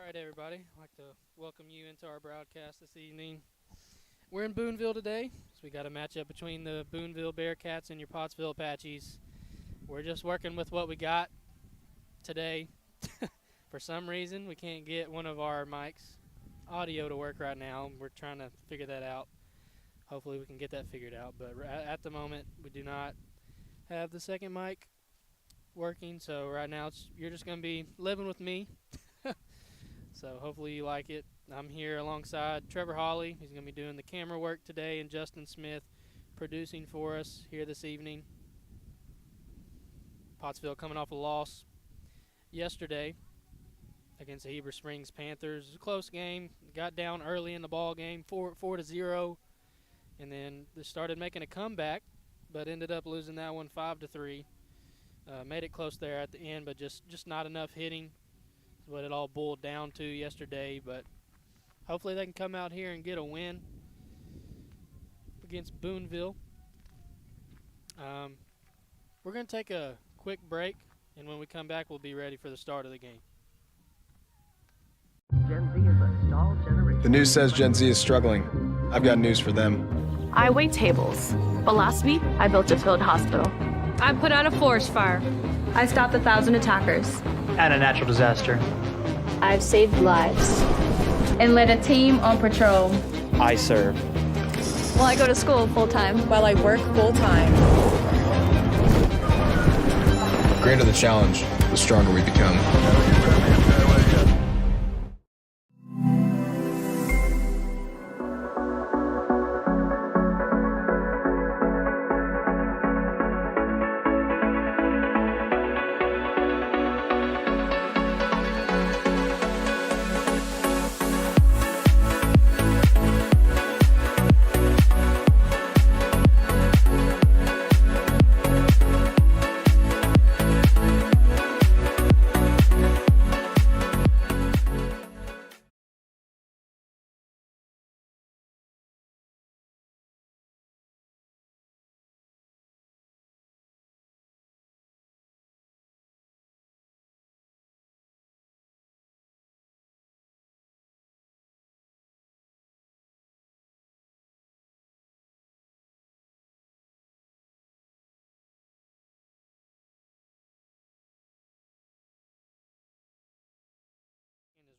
right, everybody. I'd like to welcome you into our broadcast this evening. We're in Booneville today, so we got a matchup between the Booneville Bearcats and your Pottsville Apaches. We're just working with what we got today. For some reason, we can't get one of our mics audio to work right now. We're trying to figure that out. Hopefully we can get that figured out, but at the moment, we do not have the second mic working, so right now you're just going to be living with me. So hopefully you like it. I'm here alongside Trevor Hawley. He's going to be doing the camera work today, and Justin Smith producing for us here this evening. Pottsville coming off a loss yesterday against the Heber Springs Panthers. It was a close game. Got down early in the ball game, 4-0, and then they started making a comeback, but ended up losing that one 5-3. Made it close there at the end, but just not enough hitting. What it all boiled down to yesterday, but hopefully they can come out here and get a win against Booneville. We're going to take a quick break, and when we come back, we'll be ready for the start of the game. Gen Z is a stalled generation. The news says Gen Z is struggling. I've got news for them. I wait tables, but last week I built a field hospital. I put out a forest fire. I stopped 1,000 attackers. And a natural disaster. I've saved lives. And led a team on patrol. I serve. Well, I go to school full-time. While I work full-time. The greater the challenge, the stronger we become.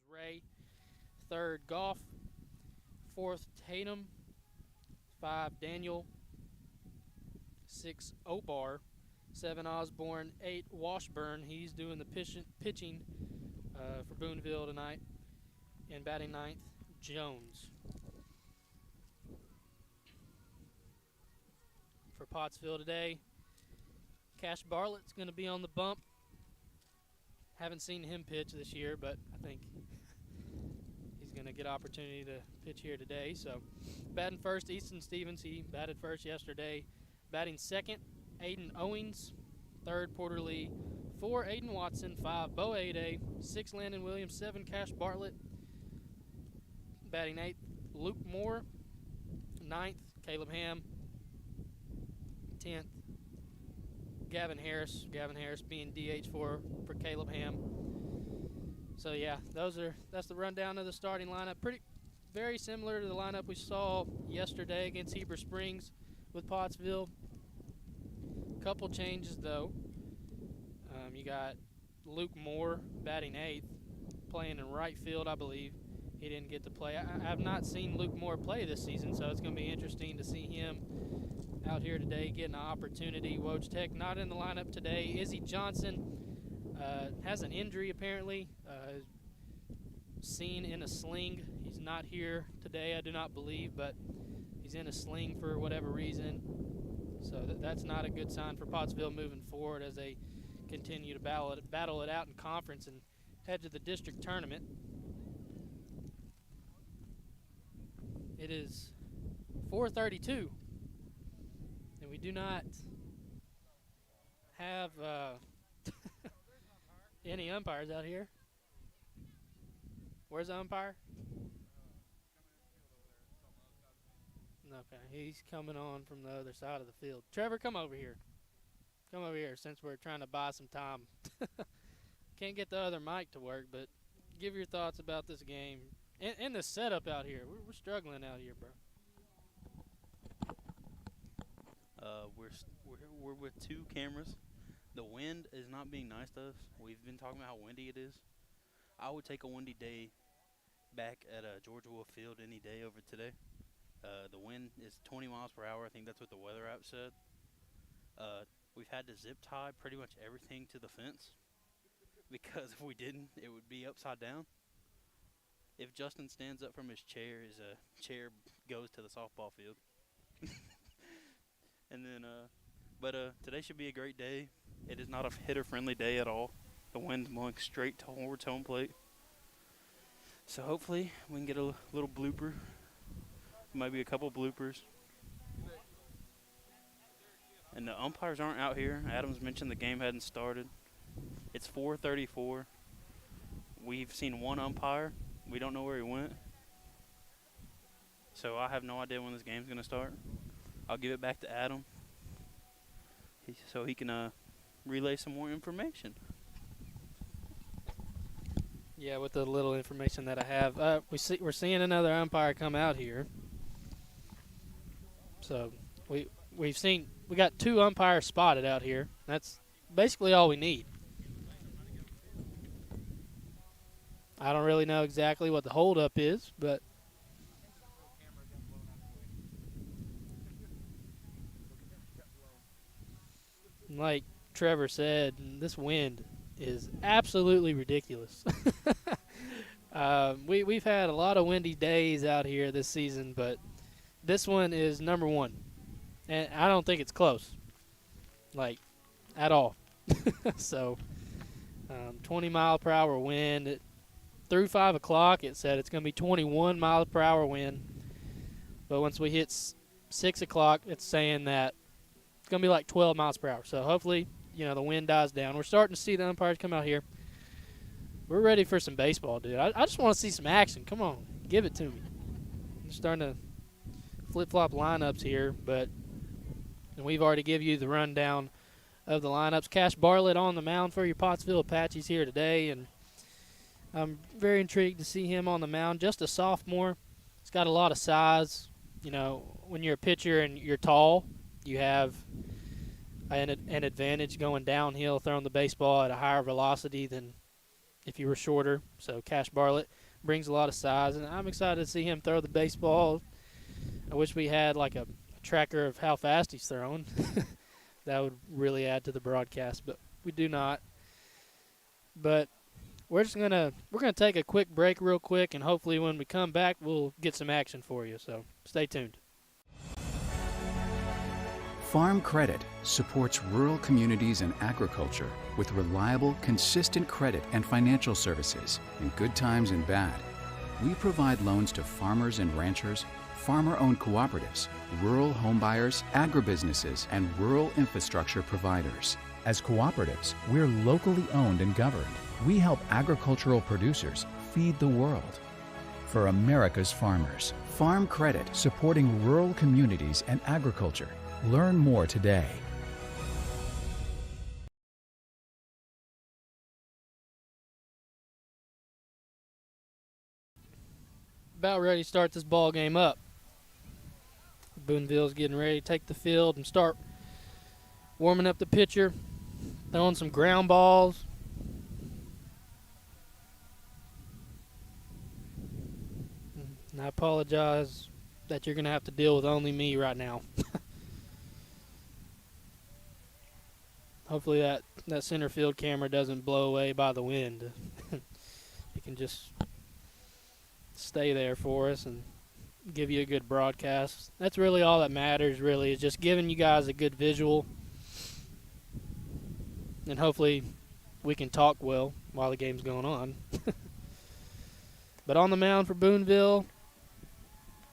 Ray, third Goff, fourth Tatum, 5 Daniel, 6 Obar, 7 Osborne, 8 Washburn. He's doing the pitching for Booneville tonight. And batting ninth, Jones. For Pottsville today, Cash Bartlett's going to be on the bump. Haven't seen him pitch this year, but I think he's going to get opportunity to pitch here today. So, batting first, Easton Stevens. He batted first yesterday. Batting second, Aiden Owings. Third, Porter Lee. 4, Aiden Watson. 5, Bo Ade. 6, Landon Williams. 7, Cash Bartlett. Batting eighth, Luke Moore. 9th, Caleb Ham. 10th, Gavin Harris. Gavin Harris being DH for Caleb Ham. So yeah, that's the rundown of the starting lineup. Very similar to the lineup we saw yesterday against Heber Springs with Pottsville. Couple changes though. You got Luke Moore batting eighth, playing in right field, I believe. He didn't get to play. I have not seen Luke Moore play this season, so it's going to be interesting to see him out here today getting an opportunity. Woj Tech not in the lineup today. Izzy Johnson has an injury apparently. Seen in a sling. He's not here today, I do not believe, but he's in a sling for whatever reason. So that's not a good sign for Pottsville moving forward as they continue to battle it out in conference and head to the district tournament. It is 4:32. And we do not have any umpires out here. Where's the umpire? Okay, he's coming on from the other side of the field. Trevor, come over here. Come over here since we're trying to buy some time. Can't get the other mic to work, but give your thoughts about this game and the setup out here. We're struggling out here, bro. We're with 2 cameras. The wind is not being nice to us. We've been talking about how windy it is. I would take a windy day back at Georgia Field any day over today. The wind is 20 miles per hour. I think that's what the weather app said. We've had to zip tie pretty much everything to the fence because if we didn't, it would be upside down. If Justin stands up from his chair, his chair goes to the softball field. And then, but today should be a great day. It is not a hitter-friendly day at all. The wind's blowing straight towards home plate. So hopefully we can get a little blooper, maybe a couple bloopers. And the umpires aren't out here. Adams mentioned the game hadn't started. It's 4:34. We've seen one umpire. We don't know where he went. So I have no idea when this game's going to start. I'll give it back to Adam so he can relay some more information. Yeah, with the little information that I have, we're seeing another umpire come out here. So we got 2 umpires spotted out here. That's basically all we need. I don't really know exactly what the holdup is, but like Trevor said, this wind is absolutely ridiculous. We've had a lot of windy days out here this season, but this one is number 1. And I don't think it's close, like, at all. So, 20-mile-per-hour wind. Through 5 o'clock, it said it's going to be 21 miles per hour wind. But once we hit 6 o'clock, it's saying that it's going to be like 12 miles per hour. So hopefully, the wind dies down. We're starting to see the umpires come out here. We're ready for some baseball, dude. I just want to see some action. Come on, give it to me. I'm starting to flip-flop lineups here, and we've already given you the rundown of the lineups. Cash Bartlett on the mound for your Pottsville Apaches here today, and I'm very intrigued to see him on the mound. Just a sophomore. He's got a lot of size. When you're a pitcher and you're tall, you have an advantage going downhill, throwing the baseball at a higher velocity than if you were shorter. So Cash Bartlett brings a lot of size, and I'm excited to see him throw the baseball. I wish we had like a tracker of how fast he's throwing. That would really add to the broadcast, but we do not. But we're gonna take a quick break real quick, and hopefully when we come back, we'll get some action for you. So stay tuned. Farm Credit supports rural communities and agriculture with reliable, consistent credit and financial services in good times and bad. We provide loans to farmers and ranchers, farmer-owned cooperatives, rural homebuyers, agribusinesses, and rural infrastructure providers. As cooperatives, we're locally owned and governed. We help agricultural producers feed the world. For America's farmers, Farm Credit, supporting rural communities and agriculture. Learn more today. About ready to start this ball game up. Booneville's getting ready to take the field and start warming up the pitcher, throwing some ground balls. And I apologize that you're going to have to deal with only me right now. Hopefully that center field camera doesn't blow away by the wind. It can just stay there for us and give you a good broadcast. That's really all that matters, really, is just giving you guys a good visual. And hopefully we can talk well while the game's going on. But on the mound for Booneville,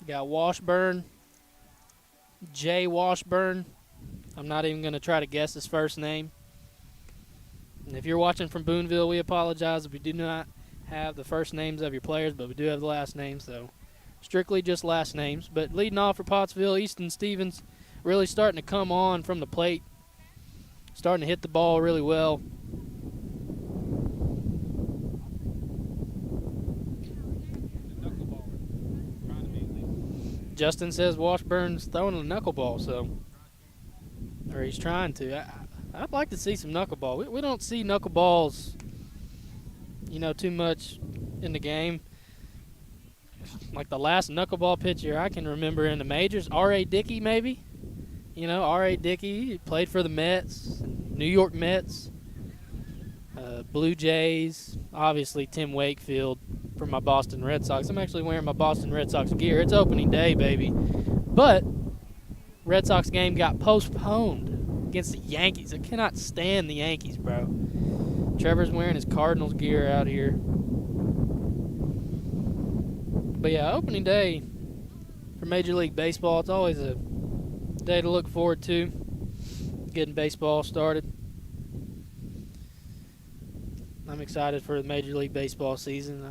you got Washburn, Jay Washburn. I'm not even going to try to guess his first name. And if you're watching from Booneville, we apologize if we do not have the first names of your players, but we do have the last names, so strictly just last names. But leading off for Pottsville, Easton Stevens really starting to come on from the plate, starting to hit the ball really well. Justin says Washburn's throwing a knuckleball, so, or he's trying to. I'd like to see some knuckleball. We don't see knuckleballs, too much in the game. Like the last knuckleball pitcher I can remember in the majors, R.A. Dickey maybe. R.A. Dickey, he played for the Mets, New York Mets, Blue Jays, obviously Tim Wakefield for my Boston Red Sox. I'm actually wearing my Boston Red Sox gear. It's opening day, baby. But Red Sox game got postponed against the Yankees. I cannot stand the Yankees, bro. Trevor's wearing his Cardinals gear out here. But yeah, opening day for Major League Baseball, it's always a day to look forward to, getting baseball started. I'm excited for the Major League Baseball season.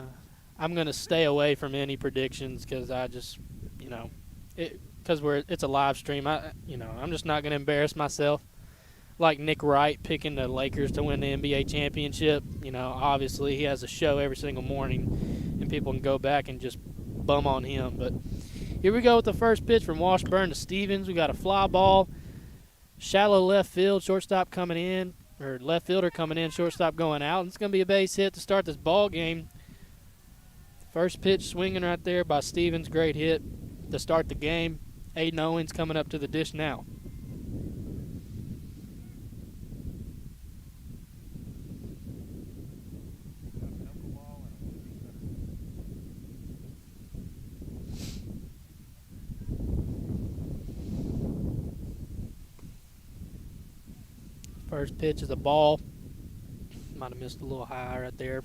I'm going to stay away from any predictions because I just, because it's a live stream. I'm just not going to embarrass myself. Like Nick Wright picking the Lakers to win the NBA championship. Obviously he has a show every single morning, and people can go back and just bum on him. But here we go with the first pitch from Washburn to Stevens. We got a fly ball, shallow left field, shortstop coming in, or left fielder coming in, shortstop going out. And it's going to be a base hit to start this ball game. First pitch swinging right there by Stevens. Great hit to start the game. Aiden Owens coming up to the dish now. First pitch is a ball. Might have missed a little high right there.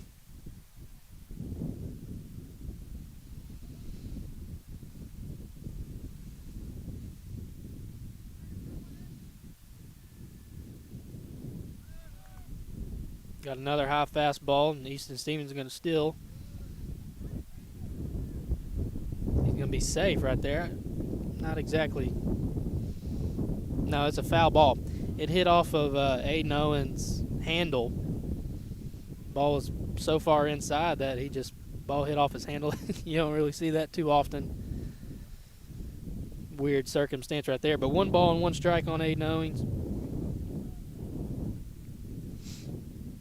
Got another high fastball, and Easton Stevens is going to steal. He's going to be safe right there. Not exactly. No, it's a foul ball. It hit off of Aiden Owens' handle. Ball was so far inside that ball hit off his handle. You don't really see that too often. Weird circumstance right there. But 1 ball and 1 strike on Aiden Owens.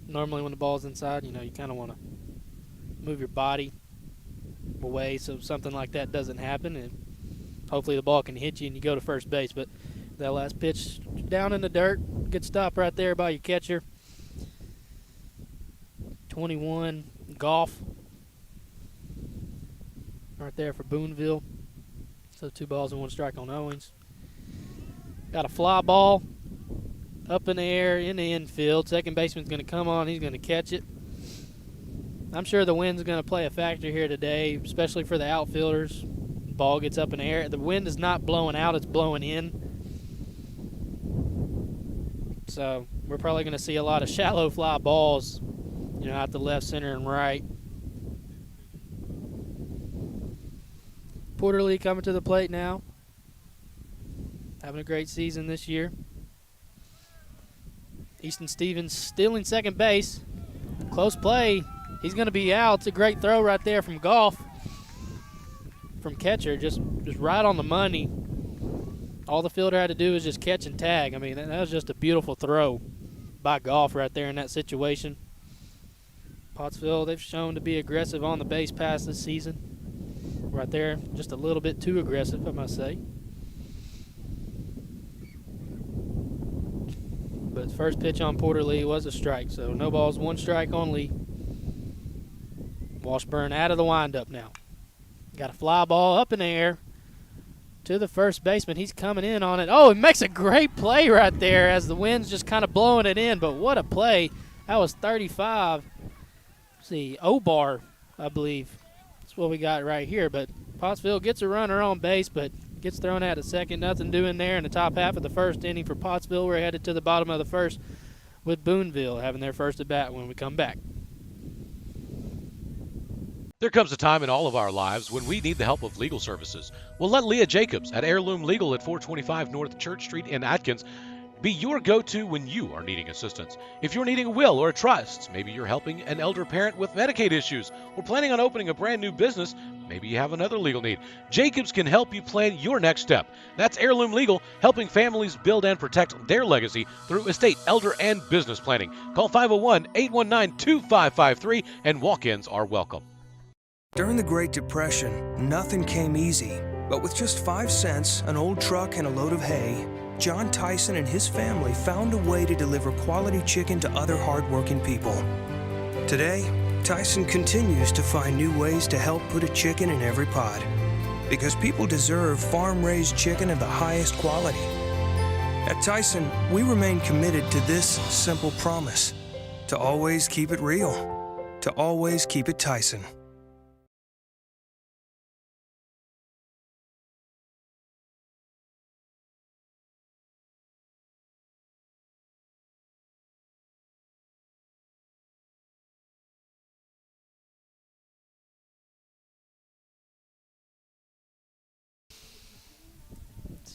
Normally when the ball's inside, you kind of want to move your body away so something like that doesn't happen. And hopefully the ball can hit you and you go to first base. But that last pitch down in the dirt. Good stop right there by your catcher. 21, Goff. Right there for Booneville. So 2 balls and 1 strike on Owens. Got a fly ball up in the air in the infield. Second baseman's going to come on. He's going to catch it. I'm sure the wind's going to play a factor here today, especially for the outfielders. Ball gets up in the air. The wind is not blowing out. It's blowing in. So we're probably going to see a lot of shallow fly balls, out the left, center, and right. Porterly coming to the plate now. Having a great season this year. Easton Stevens stealing second base. Close play. He's going to be out. It's a great throw right there from Goff. From catcher, just right on the money. All the fielder had to do was just catch and tag. I mean, that was just a beautiful throw by Goff right there in that situation. Pottsville, they've shown to be aggressive on the base pass this season. Right there, just a little bit too aggressive, I must say. But first pitch on Porter Lee was a strike, so no balls, 1 strike on Lee. Washburn out of the windup now. Got a fly ball up in the air to the first baseman. He's coming in on it. Oh, it makes a great play right there as the wind's just kind of blowing it in, but what a play. That was 35. Let's see, Obar, I believe. That's what we got right here, but Pottsville gets a runner on base, but gets thrown out at second. Nothing doing there in the top half of the first inning for Pottsville. We're headed to the bottom of the first with Booneville having their first at bat when we come back. There comes a time in all of our lives when we need the help of legal services. Well, let Leah Jacobs at Heirloom Legal at 425 North Church Street in Atkins be your go-to when you are needing assistance. If you're needing a will or a trust, maybe you're helping an elder parent with Medicaid issues, or planning on opening a brand new business, Maybe you have another legal need. Jacobs can help you plan your next step. That's Heirloom Legal, helping families build and protect their legacy through estate, elder, and business planning. Call 501-819-2553, and walk-ins are welcome. During the Great Depression, nothing came easy. But with just 5 cents, an old truck, and a load of hay, John Tyson and his family found a way to deliver quality chicken to other hardworking people. Today, Tyson continues to find new ways to help put a chicken in every pot. Because people deserve farm-raised chicken of the highest quality. At Tyson, we remain committed to this simple promise: to always keep it real, to always keep it Tyson.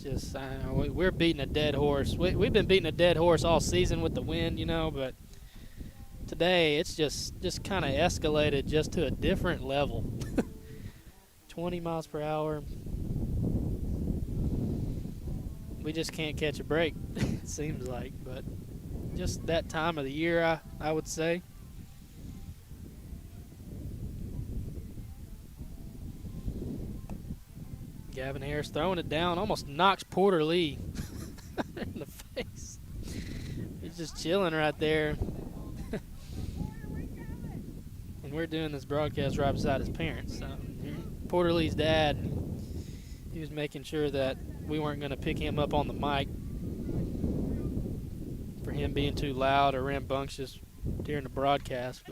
Just we're beating a dead horse. We've been beating a dead horse all season with the wind, you know, but today it's just kind of escalated just to a different level. 20 miles per hour. We just can't catch a break, it seems like, but just that time of the year, I would say. Gavin Harris throwing it down, almost knocks Porter Lee in the face. He's just chilling right there. And we're doing this broadcast right beside his parents. So Porter Lee's dad, he was making sure that we weren't going to pick him up on the mic for him being too loud or rambunctious during the broadcast.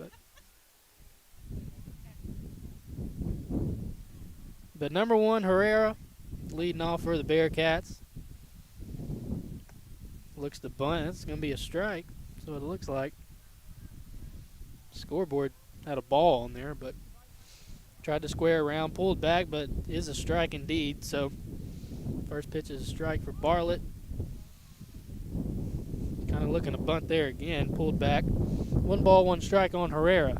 But number 1, Herrera, leading off for the Bearcats. Looks to bunt. It's going to be a strike. That's what it looks like. Scoreboard had a ball on there, but tried to square around, pulled back, but is a strike indeed. So first pitch is a strike for Bartlett. Kind of looking to bunt there again, pulled back. 1 ball, 1 strike on Herrera.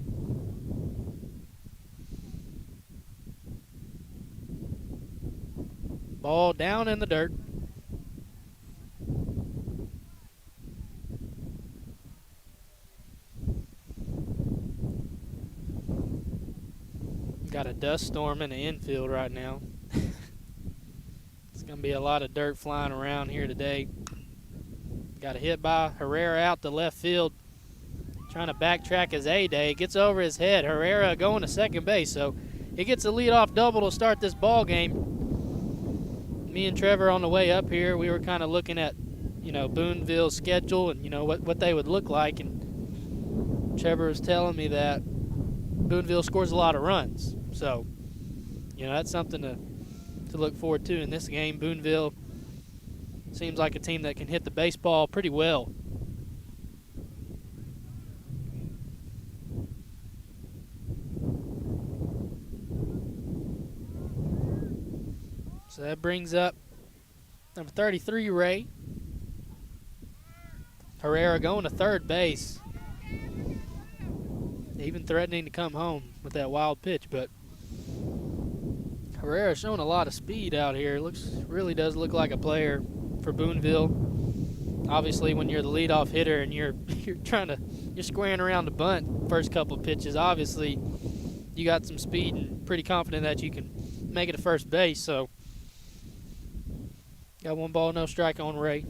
Ball down in the dirt. Got a dust storm in the infield right now. It's going to be a lot of dirt flying around here today. Got a hit by Herrera out to left field. Trying to backtrack his A-Day. Gets over his head. Herrera going to second base. So he gets a leadoff double to start this ball game. Me and Trevor on the way up here, we were kind of looking at, you know, Booneville's schedule and, you know, what they would look like. And Trevor was telling me that Booneville scores a lot of runs. So, you know, that's something to look forward to in this game. Booneville seems like a team that can hit the baseball pretty well. So that brings up number 33, Ray. Herrera going to third base. Even threatening to come home with that wild pitch, but Herrera showing a lot of speed out here. Really does look like a player for Booneville. Obviously, when you're the leadoff hitter and you're squaring around the bunt first couple of pitches, obviously you got some speed and pretty confident that you can make it to first base. So got 1 ball, no strike on Ray.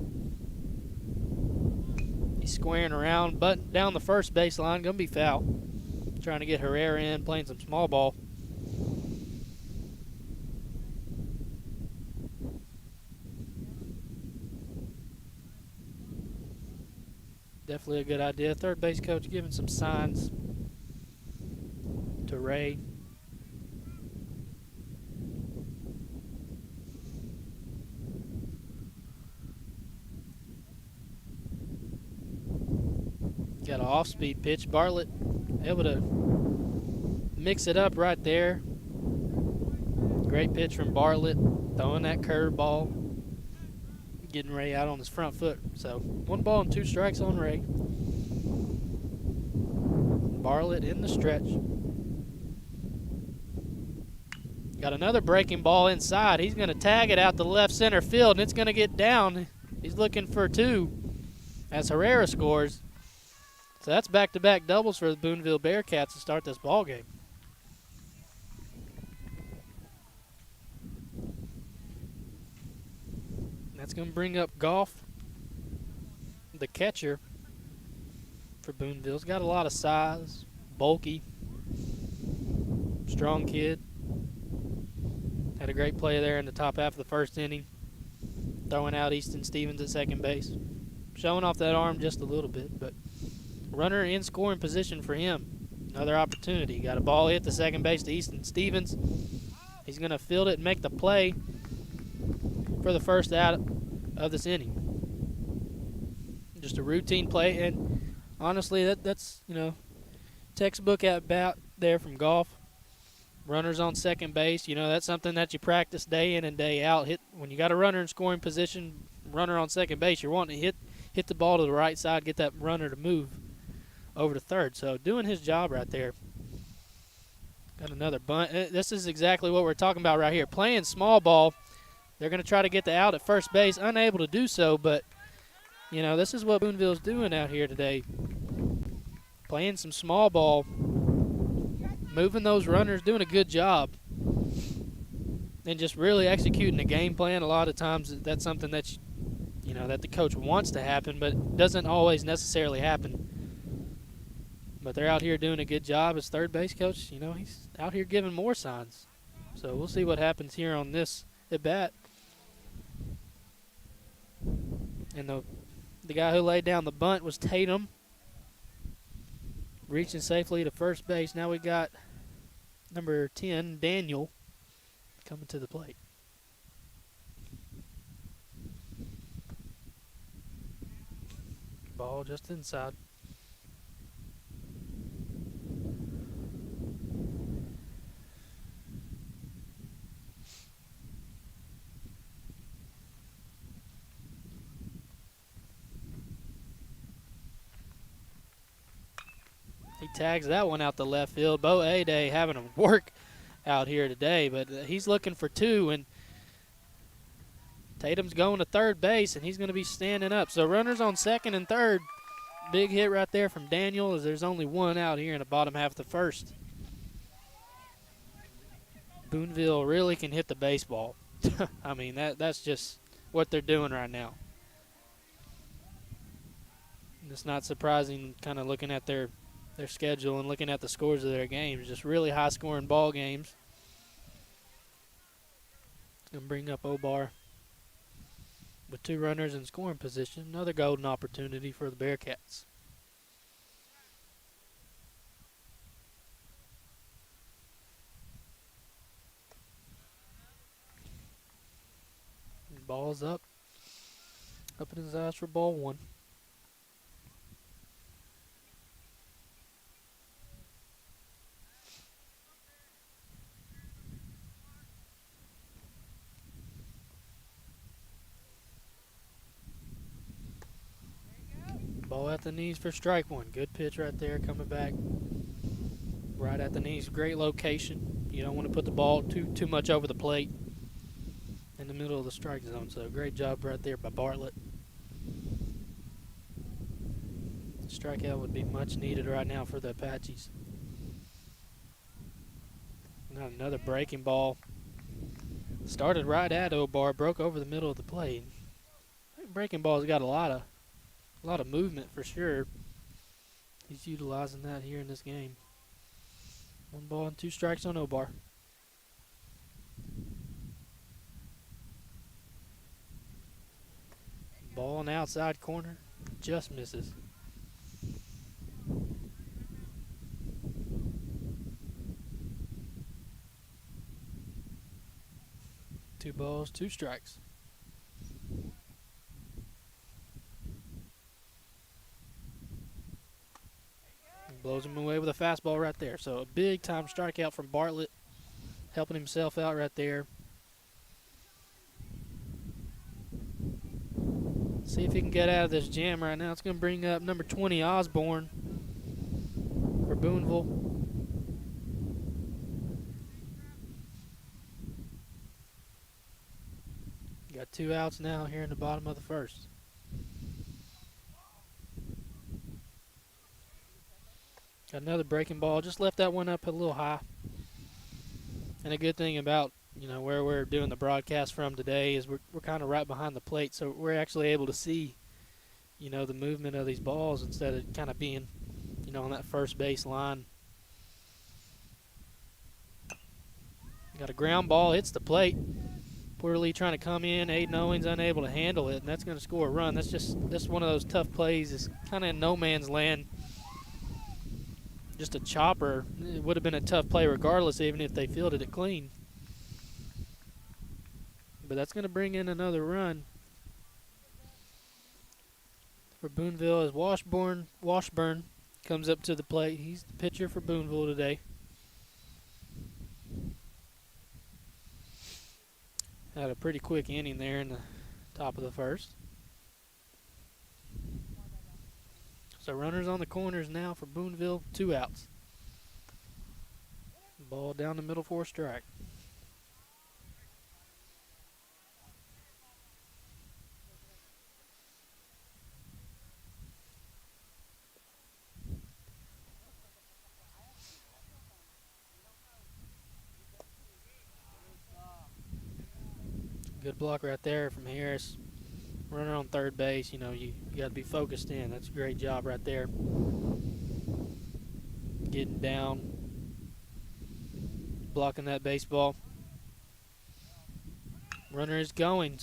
He's squaring around, but down the first baseline, gonna be foul. Trying to get Herrera in, playing some small ball. Definitely a good idea. Third base coach giving some signs to Ray. Got an off-speed pitch. Bartlett able to mix it up right there. Great pitch from Bartlett, throwing that curveball, getting Ray out on his front foot. So 1 ball and 2 strikes on Ray. Bartlett in the stretch. Got another breaking ball inside. He's going to tag it out to left center field, and it's going to get down. He's looking for 2 as Herrera scores. So that's back-to-back doubles for the Booneville Bearcats to start this ball game. That's going to bring up Goff, the catcher for Booneville. He's got a lot of size, bulky, strong kid. Had a great play there in the top half of the first inning, throwing out Easton Stevens at second base. Showing off that arm just a little bit, but runner in scoring position for him. Another opportunity. Got a ball hit to second base to Easton Stevens. He's going to field it and make the play for the first out of this inning. Just a routine play, and honestly, that's textbook at bat there from Goff. Runners on second base, that's something that you practice day in and day out. When you got a runner in scoring position, runner on second base, you're wanting to hit the ball to the right side, get that runner to move over to third. So doing his job right there. Got another bunt. This is exactly what we're talking about right here. Playing small ball. They're going to try to get the out at first base, unable to do so, but this is what Booneville's doing out here today. Playing some small ball, moving those runners, doing a good job, and just really executing the game plan. A lot of times that's something that that the coach wants to happen, but doesn't always necessarily happen. But they're out here doing a good job as third base coach. He's out here giving more signs. So we'll see what happens here on this at bat. And the guy who laid down the bunt was Tatum, reaching safely to first base. Now we got number 10, Daniel, coming to the plate. Ball just inside. He tags that one out to left field. Bo Ade having a work out here today, but he's looking for 2, and Tatum's going to third base, and he's going to be standing up. So runners on second and third. Big hit right there from Daniel, as there's only 1 out here in the bottom half of the first. Booneville really can hit the baseball. I mean, that's just what they're doing right now. And it's not surprising, kind of looking at their schedule and looking at the scores of their games. Just really high-scoring ball games. Going to bring up Obar with 2 runners in scoring position. Another golden opportunity for the Bearcats. Ball's up. Up in his eyes for ball 1. Ball at the knees for strike 1. Good pitch right there, coming back right at the knees. Great location. You don't want to put the ball too much over the plate in the middle of the strike zone. So great job right there by Bartlett. Strikeout would be much needed right now for the Apaches. Not another breaking ball. Started right at Obar, broke over the middle of the plate. Breaking ball's got a lot of movement for sure. He's utilizing that here in this game. 1 ball and 2 strikes on Obar. Ball on the outside corner, just misses. Two balls, 2 strikes. Blows him away with a fastball right there. So a big-time strikeout from Bartlett, helping himself out right there. See if he can get out of this jam right now. It's going to bring up number 20, Osborne, for Booneville. Got 2 outs now here in the bottom of the first. Got another breaking ball. Just left that one up a little high. And a good thing about, where we're doing the broadcast from today is we're kind of right behind the plate, so we're actually able to see, the movement of these balls instead of kind of being, on that first base line. Got a ground ball, hits the plate. Porter Lee trying to come in. Aiden Owens unable to handle it, and that's going to score a run. That's one of those tough plays. It's kind of in no man's land. Just a chopper. It would have been a tough play regardless, even if they fielded it clean. But that's going to bring in another run for Booneville as Washburn comes up to the plate. He's the pitcher for Booneville today. Had a pretty quick inning there in the top of the first. So runners on the corners now for Booneville, 2 outs. Ball down the middle for a strike. Good block right there from Harris. Runner on third base, you got to be focused in. That's a great job right there. Getting down, blocking that baseball. Runner is going,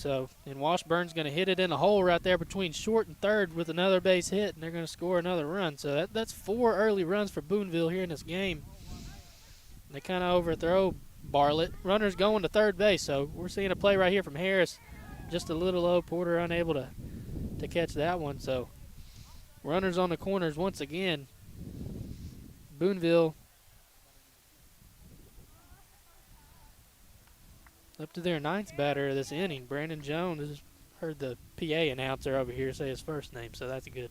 and Washburn's going to hit it in a hole right there between short and third with another base hit, and they're going to score another run. So that's 4 early runs for Booneville here in this game. They kind of overthrow Bartlett. Runner's going to third base, so we're seeing a play right here from Harris. Just a little low. Porter unable to catch that one. So runners on the corners once again. Booneville up to their 9th batter of this inning. Brandon Jones. Has heard the PA announcer over here say his first name, so that's good.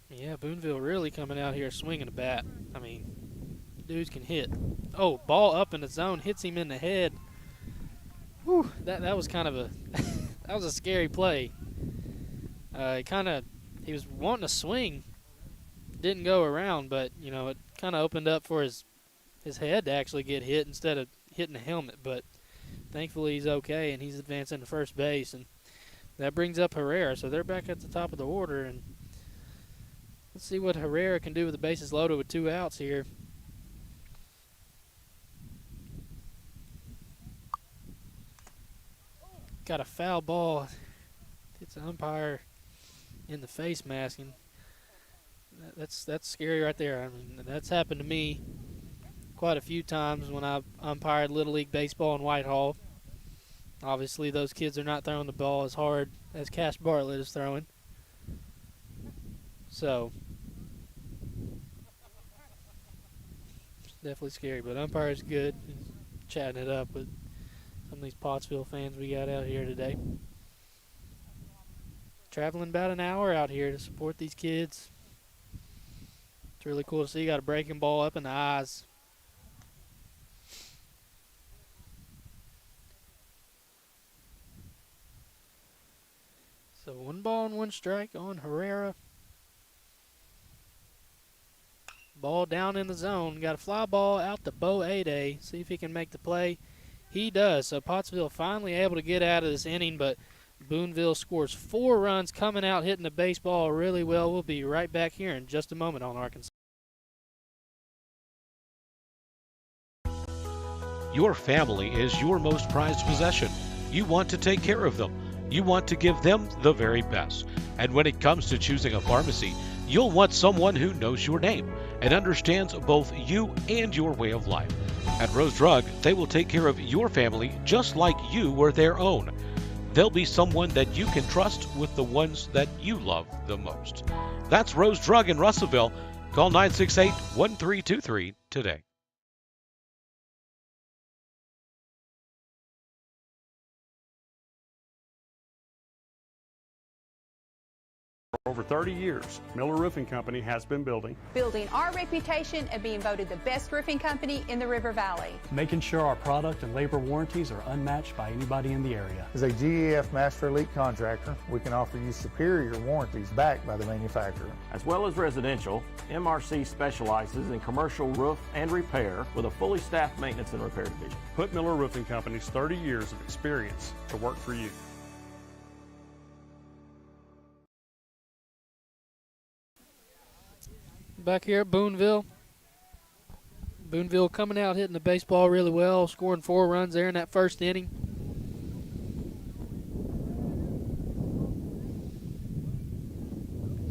Yeah, Booneville really coming out here swinging a bat. I mean, dudes can hit. Oh, ball up in the zone, hits him in the head. Whew, that was kind of a that was a scary play. He was wanting to swing, didn't go around, but it kind of opened up for his head to actually get hit instead of hitting the helmet. But thankfully he's okay, and he's advancing to first base, and that brings up Herrera. So they're back at the top of the order, and let's see what Herrera can do with the bases loaded with 2 outs here. Got a foul ball. It's an umpire in the face masking. That's scary right there. I mean, that's happened to me quite a few times when I've umpired Little League Baseball in Whitehall. Obviously, those kids are not throwing the ball as hard as Cash Bartlett is throwing. So, it's definitely scary, but umpire's good. He's chatting it up with some of these Pottsville fans we got out here today. Traveling about an hour out here to support these kids. It's really cool to see. Got a breaking ball up in the eyes. So 1 ball and 1 strike on Herrera. Ball down in the zone. Got a fly ball out to Bo Ade. See if he can make the play. He does. So Pottsville finally able to get out of this inning, but Booneville scores 4 runs coming out, hitting the baseball really well. We'll be right back here in just a moment on Arkansas. Your family is your most prized possession. You want to take care of them. You want to give them the very best. And when it comes to choosing a pharmacy, you'll want someone who knows your name and understands both you and your way of life. At Rose Drug, they will take care of your family just like you were their own. They'll be someone that you can trust with the ones that you love the most. That's Rose Drug in Russellville. Call 968-1323 today. Over 30 years, Miller Roofing Company has been building our reputation of being voted the best roofing company in the River Valley. Making sure our product and labor warranties are unmatched by anybody in the area. As a GEF Master Elite contractor, we can offer you superior warranties backed by the manufacturer. As well as residential, MRC specializes in commercial roof and repair with a fully staffed maintenance and repair division. Put Miller Roofing Company's 30 years of experience to work for you. Back here at Booneville. Booneville coming out hitting the baseball really well, scoring 4 runs there in that first inning.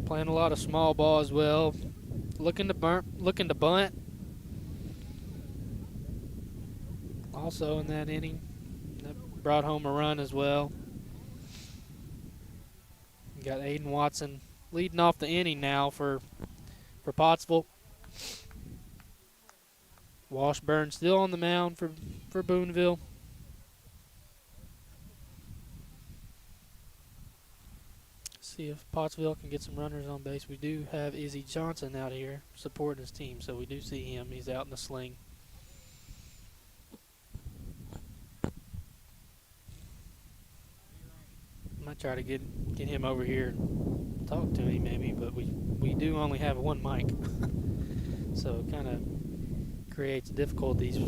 Playing a lot of small ball as well. Looking to bunt. Also in that inning, that brought home a run as well. You got Aiden Watson leading off the inning now for Pottsville. Washburn still on the mound for Booneville. See if Pottsville can get some runners on base. We do have Izzy Johnson out here supporting his team, so we do see him. He's out in the sling. Might try to get him over here and talk to him maybe, but we do only have one mic. So it kind of creates difficulties.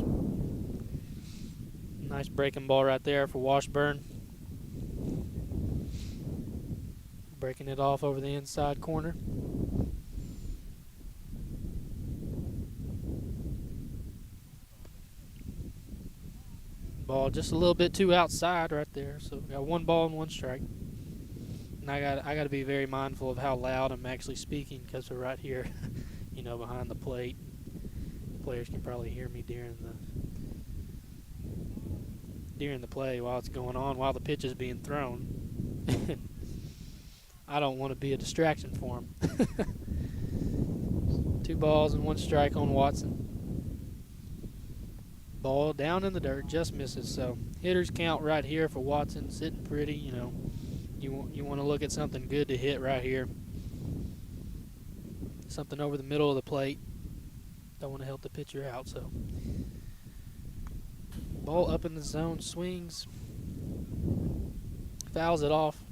Nice breaking ball right there for Washburn. Breaking it off over the inside corner. Ball just a little bit too outside right there. So we got 1 ball and 1 strike. And I got to be very mindful of how loud I'm actually speaking because we're right here, you know, behind the plate. The players can probably hear me during the play while it's going on, while the pitch is being thrown. I don't want to be a distraction for them. 2 balls and 1 strike on Watson. Ball down in the dirt, just misses. So hitters count right here for Watson, sitting pretty. You know, you want to look at something good to hit right here. Something over the middle of the plate. Don't want to help the pitcher out. So ball up in the zone, swings, fouls it off.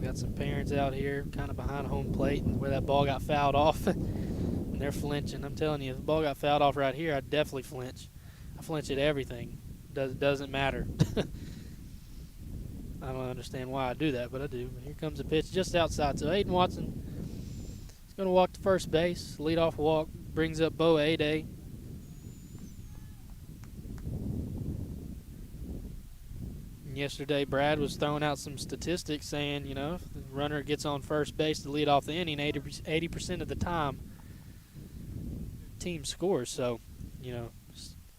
Got some parents out here kind of behind home plate where that ball got fouled off. And they're flinching. I'm telling you, if the ball got fouled off right here, I'd definitely flinch. I flinch at everything. Doesn't matter. I don't understand why I do that, but I do. Here comes a pitch just outside. So Aiden Watson is going to walk to first base. Leadoff walk brings up Bo Ade. Yesterday, Brad was throwing out some statistics saying, you know, if the runner gets on first base to lead off the inning, 80% of the time, team scores. So, you know,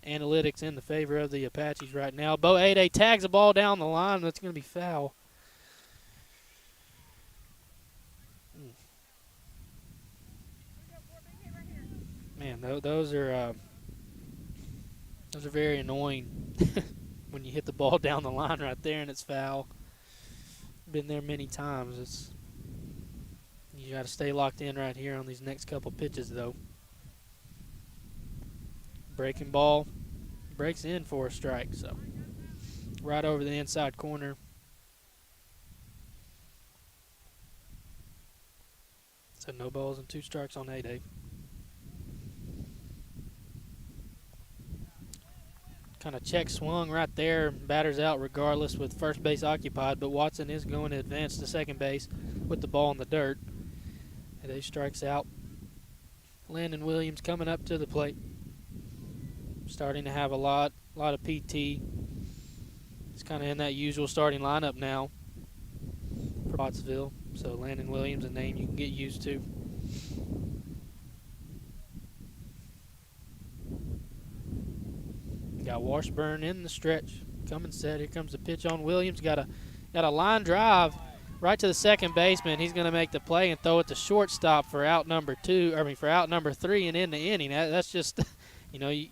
analytics in the favor of the Apaches right now. Bo Ade tags a ball down the line. That's going to be foul. Man, those are very annoying. When you hit the ball down the line right there and it's foul. Been there many times. You got to stay locked in right here on these next couple pitches, though. Breaking ball breaks in for a strike, so right over the inside corner. So no balls and 2 strikes on Ade. Kind of check swung right there. Batter's out regardless with first base occupied, but Watson is going to advance to second base with the ball in the dirt. And he strikes out. Landon Williams coming up to the plate. Starting to have a lot of PT. He's kind of in that usual starting lineup now for Pottsville. So Landon Williams, a name you can get used to. Got Washburn in the stretch. Coming set. Here comes the pitch on Williams. Got a line drive right to the second baseman. He's going to make the play and throw it to shortstop for out number 3 and end the inning. That's just, you know, you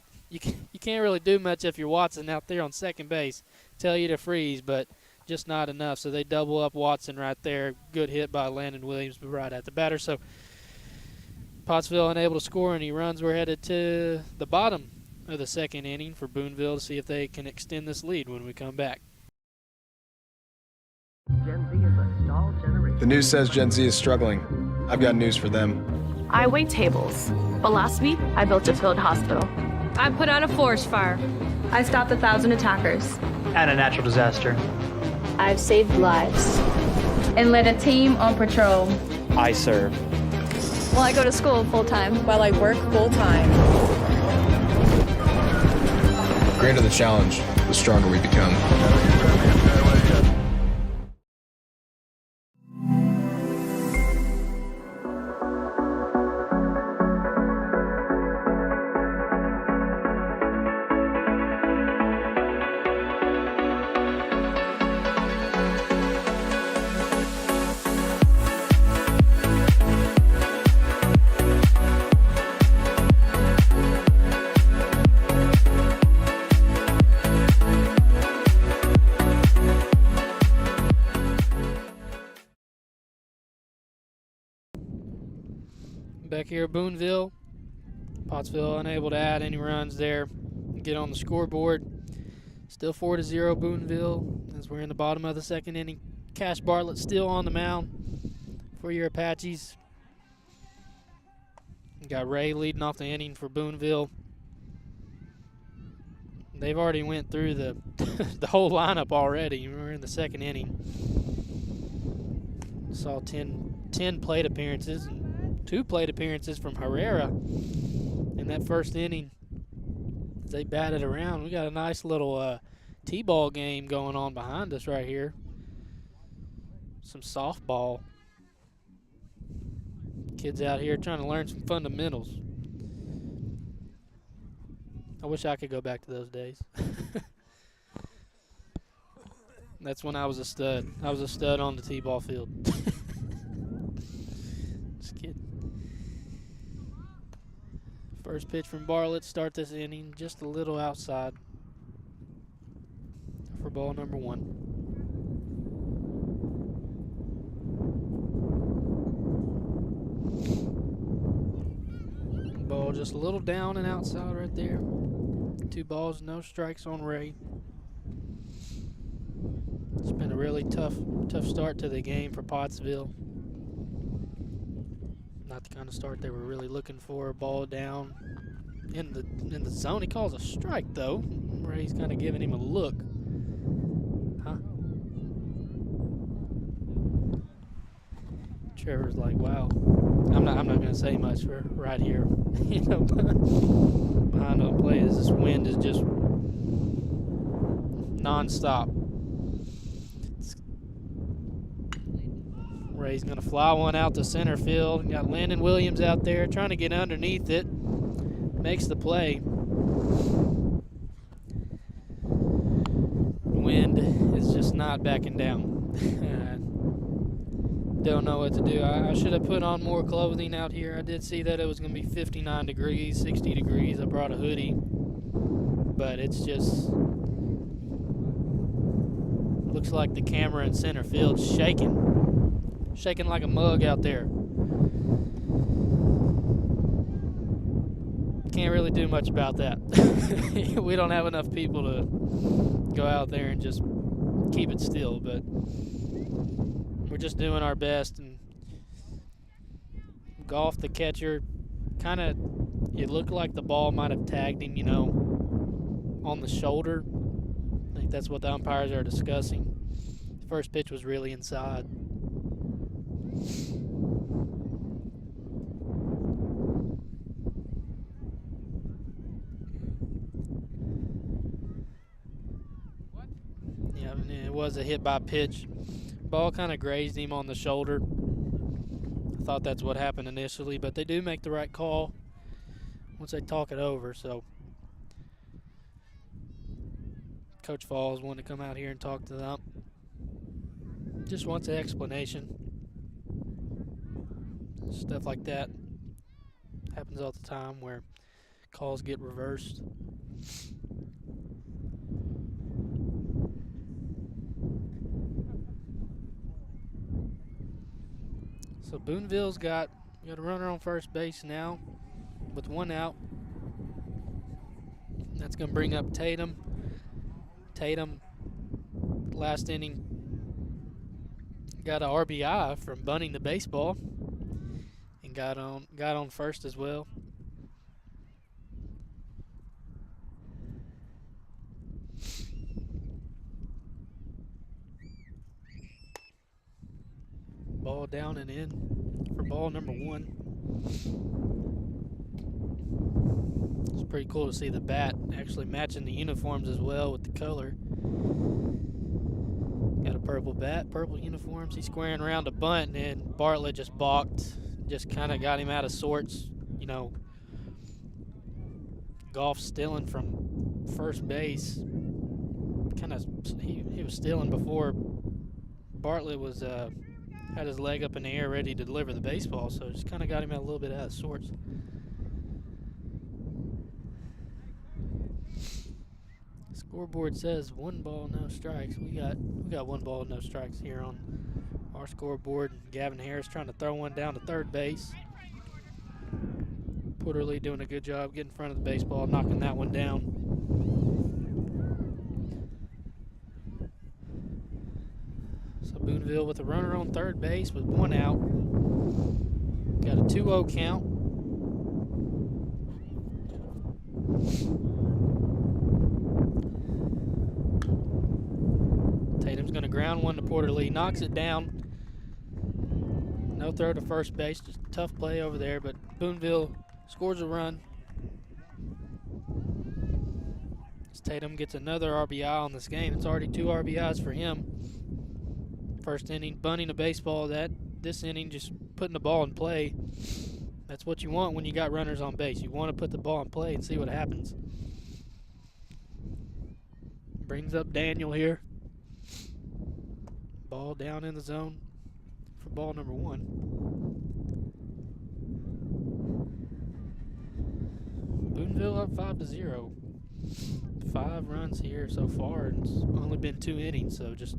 can't really do much if you're Watson out there on second base tell you to freeze, but just not enough. So they double up Watson right there. Good hit by Landon Williams right at the batter. So Pottsville unable to score, any runs. We're headed to the bottom of the second inning for Booneville to see if they can extend this lead when we come back. Gen Z is a stall generation. The news says Gen Z is struggling. I've got news for them. I wait tables, but last week I built a field hospital. I put out a forest fire. I stopped 1,000 attackers. And a natural disaster. I've saved lives. And led a team on patrol. I serve. Well, I go to school full time. While I work full time. The greater the challenge, the stronger we become. Back here at Booneville, Pottsville unable to add any runs there, get on the scoreboard. Still 4-0 Booneville as we're in the bottom of the second inning. Cash Bartlett still on the mound for your Apaches. You got Ray leading off the inning for Booneville. They've already went through the the whole lineup already. We're in the second inning. Saw 10 plate appearances and 2 plate appearances from Herrera in that first inning. As they batted around, we got a nice little T-ball game going on behind us right here. Some softball. Kids out here trying to learn some fundamentals. I wish I could go back to those days. That's when I was a stud. I was a stud on the T-ball field. Just kidding. First pitch from Bartlett, start this inning just a little outside for ball number 1. Ball just a little down and outside right there. 2 balls, no strikes on Ray. It's been a really tough start to the game for Pottsville. Not the kind of start they were really looking for. Ball down in the zone. He calls a strike though. Ray's kind of giving him a look. Huh? Trevor's like, wow. I'm not gonna say much for right here. You know, behind the plate, this wind is just non-stop. Ray's going to fly one out to center field. Got Landon Williams out there trying to get underneath it. Makes the play. Wind is just not backing down. Don't know what to do. I should have put on more clothing out here. I did see that it was going to be 59 degrees, 60 degrees. I brought a hoodie. But it's just... looks like the camera in center field's shaking. Shaking like a mug out there. Can't really do much about that. We don't have enough people to go out there and just keep it still, but we're just doing our best. And Goff, the catcher, kind of, it looked like the ball might have tagged him, you know, on the shoulder. I think that's what the umpires are discussing. The first pitch was really inside. Yeah, it was a hit by pitch. Ball kind of grazed him on the shoulder. I thought that's what happened initially, but they do make the right call once they talk it over. So Coach Falls wanted to come out here and talk to them. Just wants an explanation. Stuff like that happens all the time where calls get reversed. So Booneville's got a runner on first base now with one out. That's going to bring up Tatum. Tatum, last inning, got a RBI from bunting the baseball and got on first as well. Ball down and in for ball number 1. It's pretty cool to see the bat actually matching the uniforms as well with the color. Got a purple bat, purple uniforms. He's squaring around a bunt, and then Bartlett just balked. Just kind of got him out of sorts. You know, Goff stealing from first base. He was stealing before Bartlett was had his leg up in the air ready to deliver the baseball, so just kind of got him a little bit out of sorts. Scoreboard says 1 ball, no strikes. We got 1 ball, no strikes here on our scoreboard. Gavin Harris trying to throw one down to third base. Porterly doing a good job getting in front of the baseball, knocking that one down. So Booneville with a runner on third base with 1 out. Got a 2-0 count. Tatum's going to ground one to Porterly, knocks it down. No throw to first base, just a tough play over there, but Booneville scores a run. As Tatum gets another RBI on this game. It's already 2 RBIs for him. First inning, bunting a baseball. This inning, just putting the ball in play. That's what you want when you got runners on base. You want to put the ball in play and see what happens. Brings up Daniel here. Ball down in the zone for ball number 1. Booneville up 5-0. 5 runs here so far, and it's only been 2 innings, so just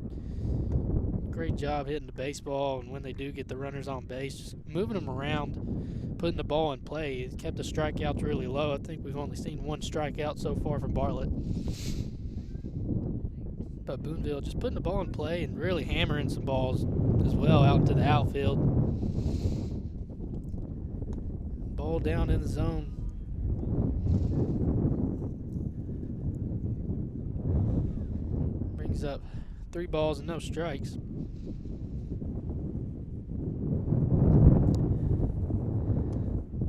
great job hitting the baseball, and when they do get the runners on base, just moving them around, putting the ball in play. It kept the strikeouts really low. I think we've only seen 1 strikeout so far from Bartlett. But Booneville just putting the ball in play and really hammering some balls as well out into the outfield. Ball down in the zone. Brings up 3 balls and no strikes.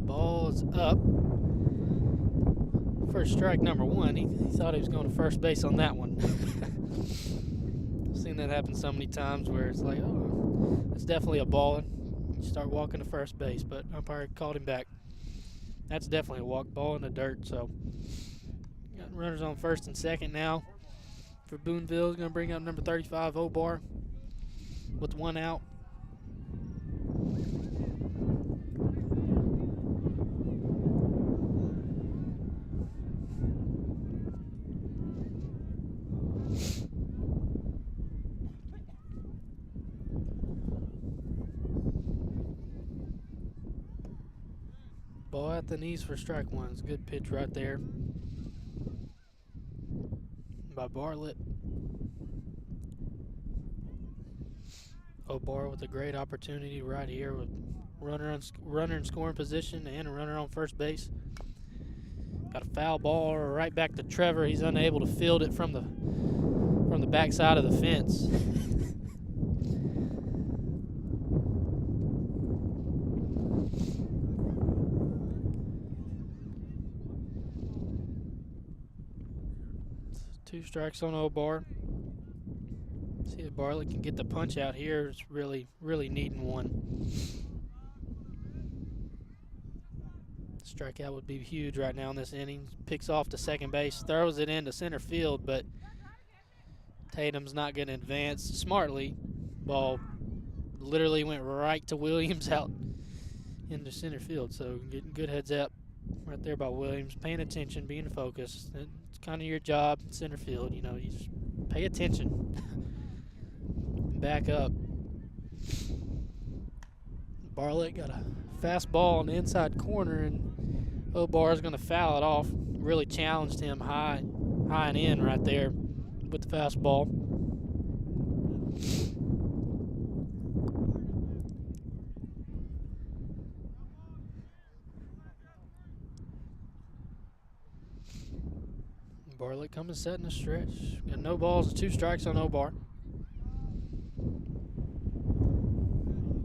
Ball is up. First strike number 1. He thought he was going to first base on that one. I've seen that happen so many times where it's like, oh, it's definitely a ball. You start walking to first base, but umpire called him back. That's definitely a walk, ball in the dirt. So got runners on first and second now for Booneville. Going to bring up number 35, Obar, with 1 out. Ball at the knees for strike 1. It's a good pitch right there by Bartlett. Obar with a great opportunity right here with runner in scoring position and a runner on first base. Got a foul ball right back to Trevor. He's unable to field it from the backside of the fence. Two strikes on Obar. See if Bartlett can get the punch out here. It's really, really needing one. Strikeout would be huge right now in this inning. Picks off to second base, throws it into center field, but Tatum's not going to advance smartly. Ball literally went right to Williams out into center field. So getting good heads up right there by Williams, paying attention, being focused. It's kind of your job in center field. You know, you just pay attention. Back up. Bartlett got a fastball on the inside corner, and Obar is going to foul it off. Really challenged him high and in right there with the fastball. Bartlett coming set in the stretch. Got no balls and 2 strikes on Obar.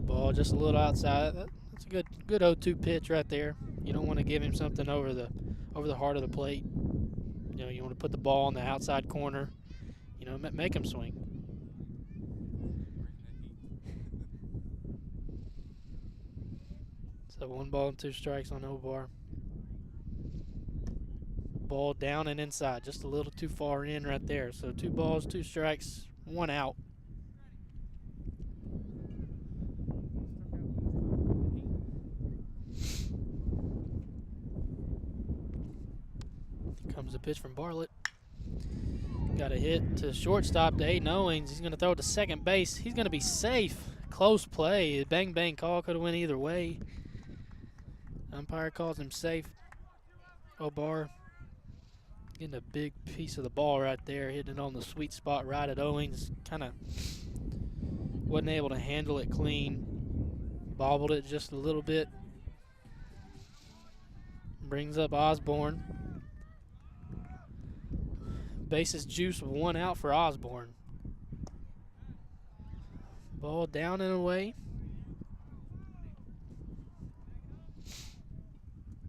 Ball just a little outside. That's a good 0-2 pitch right there. You don't want to give him something over the heart of the plate. You know, you want to put the ball in the outside corner. You know, make him swing. So 1 ball and 2 strikes on Obar. Ball down and inside, just a little too far in right there. So 2 balls, 2 strikes, 1 out. Here comes a pitch from Bartlett. Got a hit to shortstop to Aiden Owings. He's going to throw it to second base. He's going to be safe. Close play. Bang bang call could have went either way. Umpire calls him safe. Obar getting a big piece of the ball right there, hitting it on the sweet spot right at Owings. Kind of wasn't able to handle it clean. Bobbled it just a little bit. Brings up Osborne. Bases juice, 1 out for Osborne. Ball down and away.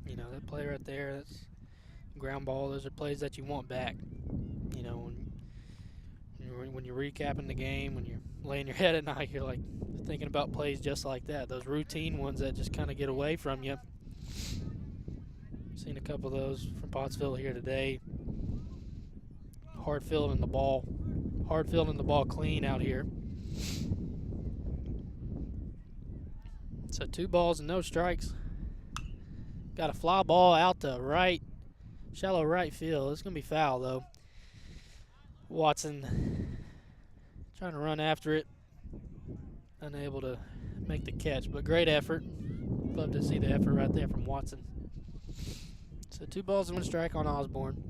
You know, that play right there, that's ground ball. Those are plays that you want back. You know, when you're recapping the game, when you're laying your head at night, you're like thinking about plays just like that. Those routine ones that just kind of get away from you. Seen a couple of those from Pottsville here today. Hard fielding the ball clean out here. So 2 balls and no strikes. Got a fly ball out to right, shallow right field. It's going to be foul, though. Watson trying to run after it. Unable to make the catch, but great effort. Love to see the effort right there from Watson. So 2 balls and 1 strike on Osborne.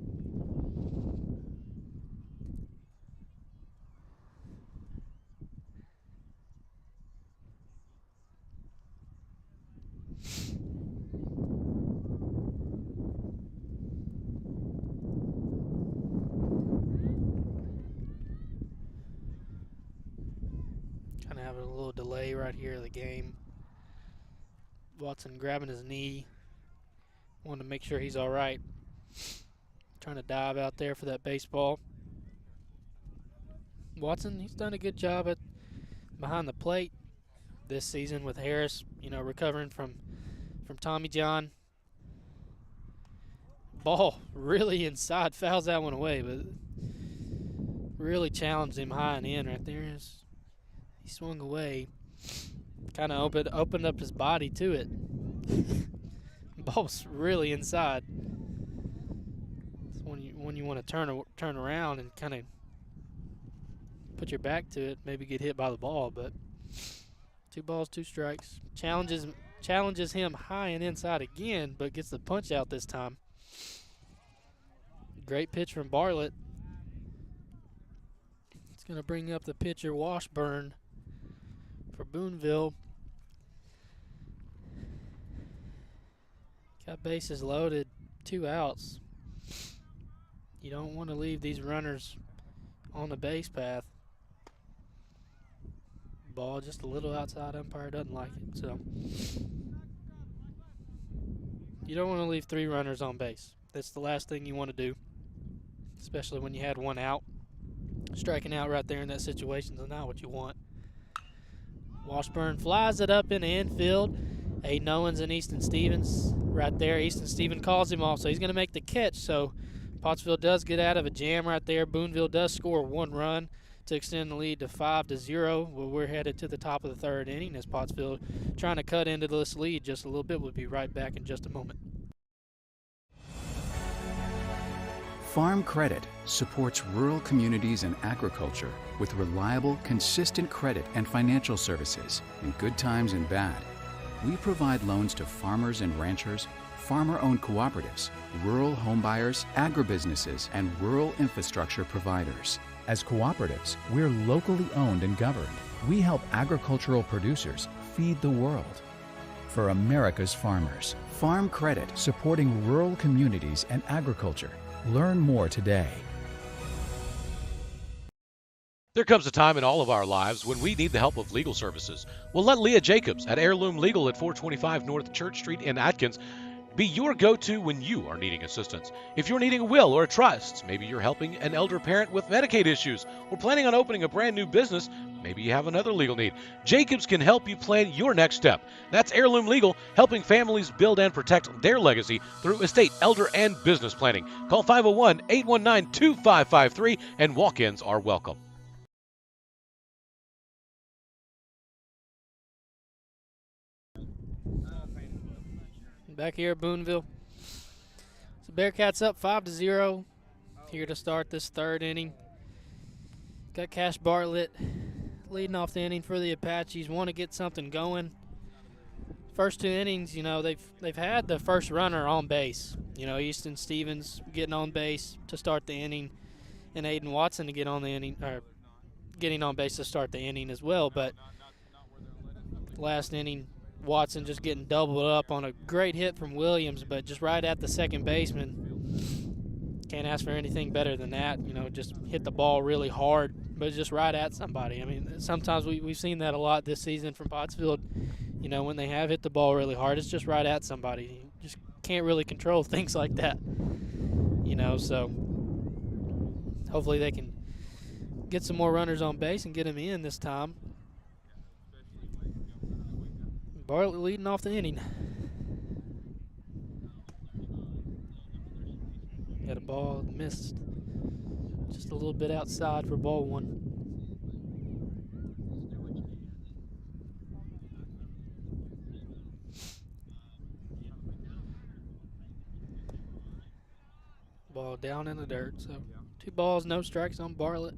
Having a little delay right here of the game. Watson grabbing his knee. Wanting to make sure he's all right. Trying to dive out there for that baseball. Watson, he's done a good job at behind the plate this season with Harris, you know, recovering from Tommy John. Ball really inside, fouls that one away, but really challenged him high and in right there. He swung away, kind of opened up his body to it. Ball's really inside. It's when you want to turn around and kind of put your back to it, maybe get hit by the ball. But 2 balls, 2 strikes. Challenges him high and inside again, but gets the punch out this time. Great pitch from Bartlett. It's going to bring up the pitcher Washburn for Booneville. Got bases loaded, 2 outs. You don't want to leave these runners on the base path. Ball just a little outside, umpire doesn't like it. So you don't want to leave 3 runners on base. That's the last thing you want to do, especially when you had 1 out. Striking out right there in that situation is not what you want. Washburn flies it up in the infield. Aiden Owens and Easton Stevens right there. Easton Stevens calls him off, so he's going to make the catch. So Pottsville does get out of a jam right there. Booneville does score 1 run to extend the lead to 5-0. Well, we're headed to the top of the 3rd inning as Pottsville trying to cut into this lead just a little bit. We'll be right back in just a moment. Farm Credit supports rural communities and agriculture with reliable, consistent credit and financial services in good times and bad. We provide loans to farmers and ranchers, farmer-owned cooperatives, rural homebuyers, agribusinesses, and rural infrastructure providers. As cooperatives, we're locally owned and governed. We help agricultural producers feed the world. For America's farmers, Farm Credit, supporting rural communities and agriculture. Learn more today. There comes a time in all of our lives when we need the help of legal services. Well, let Leah Jacobs at Heirloom Legal at 425 North Church Street in Atkins be your go-to when you are needing assistance. If you're needing a will or a trust, maybe you're helping an elder parent with Medicaid issues, or planning on opening a brand new business, maybe you have another legal need. Jacobs can help you plan your next step. That's Heirloom Legal, helping families build and protect their legacy through estate, elder, and business planning. Call 501-819-2553, and walk-ins are welcome. Back here at Booneville. So Bearcats up 5-0 here to start this third inning. Got Cash Bartlett leading off the inning for the Apaches. Want to get something going. First two innings, you know, they've had the first runner on base. You know, Easton Stevens getting on base to start the inning, and Aiden Watson to get on the inning, or getting on base to start the inning as well. But last inning, Watson just getting doubled up on a great hit from Williams, but just right at the second baseman. Can't ask for anything better than that. You know, just hit the ball really hard, but just right at somebody. I mean, sometimes we've seen that a lot this season from Pottsville. You know, when they have hit the ball really hard, it's just right at somebody. You just can't really control things like that. You know, so hopefully they can get some more runners on base and get them in this time. Bartlett leading off the inning. Got a ball missed just a little bit outside for ball one. Ball down in the dirt. So 2 balls, no strikes on Bartlett.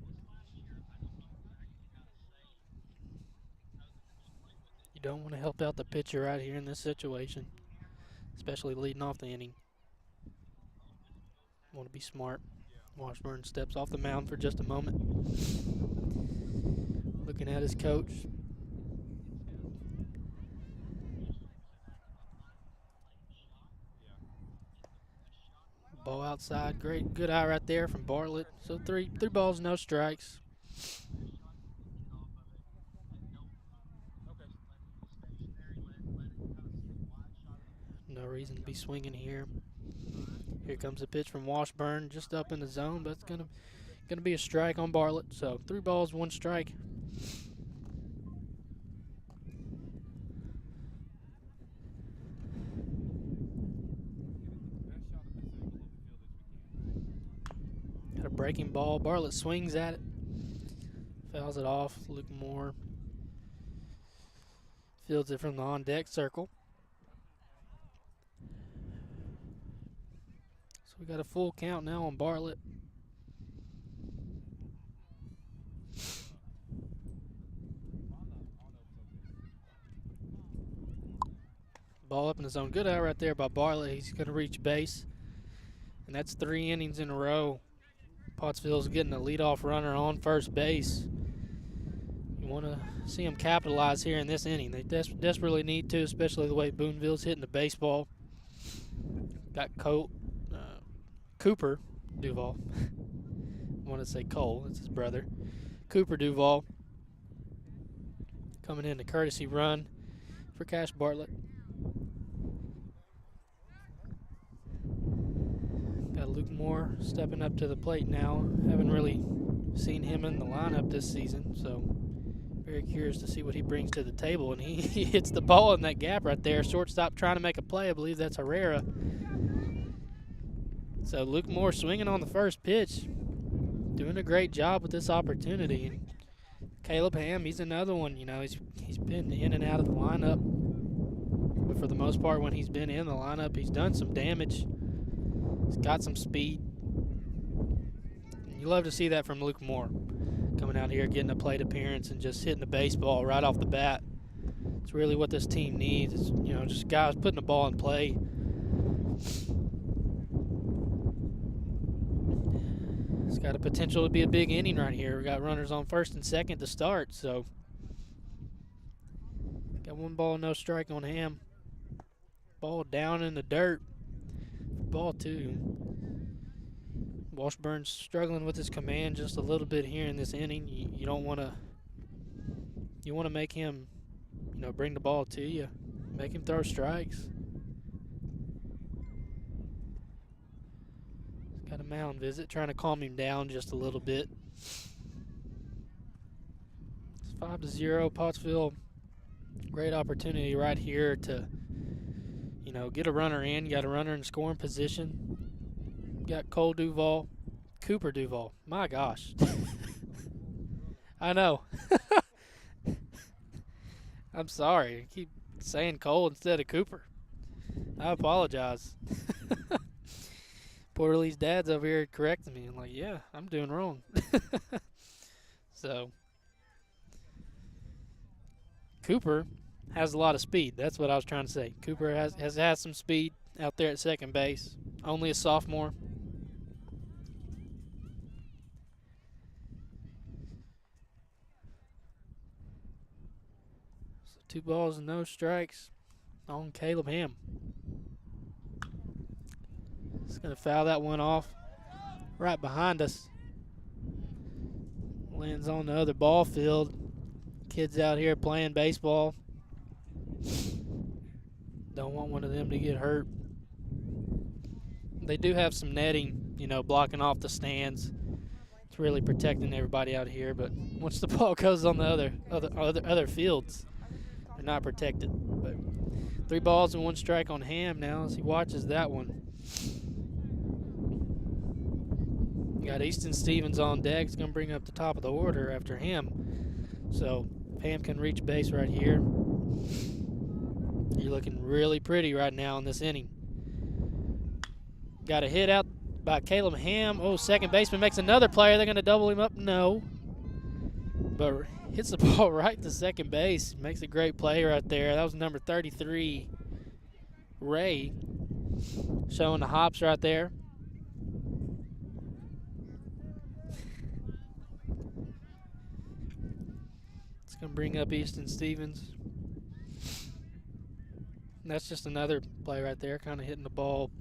Don't want to help out the pitcher right here in this situation, especially leading off the inning. Want to be smart. Washburn steps off the mound for just a moment. Looking at his coach. Ball outside. Great, good eye right there from Bartlett. So three balls, no strikes. No reason to be swinging here. Here comes a pitch from Washburn, just up in the zone, but it's gonna be a strike on Bartlett. So 3 balls, 1 strike. Got a breaking ball. Bartlett swings at it, fouls it off. Luke Moore fields it from the on-deck circle. We got a full count now on Bartlett. Ball up in the zone. Good out right there by Bartlett. He's going to reach base. And that's 3 innings in a row. Pottsville's getting a leadoff runner on first base. You want to see them capitalize here in this inning. They desperately need to, especially the way Booneville's hitting the baseball. Got Cooper Duval. I want to say Cole. It's his brother. Cooper Duval coming in a courtesy run for Cash Bartlett. Got Luke Moore stepping up to the plate now. Haven't really seen him in the lineup this season, so very curious to see what he brings to the table. And he hits the ball in that gap right there. Shortstop trying to make a play. I believe that's Herrera. So Luke Moore swinging on the first pitch, doing a great job with this opportunity. And Caleb Ham, he's another one. You know, he's been in and out of the lineup, but for the most part, when he's been in the lineup, he's done some damage. He's got some speed. And you love to see that from Luke Moore, coming out here getting a plate appearance and just hitting the baseball right off the bat. It's really what this team needs. It's, just guys putting the ball in play. It's got a potential to be a big inning right here. We got runners on first and second to start, so got 1 ball, no strike on Ham. Ball down in the dirt. Ball 2. Washburn's struggling with his command just a little bit here in this inning. You don't want to. You want to make him, bring the ball to you, make him throw strikes. Got a mound visit, trying to calm him down just a little bit. It's 5-0, Pottsville. Great opportunity right here to, get a runner in. You got a runner in scoring position. Got Cooper Duval. My gosh. I know. I'm sorry. I keep saying Cole instead of Cooper. I apologize. Poor Lee's dad's over here correcting me. I'm like, yeah, I'm doing wrong. So, Cooper has a lot of speed. That's what I was trying to say. Cooper has had some speed out there at second base. Only a sophomore. So 2 balls and no strikes on Caleb Ham. He's going to foul that one off right behind us. Lands on the other ball field. Kids out here playing baseball. Don't want one of them to get hurt. They do have some netting, blocking off the stands. It's really protecting everybody out here. But once the ball goes on the other fields, they're not protected. But 3 balls and 1 strike on Ham now as he watches that one. Got Easton Stevens on deck. He's going to bring up the top of the order after him. So if Ham can reach base right here, you're looking really pretty right now in this inning. Got a hit out by Caleb Ham. Oh, second baseman makes another play. They're going to double him up. No. But hits the ball right to second base. Makes a great play right there. That was number 33, Ray, showing the hops right there. It's going to bring up Easton Stevens. And that's just another play right there, kind of hitting the ball,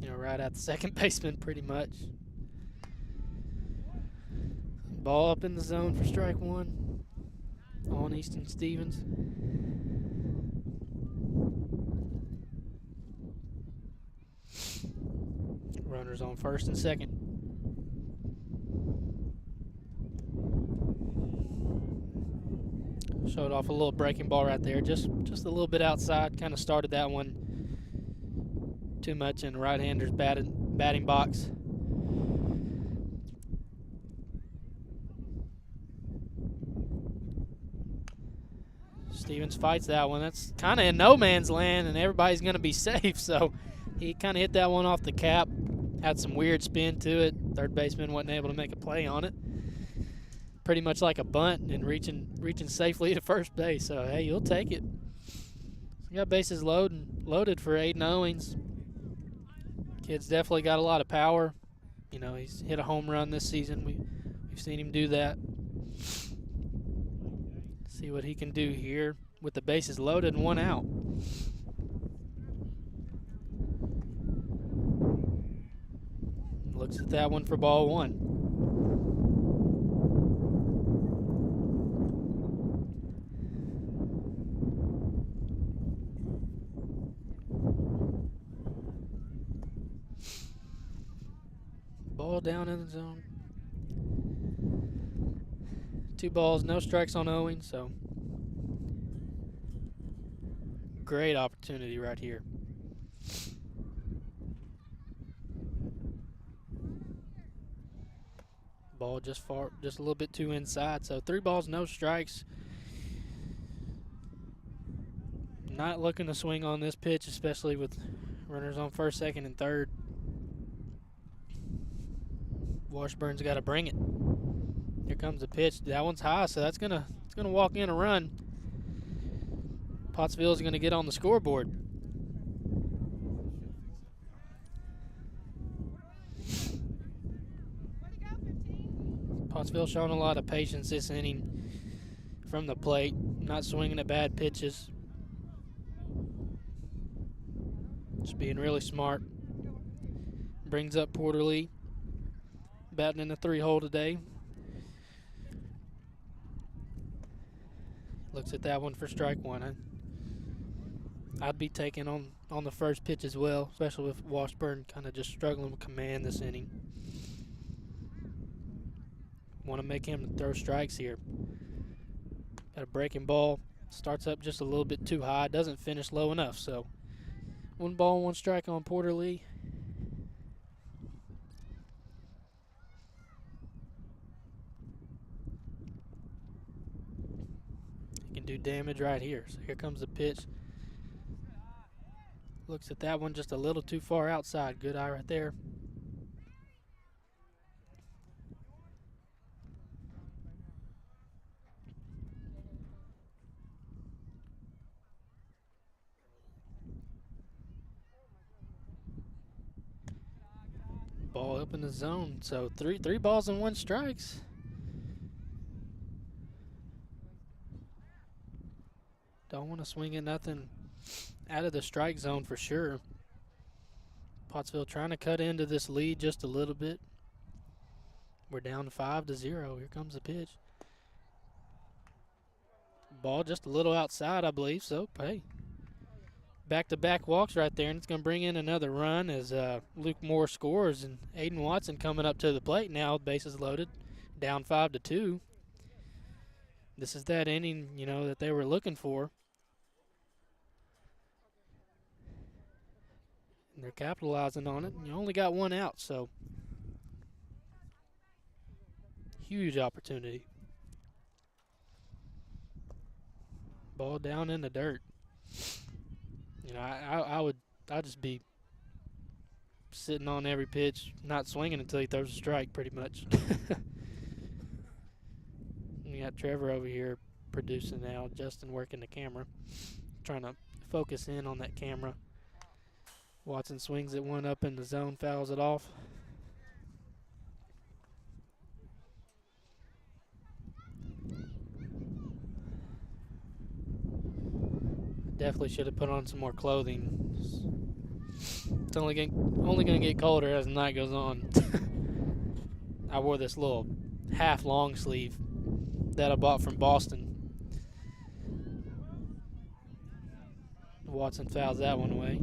right at the second baseman pretty much. Ball up in the zone for strike 1 on Easton Stevens. Runners on first and second. Showed off a little breaking ball right there, just a little bit outside. Kind of started that one too much in the right-hander's batting box. Stevens fights that one. That's kind of in no man's land, and everybody's going to be safe. So he kind of hit that one off the cap. Had some weird spin to it. Third baseman wasn't able to make a play on it. Pretty much like a bunt and reaching safely to first base. So, hey, you'll take it. So got bases loaded for Aiden Owings. Kid's definitely got a lot of power. He's hit a home run this season. We've seen him do that. See what he can do here with the bases loaded and 1 out. Looks at that one for ball 1. Ball down in the zone. 2 balls, no strikes on Owings, so great opportunity right here. Ball just a little bit too inside, so 3 balls, no strikes. Not looking to swing on this pitch, especially with runners on first, second, and third. Washburn's got to bring it. Here comes the pitch. That one's high, so it's gonna walk in a run. Pottsville is going to get on the scoreboard. Pottsville showing a lot of patience this inning from the plate, not swinging at bad pitches. Just being really smart. Brings up Porter Lee, batting in the 3-hole today. Looks at that one for strike one. I'd be taking on the first pitch as well, especially with Washburn kind of just struggling with command this inning. Want to make him throw strikes here. Got a breaking ball. Starts up just a little bit too high. Doesn't finish low enough. So 1 ball, 1 strike on Porter Lee. He can do damage right here. So here comes the pitch. Looks at that one just a little too far outside. Good eye right there. Ball up in the zone. So three balls and 1 strikes. Don't want to swing at nothing out of the strike zone for sure. Pottsville trying to cut into this lead just a little bit. We're down 5-0. Here comes the pitch. Ball just a little outside, I believe. So, hey, back-to-back walks right there, and it's going to bring in another run as Luke Moore scores, and Aiden Watson coming up to the plate now, bases loaded, down 5-2. This is that inning, you know, that they were looking for. And they're capitalizing on it. And you only got 1 out, so huge opportunity. Ball down in the dirt. You know, I'd just be sitting on every pitch, not swinging until he throws a strike, pretty much. We got Trevor over here producing now, Justin working the camera, trying to focus in on that camera. Watson swings at one up in the zone, fouls it off. Definitely should have put on some more clothing. It's only gonna get colder as the night goes on. I wore this little half long sleeve that I bought from Boston. Watson fouls that one away.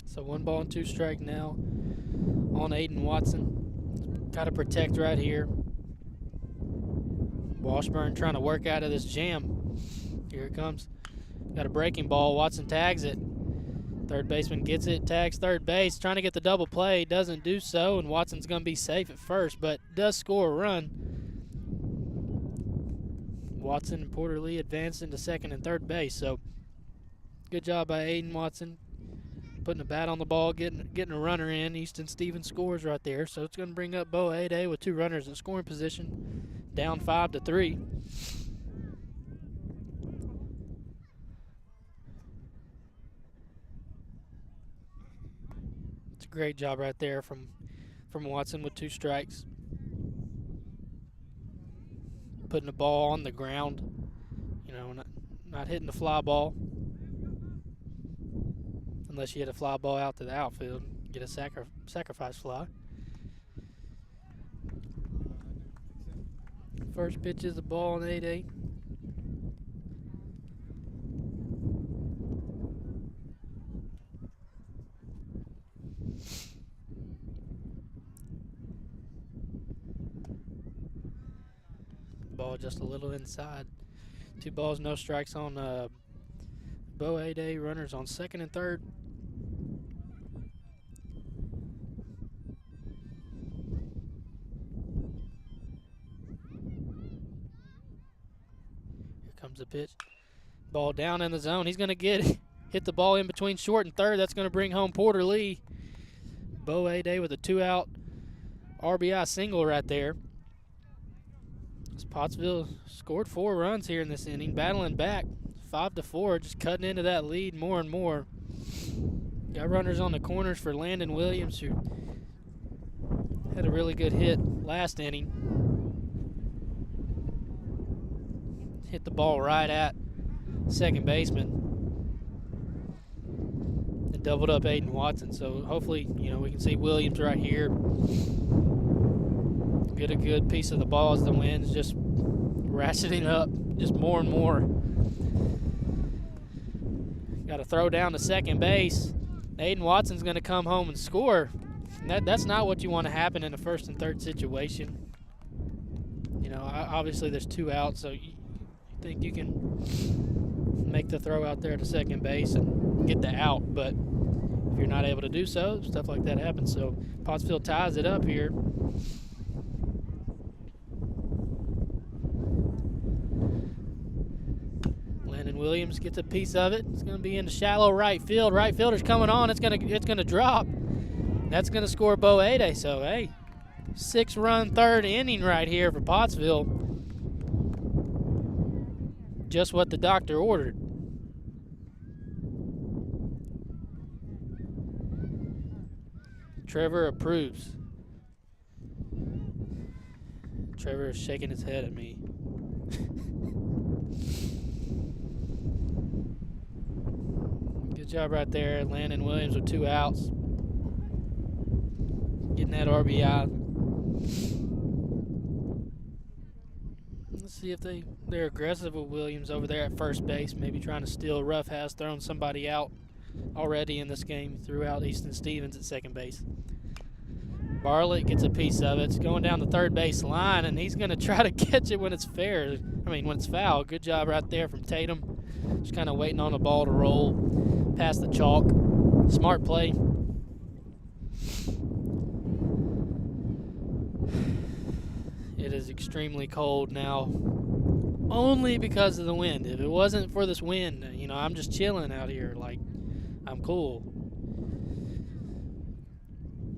So 1 ball and 2 strike now on Aiden Watson. Got to protect right here. Washburn trying to work out of this jam. Here it comes. Got a breaking ball. Watson tags it. Third baseman gets it, tags third base, trying to get the double play. Doesn't do so, and Watson's going to be safe at first, but does score a run. Watson and Porter Lee advance into second and third base, so good job by Aiden Watson. Putting a bat on the ball, getting a runner in. Easton Stevens scores right there, so it's going to bring up Bo Ade with 2 runners in scoring position, down 5-3. It's a great job right there from Watson with 2 strikes. Putting the ball on the ground, you know, not hitting the fly ball. Unless you hit a fly ball out to the outfield, get a sacrifice fly. First pitch is a ball on 8-8. Ball just a little inside. 2 balls, no strikes on Bo Ade. Runners on second and third. Here comes the pitch. Ball down in the zone. He's going to hit the ball in between short and third. That's going to bring home Porter Lee. Bo Ade with a 2-out RBI single right there. Pottsville scored 4 runs here in this inning, battling back 5-4, just cutting into that lead more and more. Got runners on the corners for Landon Williams, who had a really good hit last inning. Hit the ball right at second baseman and doubled up Aiden Watson. So hopefully, we can see Williams right here get a good piece of the ball as the wind's just ratcheting up just more and more. Got to throw down to second base. Aiden Watson's going to come home and score. And that's not what you want to happen in a first and third situation. Obviously there's 2 outs, so you think you can make the throw out there to second base and get the out, but if you're not able to do so, stuff like that happens. So Pottsville ties it up here. Landon Williams gets a piece of it. It's going to be into shallow right field. Right fielder's coming on. It's going to drop. That's going to score Bo Ade. So, hey, 6-run third inning right here for Pottsville. Just what the doctor ordered. Trevor approves. Trevor is shaking his head at me. Good job right there. Landon Williams with 2 outs. Getting that RBI. Let's see if they're aggressive with Williams over there at first base. Maybe trying to steal. Ruff has thrown somebody out already in this game. Threw out Easton Stevens at second base. Bartlett gets a piece of it. It's going down the third base line, and he's going to try to catch it when it's fair. When it's foul. Good job right there from Tatum. Just kind of waiting on the ball to roll past the chalk. Smart play. It is extremely cold now, only because of the wind. If it wasn't for this wind, I'm just chilling out here. Like, I'm cool.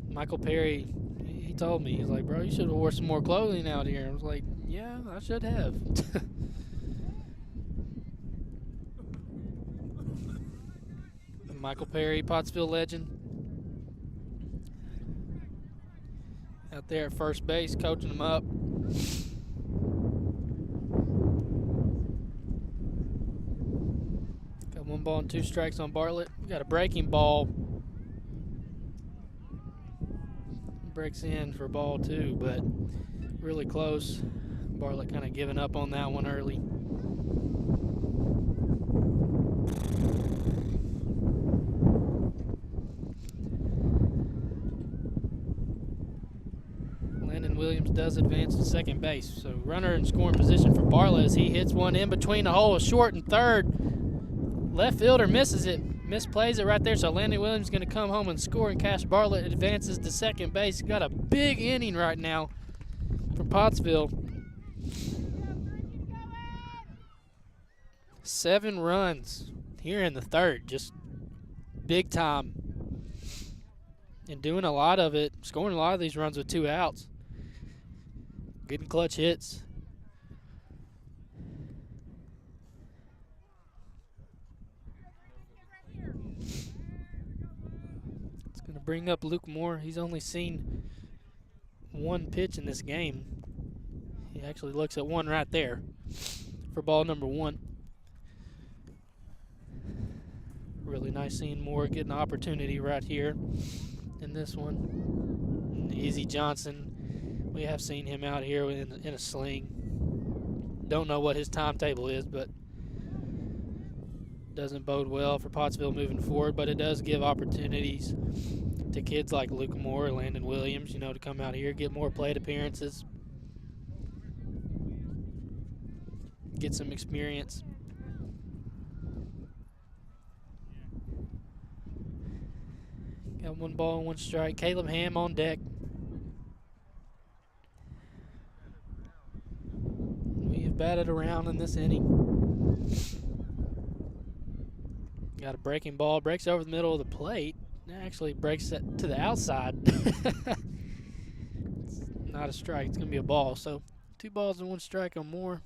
Michael Perry, he told me, he's like, bro, you should have wore some more clothing out here. I was like, yeah, I should have. Michael Perry, Pottsville legend. Out there at first base, coaching them up. Got 1 ball and 2 strikes on Bartlett. We got a breaking ball. Breaks in for ball 2, but really close. Bartlett kind of giving up on that one early. Landon Williams does advance to second base. So runner in scoring position for Bartlett as he hits one in between the hole, short and third. Left fielder misses it. Misplays it right there, so Landon Williams is going to come home and score, and Cash Bartlett advances to second base. Got a big inning right now for Pottsville. 7 runs here in the third, just big time. And doing a lot of it, scoring a lot of these runs with 2 outs. Getting clutch hits. Bring up Luke Moore. He's only seen 1 pitch in this game. He actually looks at 1 right there for ball number 1. Really nice seeing Moore get an opportunity right here in this one. Easy Johnson, we have seen him out here in a sling. Don't know what his timetable is, but doesn't bode well for Pottsville moving forward, but it does give opportunities to kids like Luke Moore, Landon Williams, to come out here, get more plate appearances, get some experience. Got 1 ball and 1 strike. Caleb Ham on deck. We have batted around in this inning. Got a breaking ball, breaks over the middle of the plate. Actually breaks it to the outside. It's not a strike. It's going to be a ball. So 2 balls and 1 strike on Moore.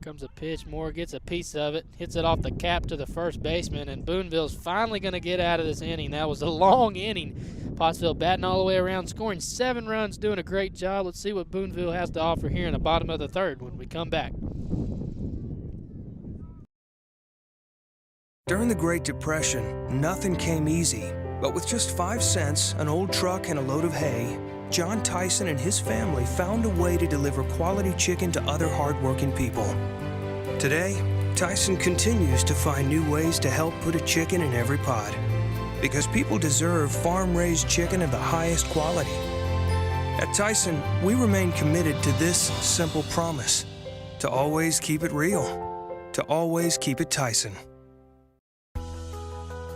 Comes a pitch. Moore gets a piece of it, hits it off the cap to the first baseman, and Booneville's finally going to get out of this inning. That was a long inning. Pottsville batting all the way around, scoring 7 runs, doing a great job. Let's see what Booneville has to offer here in the bottom of the 3rd when we come back. During the Great Depression, nothing came easy. But with just 5 cents, an old truck, and a load of hay, John Tyson and his family found a way to deliver quality chicken to other hardworking people. Today, Tyson continues to find new ways to help put a chicken in every pot. Because people deserve farm-raised chicken of the highest quality. At Tyson, we remain committed to this simple promise: to always keep it real, to always keep it Tyson.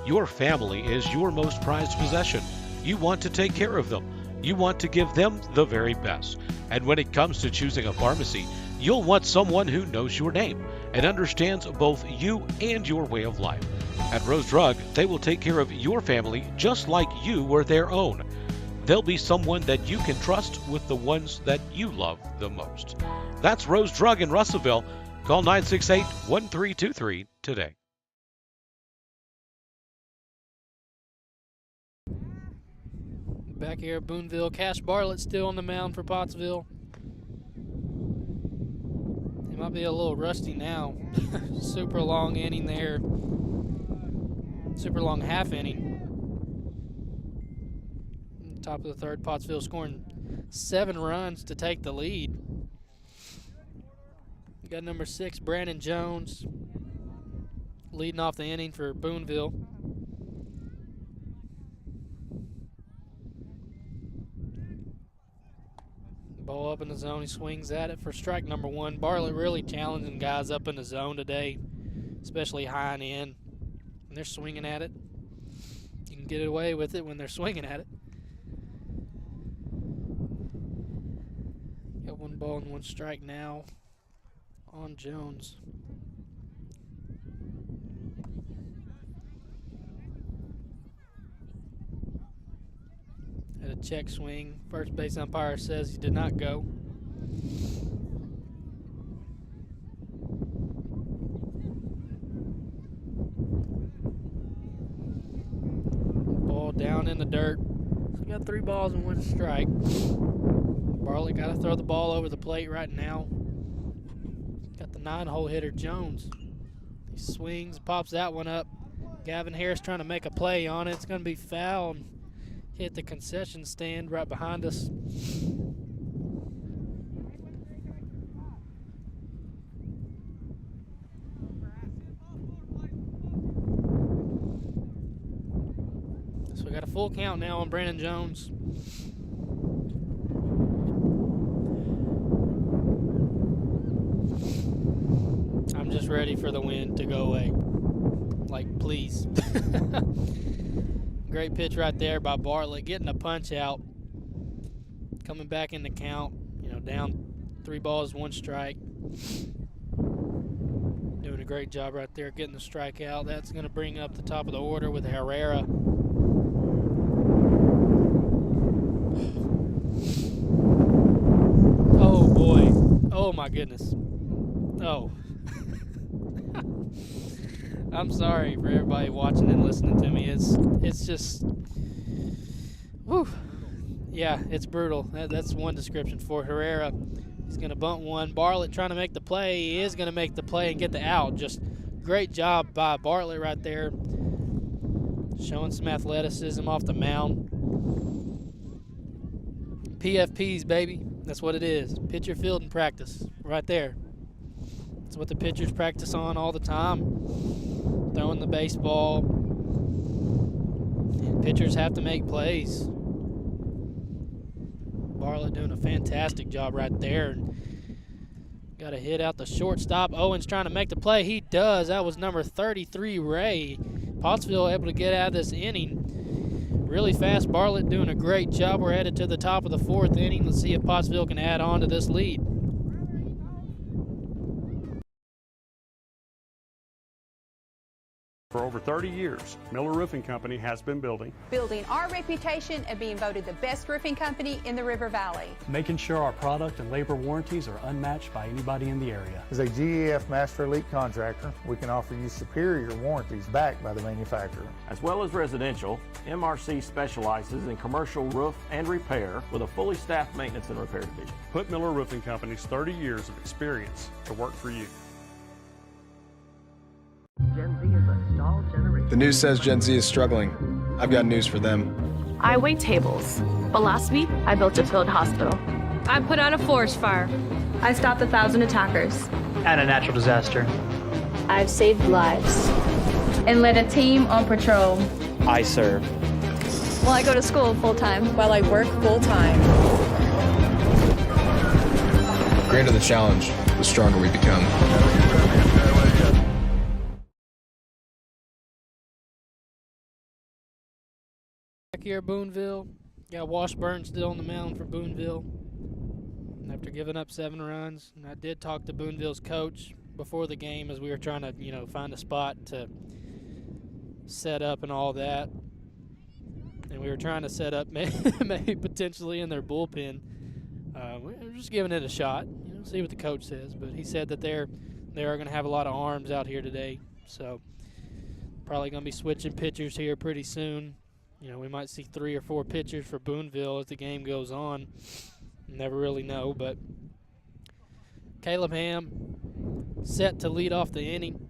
Your family is your most prized possession. You want to take care of them. You want to give them the very best. And when it comes to choosing a pharmacy, you'll want someone who knows your name and understands both you and your way of life. At Rose Drug, they will take care of your family just like you were their own. They'll be someone that you can trust with the ones that you love the most. That's Rose Drug in Russellville. Call 968-1323 today. Back here at Booneville, Cash Bartlett still on the mound for Pottsville. He might be a little rusty now. Super long inning there. Super long half inning. Top of the 3rd, Pottsville scoring 7 runs to take the lead. We got number 6, Brandon Jones, leading off the inning for Booneville. Ball up in the zone. He swings at it for strike number 1. Bartlett really challenging guys up in the zone today, especially high and in. And they're swinging at it. You can get away with it when they're swinging at it. Got 1 ball and 1 strike now on Jones. Had a check swing. First base umpire says he did not go. Ball down in the dirt. So we got 3 balls and 1 strike. Bartlett got to throw the ball over the plate right now. Got the 9-hole hitter Jones. He swings, pops that one up. Gavin Harris trying to make a play on it. It's going to be foul. Hit the concession stand right behind us. So we got a full count now on Brandon Jones. I'm just ready for the wind to go away. Like, please. Great pitch right there by Bartlett, getting a punch out. Coming back in the count, down 3 balls, 1 strike. Doing a great job right there, getting the strikeout. That's going to bring up the top of the order with Herrera. Oh, boy. Oh, my goodness. Oh. I'm sorry for everybody watching and listening to me. It's just, whew. Yeah, it's brutal. That's one description for Herrera. He's going to bunt one. Bartlett trying to make the play. He is going to make the play and get the out. Just great job by Bartlett right there. Showing some athleticism off the mound. PFPs, baby. That's what it is. Pitcher fielding practice right there. That's what the pitchers practice on all the time. Throwing the baseball. And pitchers have to make plays. Bartlett doing a fantastic job right there. Got a hit out the shortstop. Owens trying to make the play. He does. That was number 33, Ray. Pottsville able to get out of this inning really fast. Bartlett doing a great job. We're headed to the top of the 4th inning. Let's see if Pottsville can add on to this lead. For over 30 years, Miller Roofing Company has been building our reputation of being voted the best roofing company in the River Valley. Making sure our product and labor warranties are unmatched by anybody in the area. As a GEF Master Elite contractor, we can offer you superior warranties backed by the manufacturer. As well as residential, MRC specializes in commercial roof and repair with a fully staffed maintenance and repair division. Put Miller Roofing Company's 30 years of experience to work for you. Gen Z is a stalled generation. The news says Gen Z is struggling. I've got news for them. I wait tables, but last week I built a field hospital. I put out a forest fire. I stopped 1,000 attackers. And a natural disaster. I've saved lives. And led a team on patrol. I serve. Well, I go to school full time. While I work full time. The greater the challenge, the stronger we become. Back here at Booneville, got Washburn still on the mound for Booneville after giving up 7 runs. And I did talk to Booneville's coach before the game as we were trying to, find a spot to set up and all that. And we were trying to set up maybe potentially in their bullpen. We're just giving it a shot, see what the coach says. But he said that they are going to have a lot of arms out here today. So probably going to be switching pitchers here pretty soon. We might see 3 or 4 pitchers for Booneville as the game goes on. Never really know, but Caleb Ham set to lead off the inning.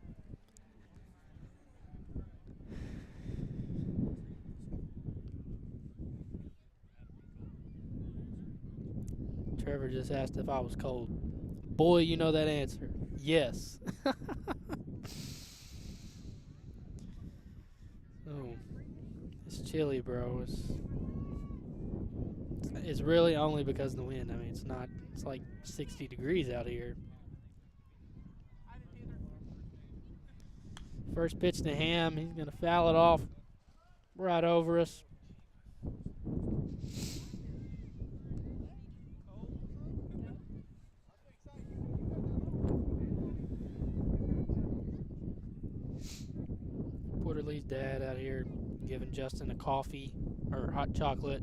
Trevor just asked if I was cold. Boy, you know that answer. Yes. Oh. It's chilly, bro. It's really only because of the wind. I mean, it's like 60 degrees out here. First pitch to Ham. He's going to foul it off right over us. Porterly's dad out here giving Justin a coffee or hot chocolate.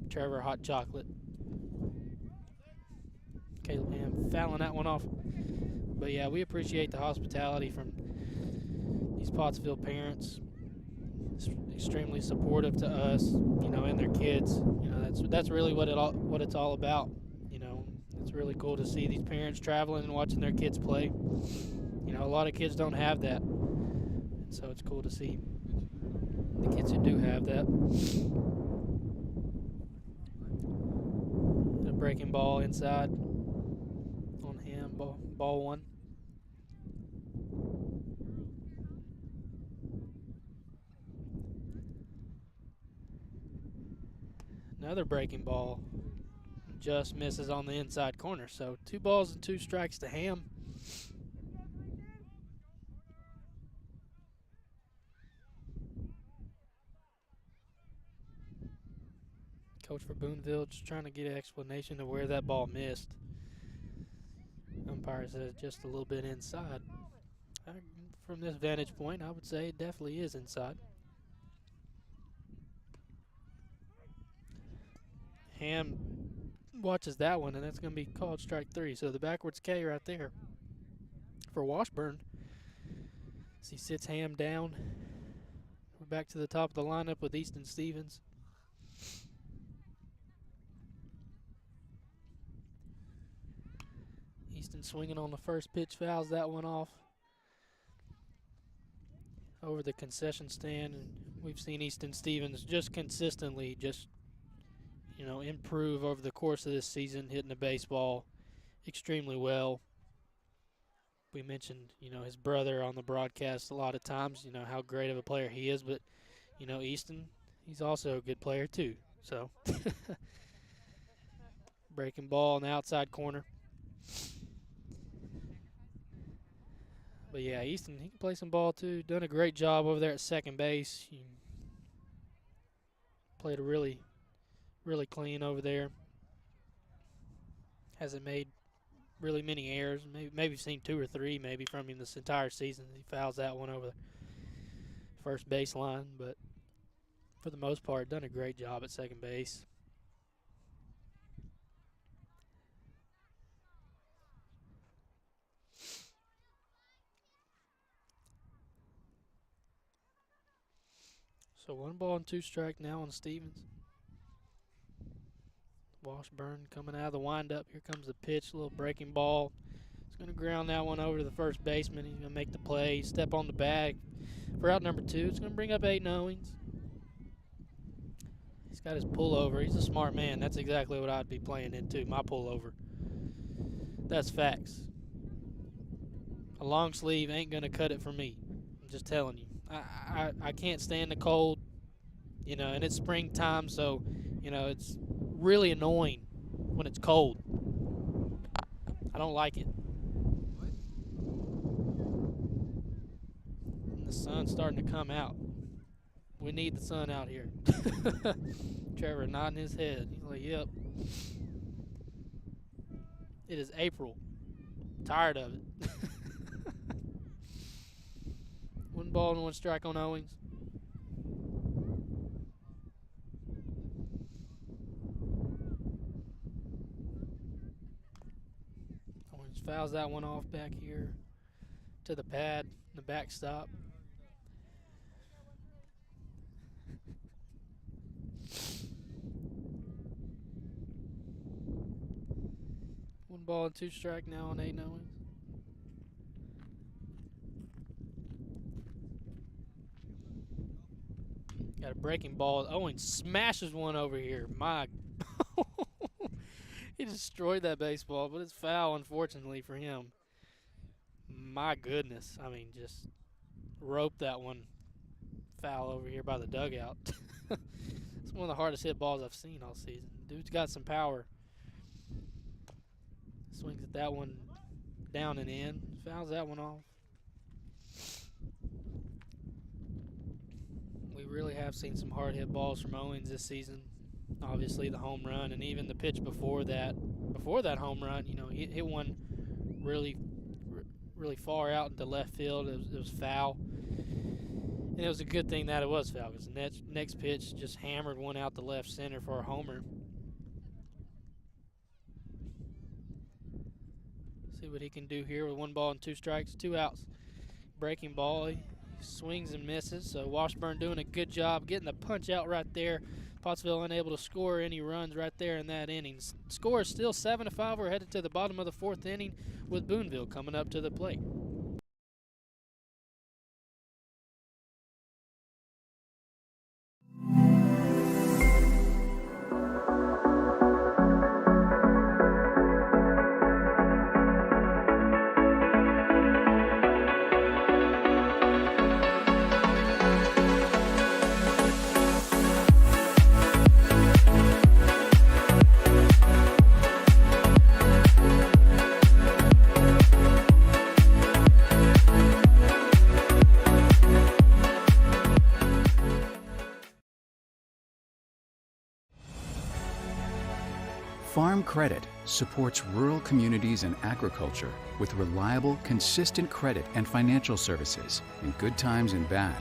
Trevor hot chocolate. Caleb Ham fouling that one off. But yeah, we appreciate the hospitality from these Pottsville parents. It's extremely supportive to us, and their kids. That's really what it's all about. It's really cool to see these parents traveling and watching their kids play. A lot of kids don't have that. So it's cool to see the kids who do have that. A breaking ball inside on him, ball 1. Another breaking ball just misses on the inside corner. So 2 balls and 2 strikes to Ham. Coach for Booneville just trying to get an explanation of where that ball missed. Umpire says just a little bit inside. From this vantage point, I would say it definitely is inside. Ham watches that one, and that's going to be called strike 3. So the backwards K right there for Washburn. As he sits Ham down. We're back to the top of the lineup with Easton Stevens. Easton swinging on the first pitch, fouls that one off over the concession stand. And we've seen Easton Stevens just consistently improve over the course of this season, hitting the baseball extremely well. We mentioned, his brother on the broadcast a lot of times, how great of a player he is. But, Easton, he's also a good player too. So, breaking ball in the outside corner. But yeah, Easton, he can play some ball too. Done a great job over there at second base. He played a really clean over there. Hasn't made really many errors. Maybe seen 2 or 3 maybe from him this entire season. He fouls that one over the first baseline, but for the most part, done a great job at second base. So 1 ball and 2 strike now on Stevens. Washburn coming out of the windup. Here comes the pitch, a little breaking ball. He's going to ground that one over to the first baseman. He's going to make the play, step on the bag for out number 2. It's going to bring up 8 knowings. He's got his pullover. He's a smart man. That's exactly what I'd be playing into, my pullover. That's facts. A long sleeve ain't going to cut it for me. I'm just telling you. I can't stand the cold, you know, and it's springtime, so, you know, it's really annoying when it's cold. I don't like it. And the sun's starting to come out. We need the sun out here. Trevor nodding his head. He's like, yep. It is April. Tired of it. 1 ball and 1 strike on Owings. Owings fouls that one off back here to the pad, the backstop. One ball and 2 strike now on Aiden Owings. Got a breaking ball. Owens smashes one over here. My, he destroyed that baseball, but it's foul, unfortunately for him. My goodness. I mean, just roped that one foul over here by the dugout. It's one of the hardest hit balls I've seen all season. Dude's got some power. Swings at that one down and in. Fouls that one off. We really have seen some hard hit balls from Owens this season. Obviously the home run and even the pitch before that home run, you know, he hit one really far out into left field. It was foul. And it was a good thing that it was foul because the next pitch just hammered one out to left center for a homer. See what he can do here with 1 ball and 2 strikes, 2 outs. Breaking ball. He swings and misses, so Washburn doing a good job getting the punch out right there. Pottsville unable to score any runs right there in that inning. Score is still 7-5. We're headed to the bottom of the 4th inning with Booneville coming up to the plate. Farm Credit supports rural communities and agriculture with reliable, consistent credit and financial services in good times and bad.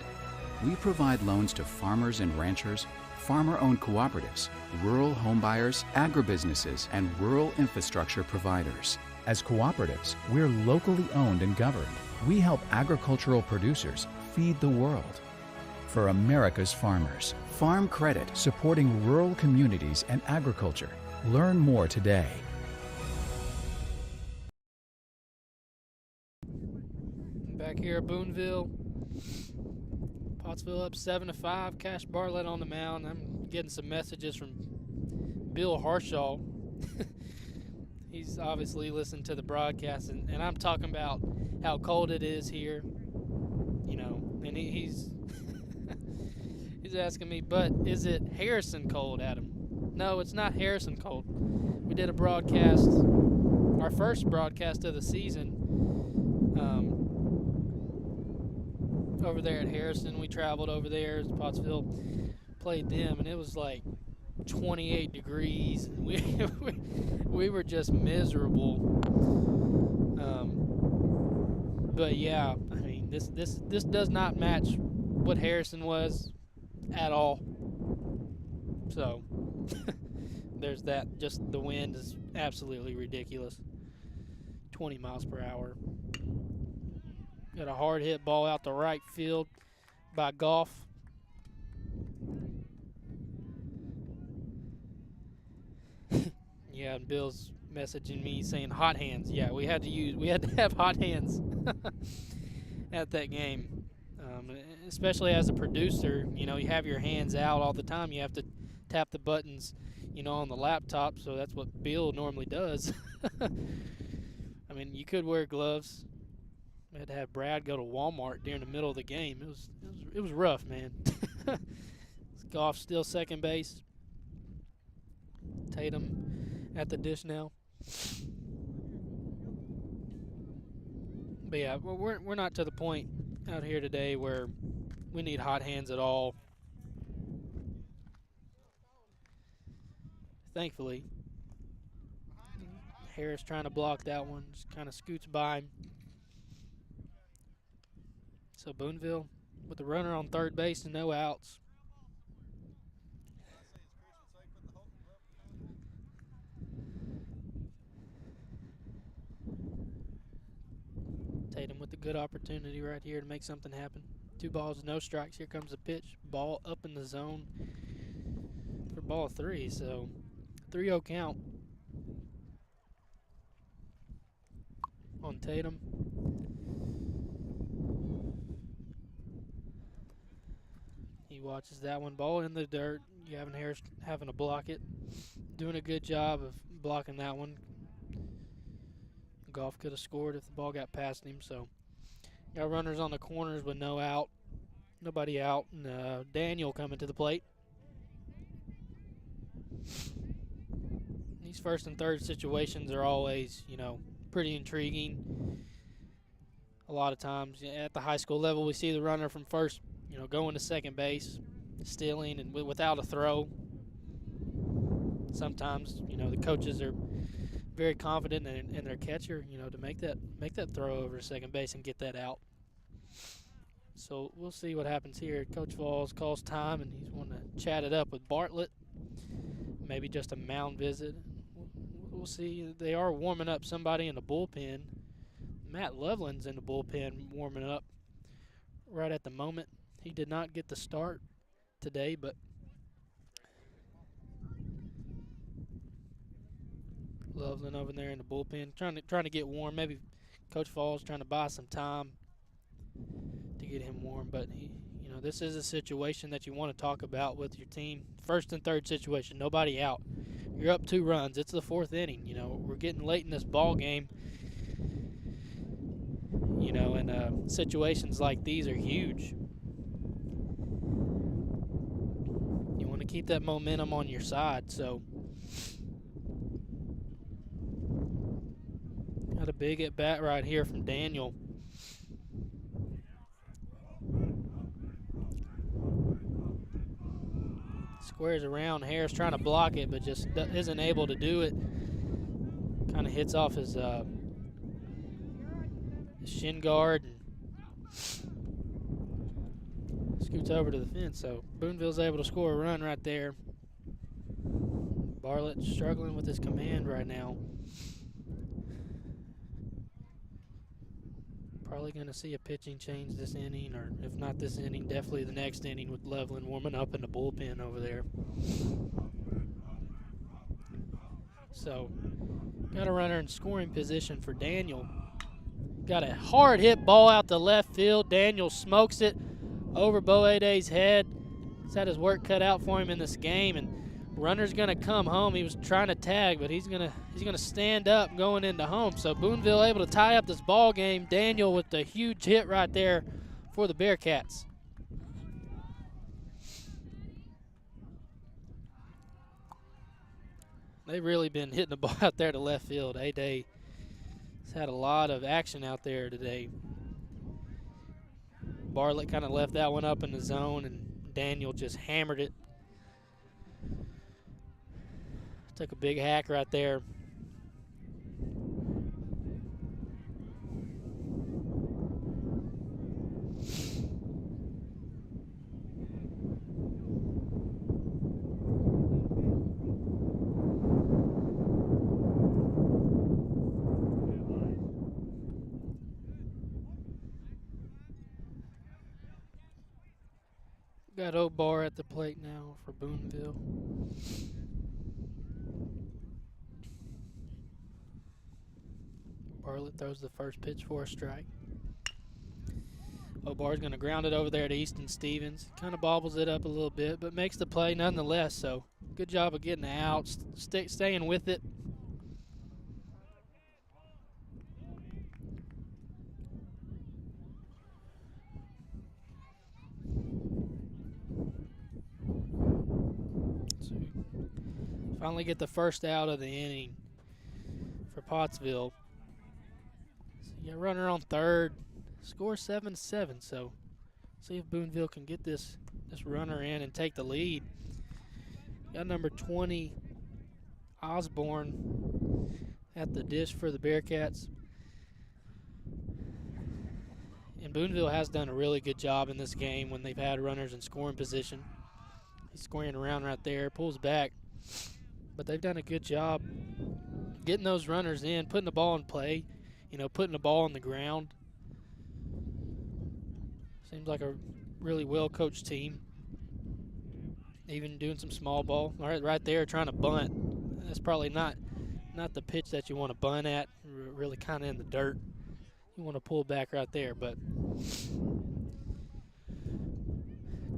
We provide loans to farmers and ranchers, farmer-owned cooperatives, rural homebuyers, agribusinesses, and rural infrastructure providers. As cooperatives, we're locally owned and governed. We help agricultural producers feed the world. For America's farmers, Farm Credit supporting rural communities and agriculture. Learn more today. Back here at Booneville, Pottsville up 7-5. Cash Bartlett on the mound. I'm getting some messages from Bill Harshaw. He's obviously listened to the broadcast, and I'm talking about how cold it is here, you know, and he's he's asking me, but is it Harrison cold, Adam? No, it's not Harrison cold. We did a broadcast, our first broadcast of the season, over there at Harrison. We traveled over there. Pottsville played them, and it was like 28 degrees. We were just miserable. But yeah, I mean, this does not match what Harrison was at all. So there's that. Just the wind is absolutely ridiculous. 20 miles per hour. Got a hard hit ball out to right field by Goff. Yeah, and Bill's messaging me saying hot hands. Yeah, we had to have hot hands at that game. Especially as a producer, you know, you have your hands out all the time. You have to tap the buttons, you know, on the laptop. So that's what Bill normally does. I mean, you could wear gloves. I had to have Brad go to Walmart during the middle of the game. It was rough, man. Goff still second base. Tatum at the dish now. But yeah, we're not to the point out here today where we need hot hands at all. Thankfully. Harris trying to block that one, just kind of scoots by him. So Booneville with the runner on third base and no outs. Tatum with a good opportunity right here to make something happen. 2 balls, no strikes. Here comes the pitch. Ball up in the zone for ball 3. So 3-0 count on Tatum. He watches that one. Ball in the dirt. Gavin Harris having to block it. Doing a good job of blocking that one. Goff could have scored if the ball got past him. So got runners on the corners with no out. Nobody out. And Daniel coming to the plate. These first and third situations are always, you know, pretty intriguing. A lot of times at the high school level, we see the runner from first, you know, going to second base, stealing and without a throw. Sometimes, you know, the coaches are very confident in their catcher, you know, to make that throw over to second base and get that out. So we'll see what happens here. Coach Falls calls time, and he's wanting to chat it up with Bartlett. Maybe just a mound visit. We'll see. They are warming up somebody in the bullpen. Matt Loveland's in the bullpen warming up right at the moment. He did not get the start today, but Loveland over there in the bullpen trying to get warm. Maybe Coach Falls trying to buy some time to get him warm. But you know, this is a situation that you want to talk about with your team. First and third situation, nobody out. You're up 2 runs. It's the 4th inning. You know, we're getting late in this ball game. You know, and situations like these are huge. You want to keep that momentum on your side. So got a big at bat right here from Daniel. Squares around. Harris trying to block it, but just isn't able to do it. Kind of hits off his shin guard and scoots over to the fence. So Booneville's able to score a run right there. Bartlett struggling with his command right now. Probably going to see a pitching change this inning, or if not this inning, definitely the next inning with Loveland warming up in the bullpen over there. So, got a runner in scoring position for Daniel. Got a hard hit ball out to left field. Daniel smokes it over Boede's head. He's had his work cut out for him in this game, and runner's gonna come home. He was trying to tag, but he's gonna stand up going into home. So Booneville able to tie up this ball game. Daniel with the huge hit right there for the Bearcats. They've really been hitting the ball out there to left field. A-Day has had a lot of action out there today. Bartlett kind of left that one up in the zone, and Daniel just hammered it. Took a big hack right there. got O'Bar at the plate now for Booneville. Bartlett throws the first pitch for a strike. O'Bar's going to ground it over there to Easton Stevens. Kind of bobbles it up a little bit, but makes the play nonetheless. So good job of getting out, staying with it. So finally get the first out of the inning for Pottsville. So you got a runner on third. Score 7-7, so see if Booneville can get this runner in and take the lead. Got number 20, Osborne, at the dish for the Bearcats. And Booneville has done a really good job in this game when they've had runners in scoring position. He's squaring around right there, pulls back. But they've done a good job getting those runners in, putting the ball in play, putting the ball on the ground. Seems like a really well-coached team. Even doing some small ball. All right there, trying to bunt. That's probably not the pitch that you want to bunt at. Really kind of in the dirt. You want to pull back right there, but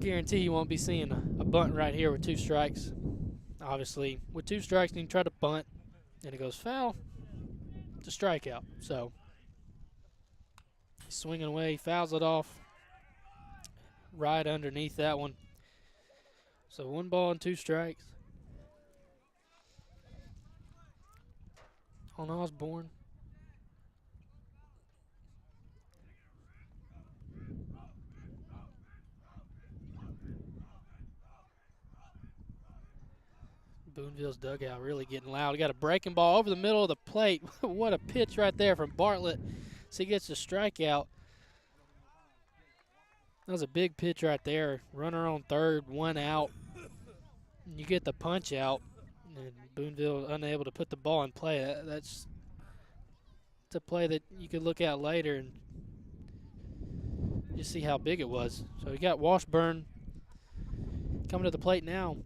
guarantee you won't be seeing a bunt right here with 2 strikes. Obviously, with 2 strikes, you can try to bunt, and it goes foul. It's a strikeout. So he's swinging away, he fouls it off. Right underneath that one. So 1 ball and 2 strikes on Osborne. Booneville's dugout really getting loud. We got a breaking ball over the middle of the plate. What a pitch right there from Bartlett. So he gets the strikeout. That was a big pitch right there. Runner on third, 1 out. And you get the punch out, and Booneville unable to put the ball in play. It's a play that you could look at later and just see how big it was. So we got Washburn coming to the plate now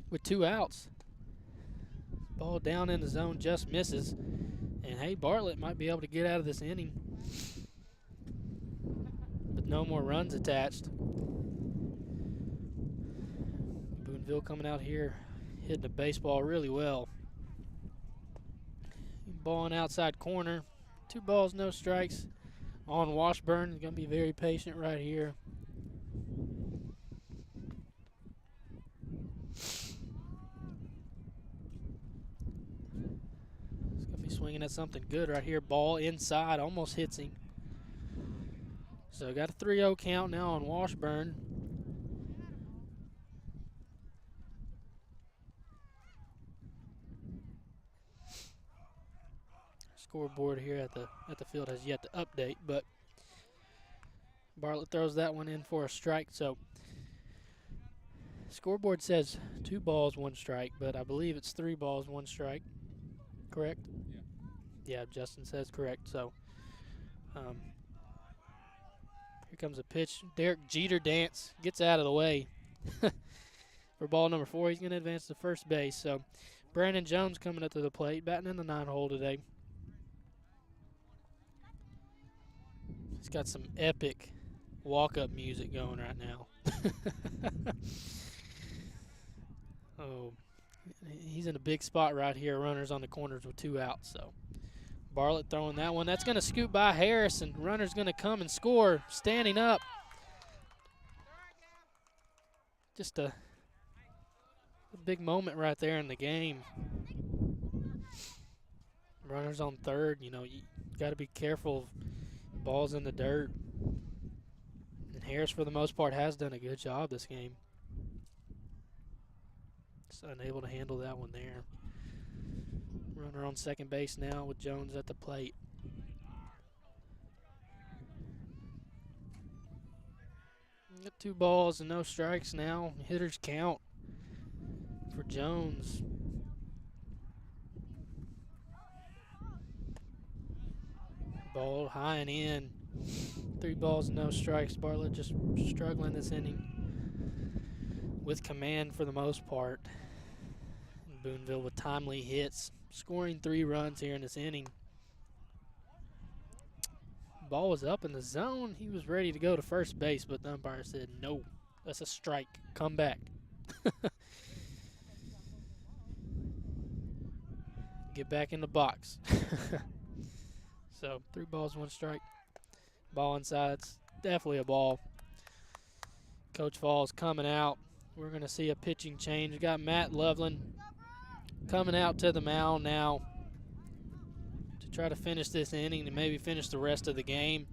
with 2 outs. Ball down in the zone, just misses. And hey, Bartlett might be able to get out of this inning. No more runs attached. Booneville coming out here, hitting the baseball really well. Ball in outside corner. 2 balls, no strikes on Washburn. He's going to be very patient right here. He's going to be swinging at something good right here. Ball inside, almost hits him. So got a 3-0 count now on Washburn. Scoreboard here at the field has yet to update, but Bartlett throws that one in for a strike. So scoreboard says 2 balls, 1 strike, but I believe it's 3 balls, 1 strike. Correct? Yeah, Justin says correct. So here comes a pitch. Derek Jeter dance gets out of the way for ball number 4. He's going to advance to first base. So Brandon Jones coming up to the plate, batting in the 9-hole today. He's got some epic walk-up music going right now. Oh, he's in a big spot right here. Runners on the corners with 2 outs. So Bartlett throwing that one. That's going to scoot by Harris, and runner's going to come and score standing up. Just a big moment right there in the game. Runners on third. You got to be careful. Ball's in the dirt. And Harris, for the most part, has done a good job this game. Just unable to handle that one there. Runner on second base now with Jones at the plate. Got 2 balls and no strikes now. Hitters count for Jones. Ball high and in. 3 balls and no strikes. Bartlett just struggling this inning. with command for the most part. Booneville with timely hits, scoring 3 runs here in this inning. Ball was up in the zone. He was ready to go to first base, but the umpire said, no, that's a strike. Come back. Get back in the box. So 3 balls, 1 strike. Ball inside. It's definitely a ball. Coach Falls coming out. We're going to see a pitching change. We got Matt Loveland coming out to the mound now to try to finish this inning and maybe finish the rest of the game.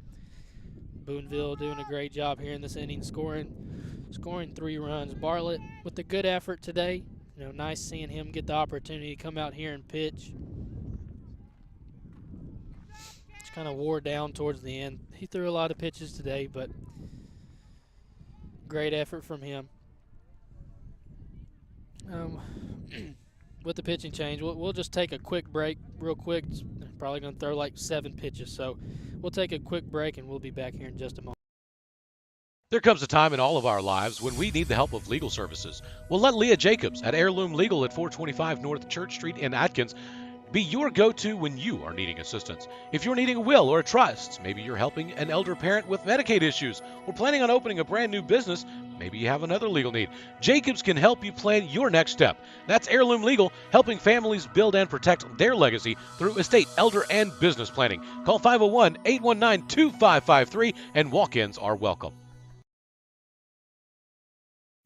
Booneville doing a great job here in this inning, scoring 3 runs. Bartlett with a good effort today. You know, nice seeing him get the opportunity to come out here and pitch. Just kind of wore down towards the end. He threw a lot of pitches today, but great effort from him. With the pitching change, we'll just take a quick break real quick. It's probably going to throw like 7 pitches, so we'll take a quick break and we'll be back here in just a moment. There comes a time in all of our lives when we need the help of legal services. Well, let Leah Jacobs at Heirloom Legal at 425 North Church Street in Atkins be your go-to when you are needing assistance. If you're needing a will or a trust, maybe you're helping an elder parent with Medicaid issues, or planning on opening a brand new business, maybe you have another legal need. Jacobs can help you plan your next step. That's Heirloom Legal, helping families build and protect their legacy through estate, elder, and business planning. Call 501-819-2553, and walk-ins are welcome.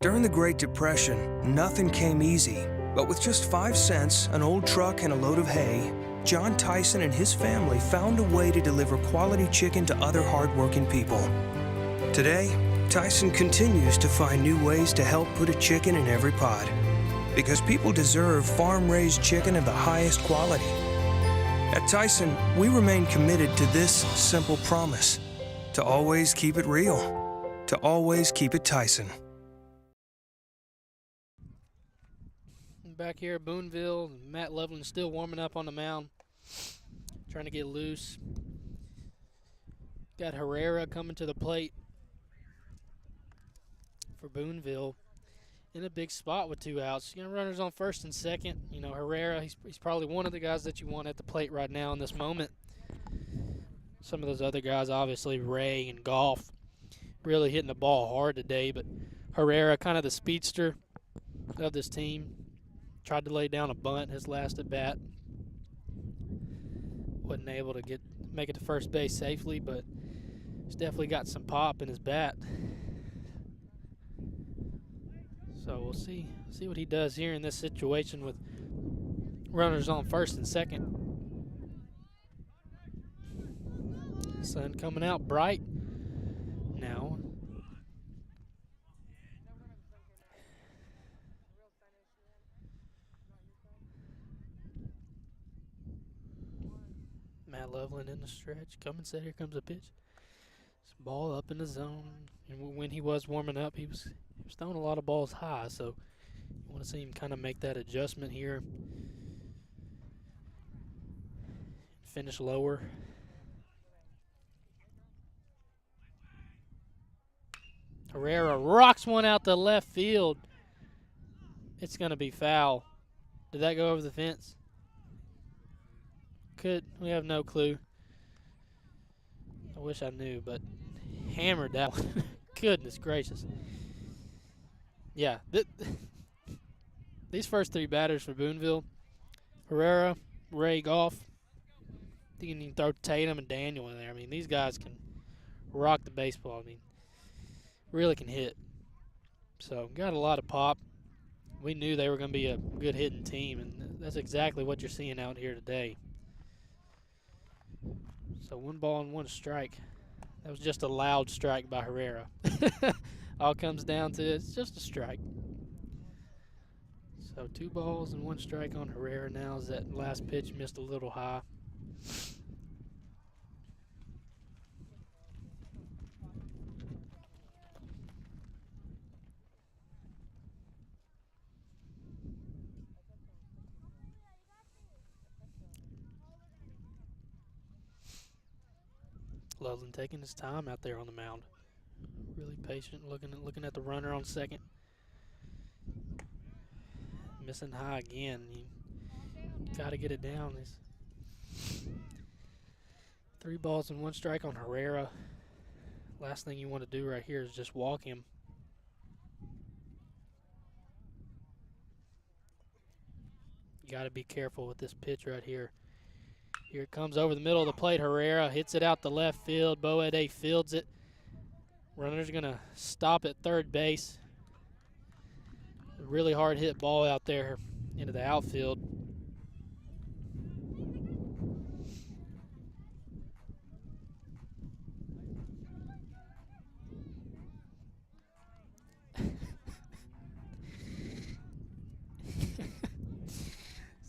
During the Great Depression, nothing came easy. But with just 5 cents, an old truck, and a load of hay, John Tyson and his family found a way to deliver quality chicken to other hardworking people. Today, Tyson continues to find new ways to help put a chicken in every pot. Because people deserve farm-raised chicken of the highest quality. At Tyson, we remain committed to this simple promise: to always keep it real, to always keep it Tyson. Back here at Booneville, Matt Loveland still warming up on the mound, trying to get loose. Got Herrera coming to the plate for Booneville in a big spot with 2 outs. You know, runners on first and second. You know, Herrera, he's probably one of the guys that you want at the plate right now in this moment. Some of those other guys, obviously Ray and Goff, really hitting the ball hard today, but Herrera, kind of the speedster of this team. Tried to lay down a bunt his last at bat. Wasn't able to make it to first base safely, but he's definitely got some pop in his bat. So we'll see what he does here in this situation with runners on first and second. Sun coming out bright now. Matt Loveland in the stretch. Come and set. Here comes a pitch. This ball up in the zone. And when he was warming up, he was throwing a lot of balls high. So you want to see him kind of make that adjustment here. Finish lower. Herrera rocks one out to left field. It's going to be foul. Did that go over the fence? We have no clue. I wish I knew, but hammered that one. Goodness gracious. Yeah, these first 3 batters for Booneville, Herrera, Ray, Goff. I think you can throw Tatum and Daniel in there. I mean, these guys can rock the baseball. I mean, really can hit. So, got a lot of pop. We knew they were going to be a good hitting team, and that's exactly what you're seeing out here today. So 1 ball and 1 strike. That was just a loud strike by Herrera. All comes down to it's just a strike. So 2 balls and 1 strike on Herrera now as that last pitch missed a little high. Loveland taking his time out there on the mound. Really patient, looking at the runner on second. Missing high again. You got to get it down. 3 balls and 1 strike on Herrera. Last thing you want to do right here is just walk him. You got to be careful with this pitch right here. Here it comes over the middle of the plate. Herrera hits it out the left field. Boade fields it. Runner's going to stop at third base. A really hard hit ball out there into the outfield.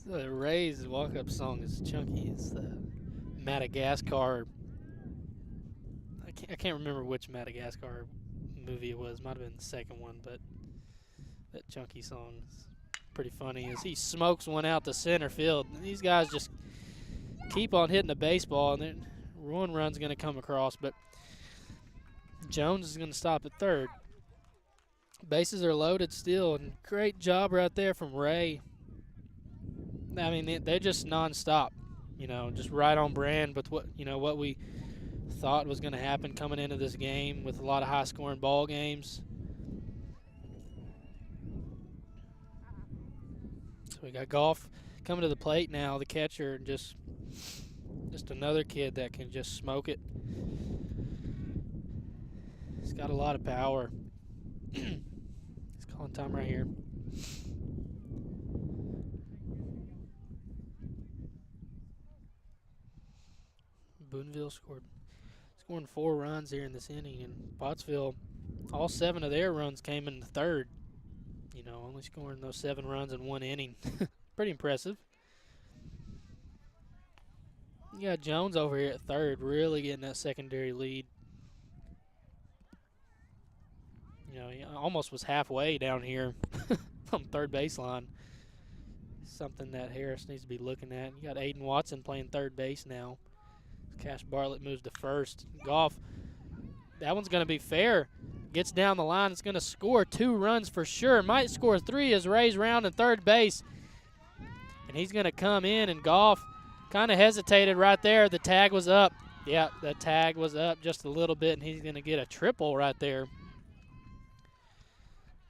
So the Rays' walk-up song is chunky. It's the Madagascar. I can't remember which Madagascar movie it was. Might have been the second one, but that chunky song is pretty funny as he smokes one out to center field. And these guys just keep on hitting the baseball, and then one run's going to come across, but Jones is going to stop at third. Bases are loaded still, and great job right there from Ray. I mean, they're just nonstop, you know, just right on brand with what we thought was going to happen coming into this game with a lot of high-scoring ball games. So we got Goff coming to the plate now, the catcher, just another kid that can just smoke it. He's got a lot of power. He's calling time right here. Booneville scoring 4 runs here in this inning, and Pottsville, all 7 of their runs came in the third. You know, only scoring those 7 runs in 1 inning. Pretty impressive. You got Jones over here at third, really getting that secondary lead. You know, he almost was halfway down here on third baseline. Something that Harris needs to be looking at. You got Aiden Watson playing third base now. Cash Bartlett moves to first. Goff, that one's going to be fair. Gets down the line. It's going to score 2 runs for sure. Might score 3 as Ray's round in third base. And he's going to come in, and Goff kind of hesitated right there. The tag was up. Yeah, the tag was up just a little bit, and he's going to get a triple right there.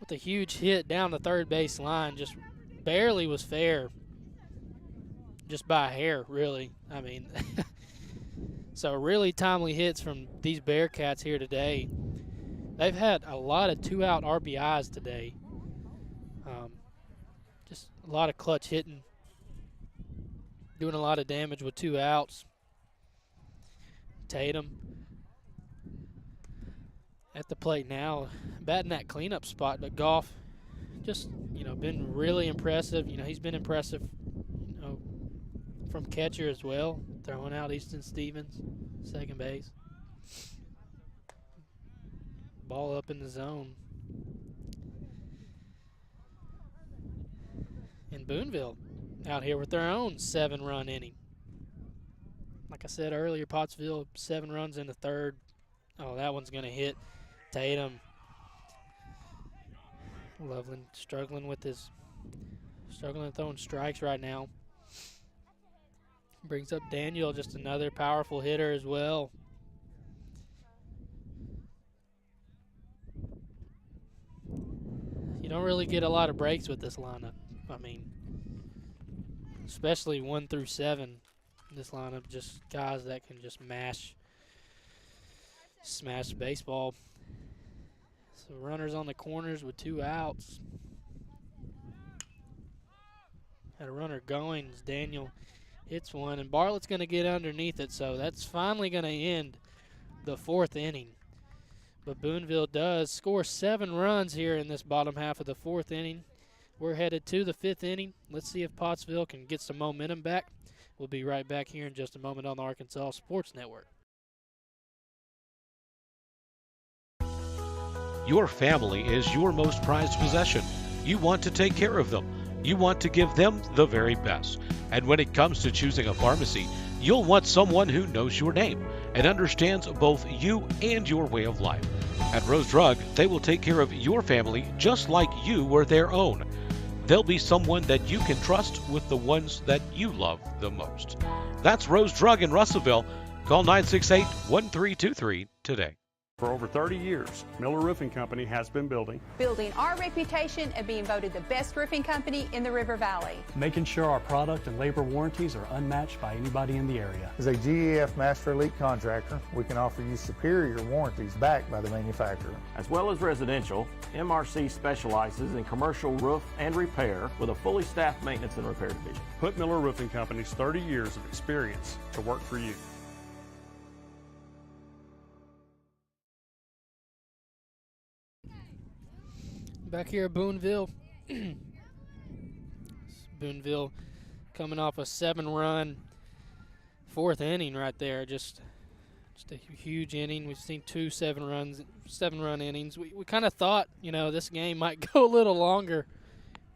With a huge hit down the third base line. Just barely was fair. Just by a hair, really. I mean, so really timely hits from these Bearcats here today. They've had a lot of 2-out RBIs today. Just a lot of clutch hitting. Doing a lot of damage with 2 outs. Tatum at the plate now, batting that cleanup spot, but Goff just, you know, been really impressive. You know, he's been impressive, you know, from catcher as well, throwing out Easton Stevens, second base. Ball up in the zone. And Booneville out here with their own 7-run inning. Like I said earlier, Pottsville 7 runs in the third. Oh, that one's going to hit Tatum. Loveland struggling throwing strikes right now. Brings up Daniel, just another powerful hitter as well. You don't really get a lot of breaks with this lineup. I mean, especially 1 through 7. This lineup, just guys that can just smash baseball. So runners on the corners with 2 outs. Had a runner going as Daniel hits one, and Bartlett's going to get underneath it, so that's finally going to end the 4th inning. But Booneville does score 7 runs here in this bottom half of the 4th inning. We're headed to the 5th inning. Let's see if Pottsville can get some momentum back. We'll be right back here in just a moment on the Arkansas Sports Network. Your family is your most prized possession. You want to take care of them. You want to give them the very best. And when it comes to choosing a pharmacy, you'll want someone who knows your name and understands both you and your way of life. At Rose Drug, they will take care of your family just like you were their own. they'll be someone that you can trust with the ones that you love the most. That's Rose Drug in Russellville. Call 968-1323 today. For over 30 years, Miller Roofing Company has been building our reputation of being voted the best roofing company in the River Valley. Making sure our product and labor warranties are unmatched by anybody in the area. As a GEF Master Elite contractor, we can offer you superior warranties backed by the manufacturer. As well as residential, MRC specializes in commercial roof and repair with a fully staffed maintenance and repair division. Put Miller Roofing Company's 30 years of experience to work for you. Back here at Booneville. Booneville coming off a 7-run fourth inning right there. Just a huge inning. We've seen two 7-run innings. We kind of thought, this game might go a little longer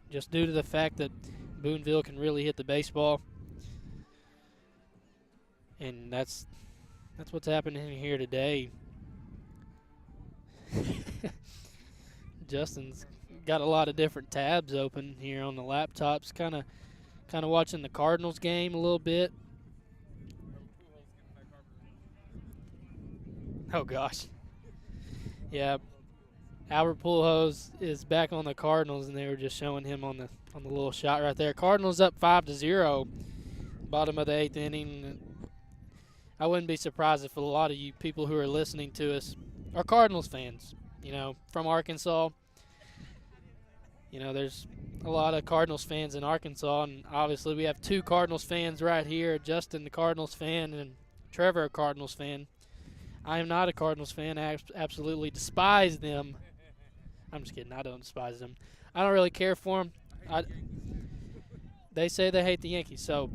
just due to the fact that Booneville can really hit the baseball. And that's what's happening here today. Justin's got a lot of different tabs open here on the laptops, kind of watching the Cardinals game a little bit. Oh gosh, yeah. Albert Pujols is back on the Cardinals, and they were just showing him on the little shot right there. Cardinals up 5-0, bottom of the 8th inning. I wouldn't be surprised if a lot of you people who are listening to us are Cardinals fans. From Arkansas. There's a lot of Cardinals fans in Arkansas, and obviously we have two Cardinals fans right here, Justin, the Cardinals fan, and Trevor, a Cardinals fan. I am not a Cardinals fan. I absolutely despise them. I'm just kidding. I don't despise them. I don't really care for them. They say they hate the Yankees, so,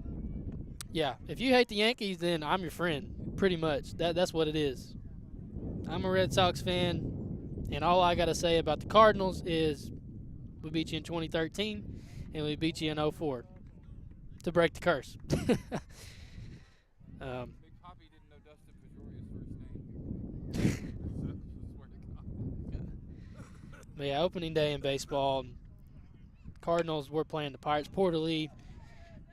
yeah. If you hate the Yankees, then I'm your friend, pretty much. That's what it is. I'm a Red Sox fan. And all I got to say about the Cardinals is we beat you in 2013 and we beat you in 2004 to break the curse. Big Poppy didn't know Dustin Pedroia's first name. But yeah, opening day in baseball. Cardinals were playing the Pirates. Porter Lee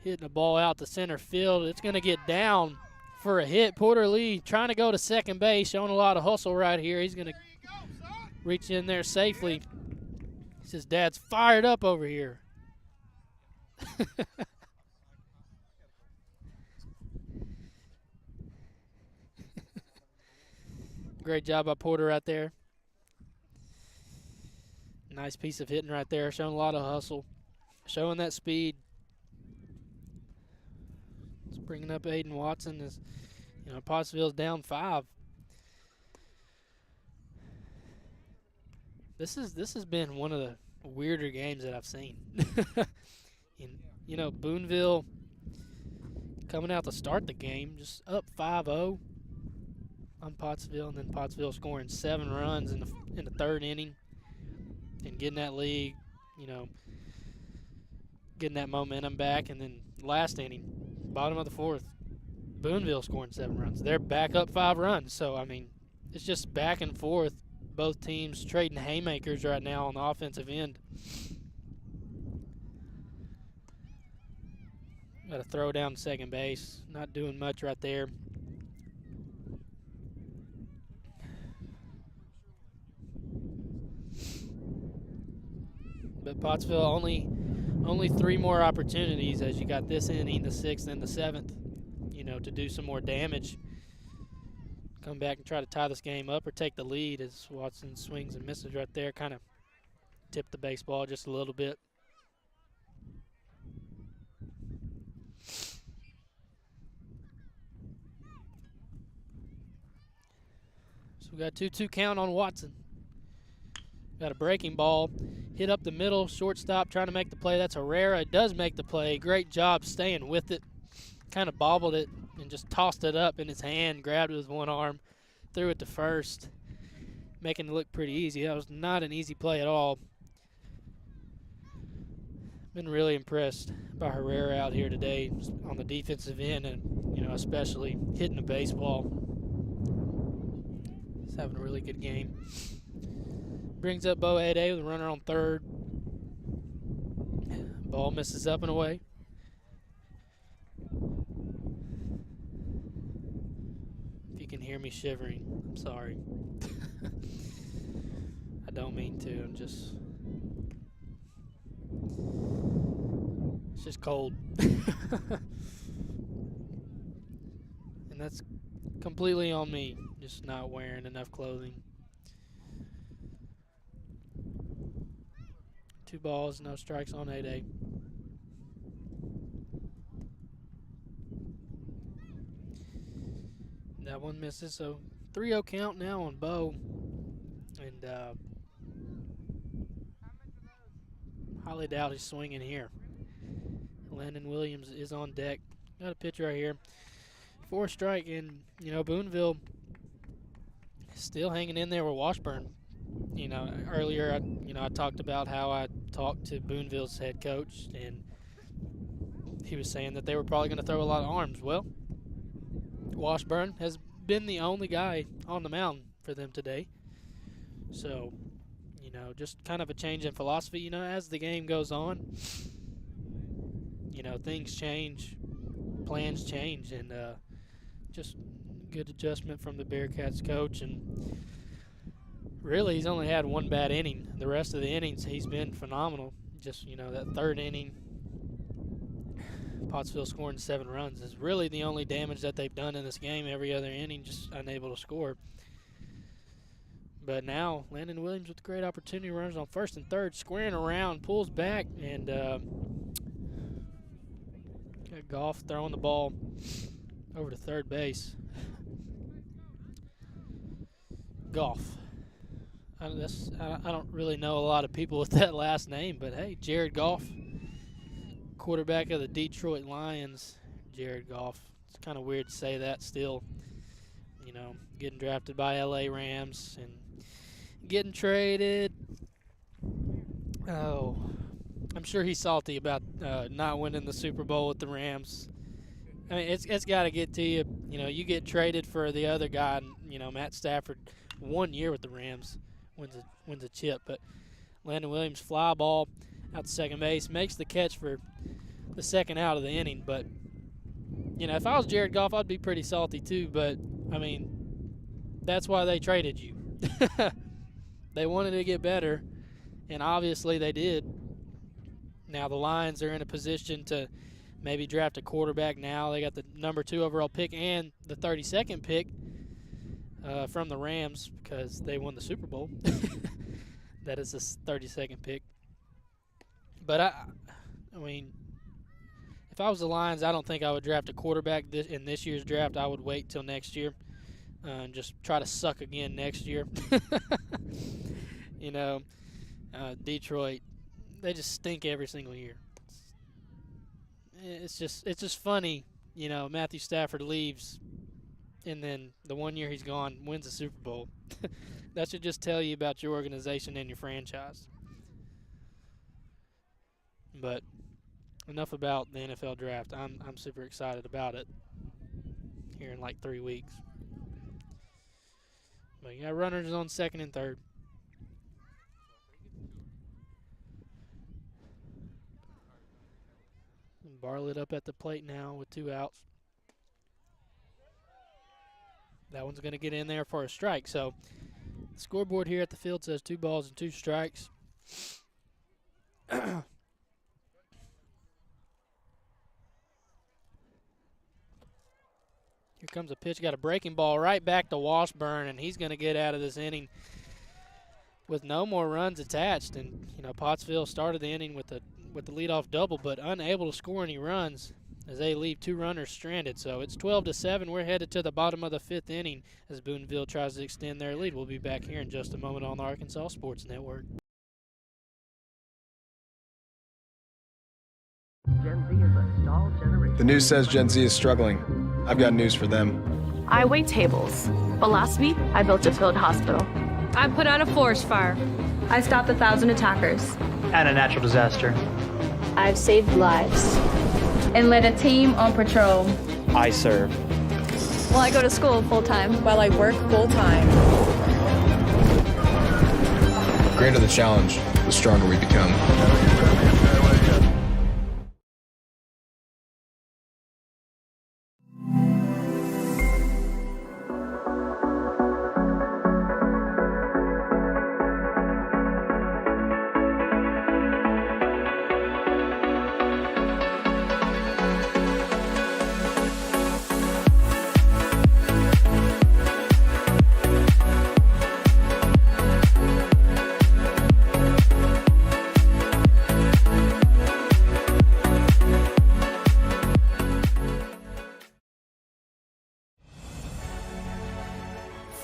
hitting the ball out to center field. It's going to get down for a hit. Porter Lee trying to go to second base, showing a lot of hustle right here. He's going to reach in there safely. He says, Dad's fired up over here. Great job by Porter right there. Nice piece of hitting right there, showing a lot of hustle, showing that speed. It's bringing up Aiden Watson as Pottsville's down 5. This has been one of the weirder games that I've seen. Booneville coming out to start the game, just up 5-0 on Pottsville, and then Pottsville scoring 7 runs in the 3rd inning and getting that lead, getting that momentum back, and then last inning, bottom of the 4th, Booneville scoring 7 runs. They're back up 5 runs, so it's just back and forth. Both teams trading haymakers right now on the offensive end. Got to throw down second base. Not doing much right there. But Pottsville only 3 more opportunities as you got this inning, the 6th and the 7th, to do some more damage. Come back and try to tie this game up or take the lead as Watson swings and misses right there. Kind of tipped the baseball just a little bit. So we got a 2-2 count on Watson. Got a breaking ball. Hit up the middle. Shortstop trying to make the play. That's Herrera. Does make the play. Great job staying with it. Kind of bobbled it and just tossed it up in his hand, grabbed it with one arm, threw it to first, making it look pretty easy. That was not an easy play at all. Been really impressed by Herrera out here today on the defensive end, and especially hitting the baseball. He's having a really good game. Brings up Bo Ade with a runner on 3rd. Ball misses up and away. If you can hear me shivering, I'm sorry. I don't mean to. It's just cold. And that's completely on me, just not wearing enough clothing. 2 balls, no strikes on 8A. That one misses, so 3-0 count now on Bo. And highly doubt he's swinging here. Landon Williams is on deck. Got a pitch right here. 4 strike, and Booneville still hanging in there with Washburn. Earlier I talked about how I talked to Booneville's head coach, and he was saying that they were probably going to throw a lot of arms. Well, Washburn has been the only guy on the mound for them today. So, just kind of a change in philosophy. As the game goes on, things change, plans change, and just good adjustment from the Bearcats coach. And really, he's only had 1 bad inning. The rest of the innings, he's been phenomenal. Just, that 3rd inning, Pottsville scoring 7 runs is really the only damage that they've done in this game. Every other inning, just unable to score. But now, Landon Williams with a great opportunity, runs on 1st and 3rd, squaring around, pulls back, and got Goff throwing the ball over to 3rd base. Goff. I don't really know a lot of people with that last name, but hey, Jared Goff, quarterback of the Detroit Lions. Jared Goff. It's kind of weird to say that still. Getting drafted by LA Rams and getting traded. Oh, I'm sure he's salty about not winning the Super Bowl with the Rams. I mean, it's got to get to you. You get traded for the other guy. And, Matt Stafford, 1 year with the Rams, wins a chip. But Landon Williams, fly ball out to 2nd base, makes the catch for the 2nd out of the inning. But, if I was Jared Goff, I'd be pretty salty too. But, I mean, that's why they traded you. They wanted to get better, and obviously they did. Now the Lions are in a position to maybe draft a quarterback now. They got the number 2 overall pick and the 32nd pick from the Rams because they won the Super Bowl. That is the 32nd pick. But, I mean, if I was the Lions, I don't think I would draft a quarterback in this year's draft. I would wait till next year and just try to suck again next year. Detroit, they just stink every single year. It's just funny, Matthew Stafford leaves, and then the 1 year he's gone, wins the Super Bowl. That should just tell you about your organization and your franchise. But enough about the NFL draft. I'm super excited about it here in like 3 weeks. But you got runners on 2nd and 3rd. Bartlett up at the plate now with 2 outs. That one's going to get in there for a strike. So the scoreboard here at the field says 2 balls and 2 strikes. Here comes a pitch. Got a breaking ball right back to Washburn, and he's going to get out of this inning with no more runs attached. And, Pottsville started the inning with the leadoff double, but unable to score any runs as they leave 2 runners stranded. So it's 12-7. We're headed to the bottom of the 5th inning as Booneville tries to extend their lead. We'll be back here in just a moment on the Arkansas Sports Network. Gen Z is a stalled generation. The news says Gen Z is struggling. I've got news for them. I wait tables, but last week I built a field hospital. I put out a forest fire. I stopped 1,000 attackers. And a natural disaster. I've saved lives. And led a team on patrol. I serve. Well, I go to school full-time. While I work full-time. The greater the challenge, the stronger we become.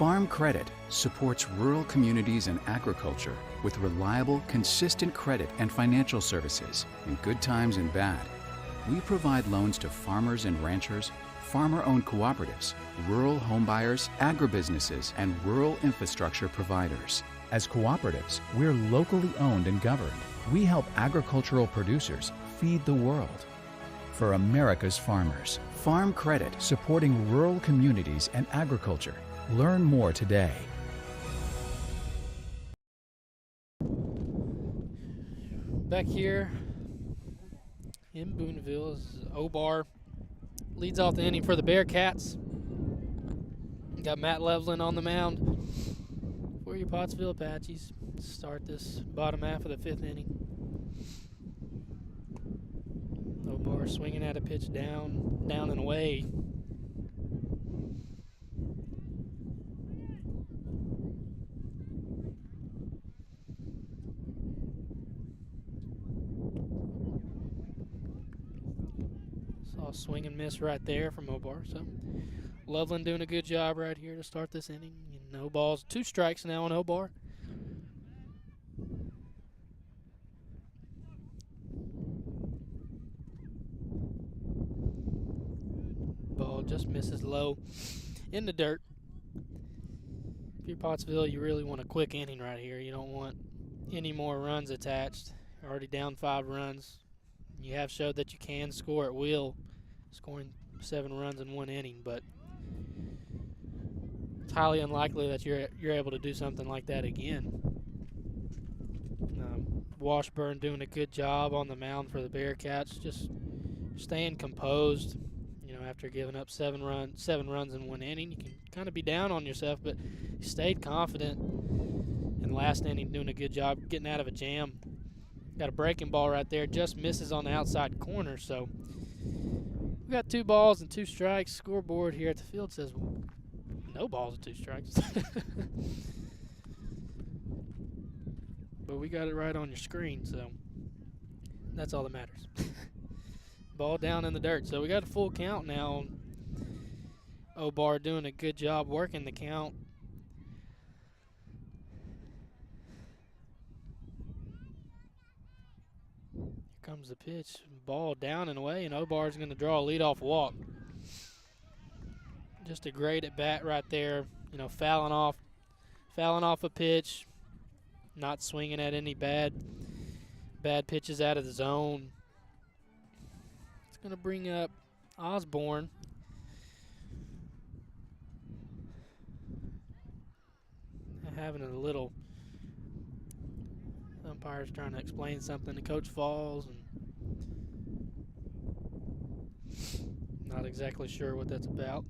Farm Credit supports rural communities and agriculture with reliable, consistent credit and financial services in good times and bad. We provide loans to farmers and ranchers, farmer-owned cooperatives, rural homebuyers, agribusinesses, and rural infrastructure providers. As cooperatives, we're locally owned and governed. We help agricultural producers feed the world. For America's farmers, Farm Credit supporting rural communities and agriculture. Learn more today. Back here in Booneville is Obar. Leads off the inning for the Bearcats. Got Matt Levlin on the mound for your Pottsville Apaches. Start this bottom half of the 5th inning. Obar swinging at a pitch down and away. Saw a swing and miss right there from Obar. So Loveland doing a good job right here to start this inning. No balls, 2 strikes now on Obar. Ball just misses low in the dirt. If you're Pottsville, you really want a quick inning right here. You don't want any more runs attached. You're already down 5 runs. You have showed that you can score at will, scoring 7 runs in 1 inning, but it's highly unlikely that you're able to do something like that again. Washburn doing a good job on the mound for the Bearcats, just staying composed. You know, after giving up 7 runs in 1 inning, you can kind of be down on yourself, but he stayed confident in the last inning, doing a good job getting out of a jam. Got a breaking ball right there, just misses on the outside corner. So we got 2 balls and 2 strikes. Scoreboard here at the field says no balls and 2 strikes. But we got it right on your screen, so that's all that matters. Ball down in the dirt. So we got a full count now. Obar doing a good job working the count. Here comes the pitch. Ball down and away, and Obar's going to draw a leadoff walk. Just a great at bat right there. You know, fouling off a pitch, not swinging at any bad pitches out of the zone. It's going to bring up Osborne. Having a little umpire's trying to explain something to Coach Falls, and not exactly sure what that's about.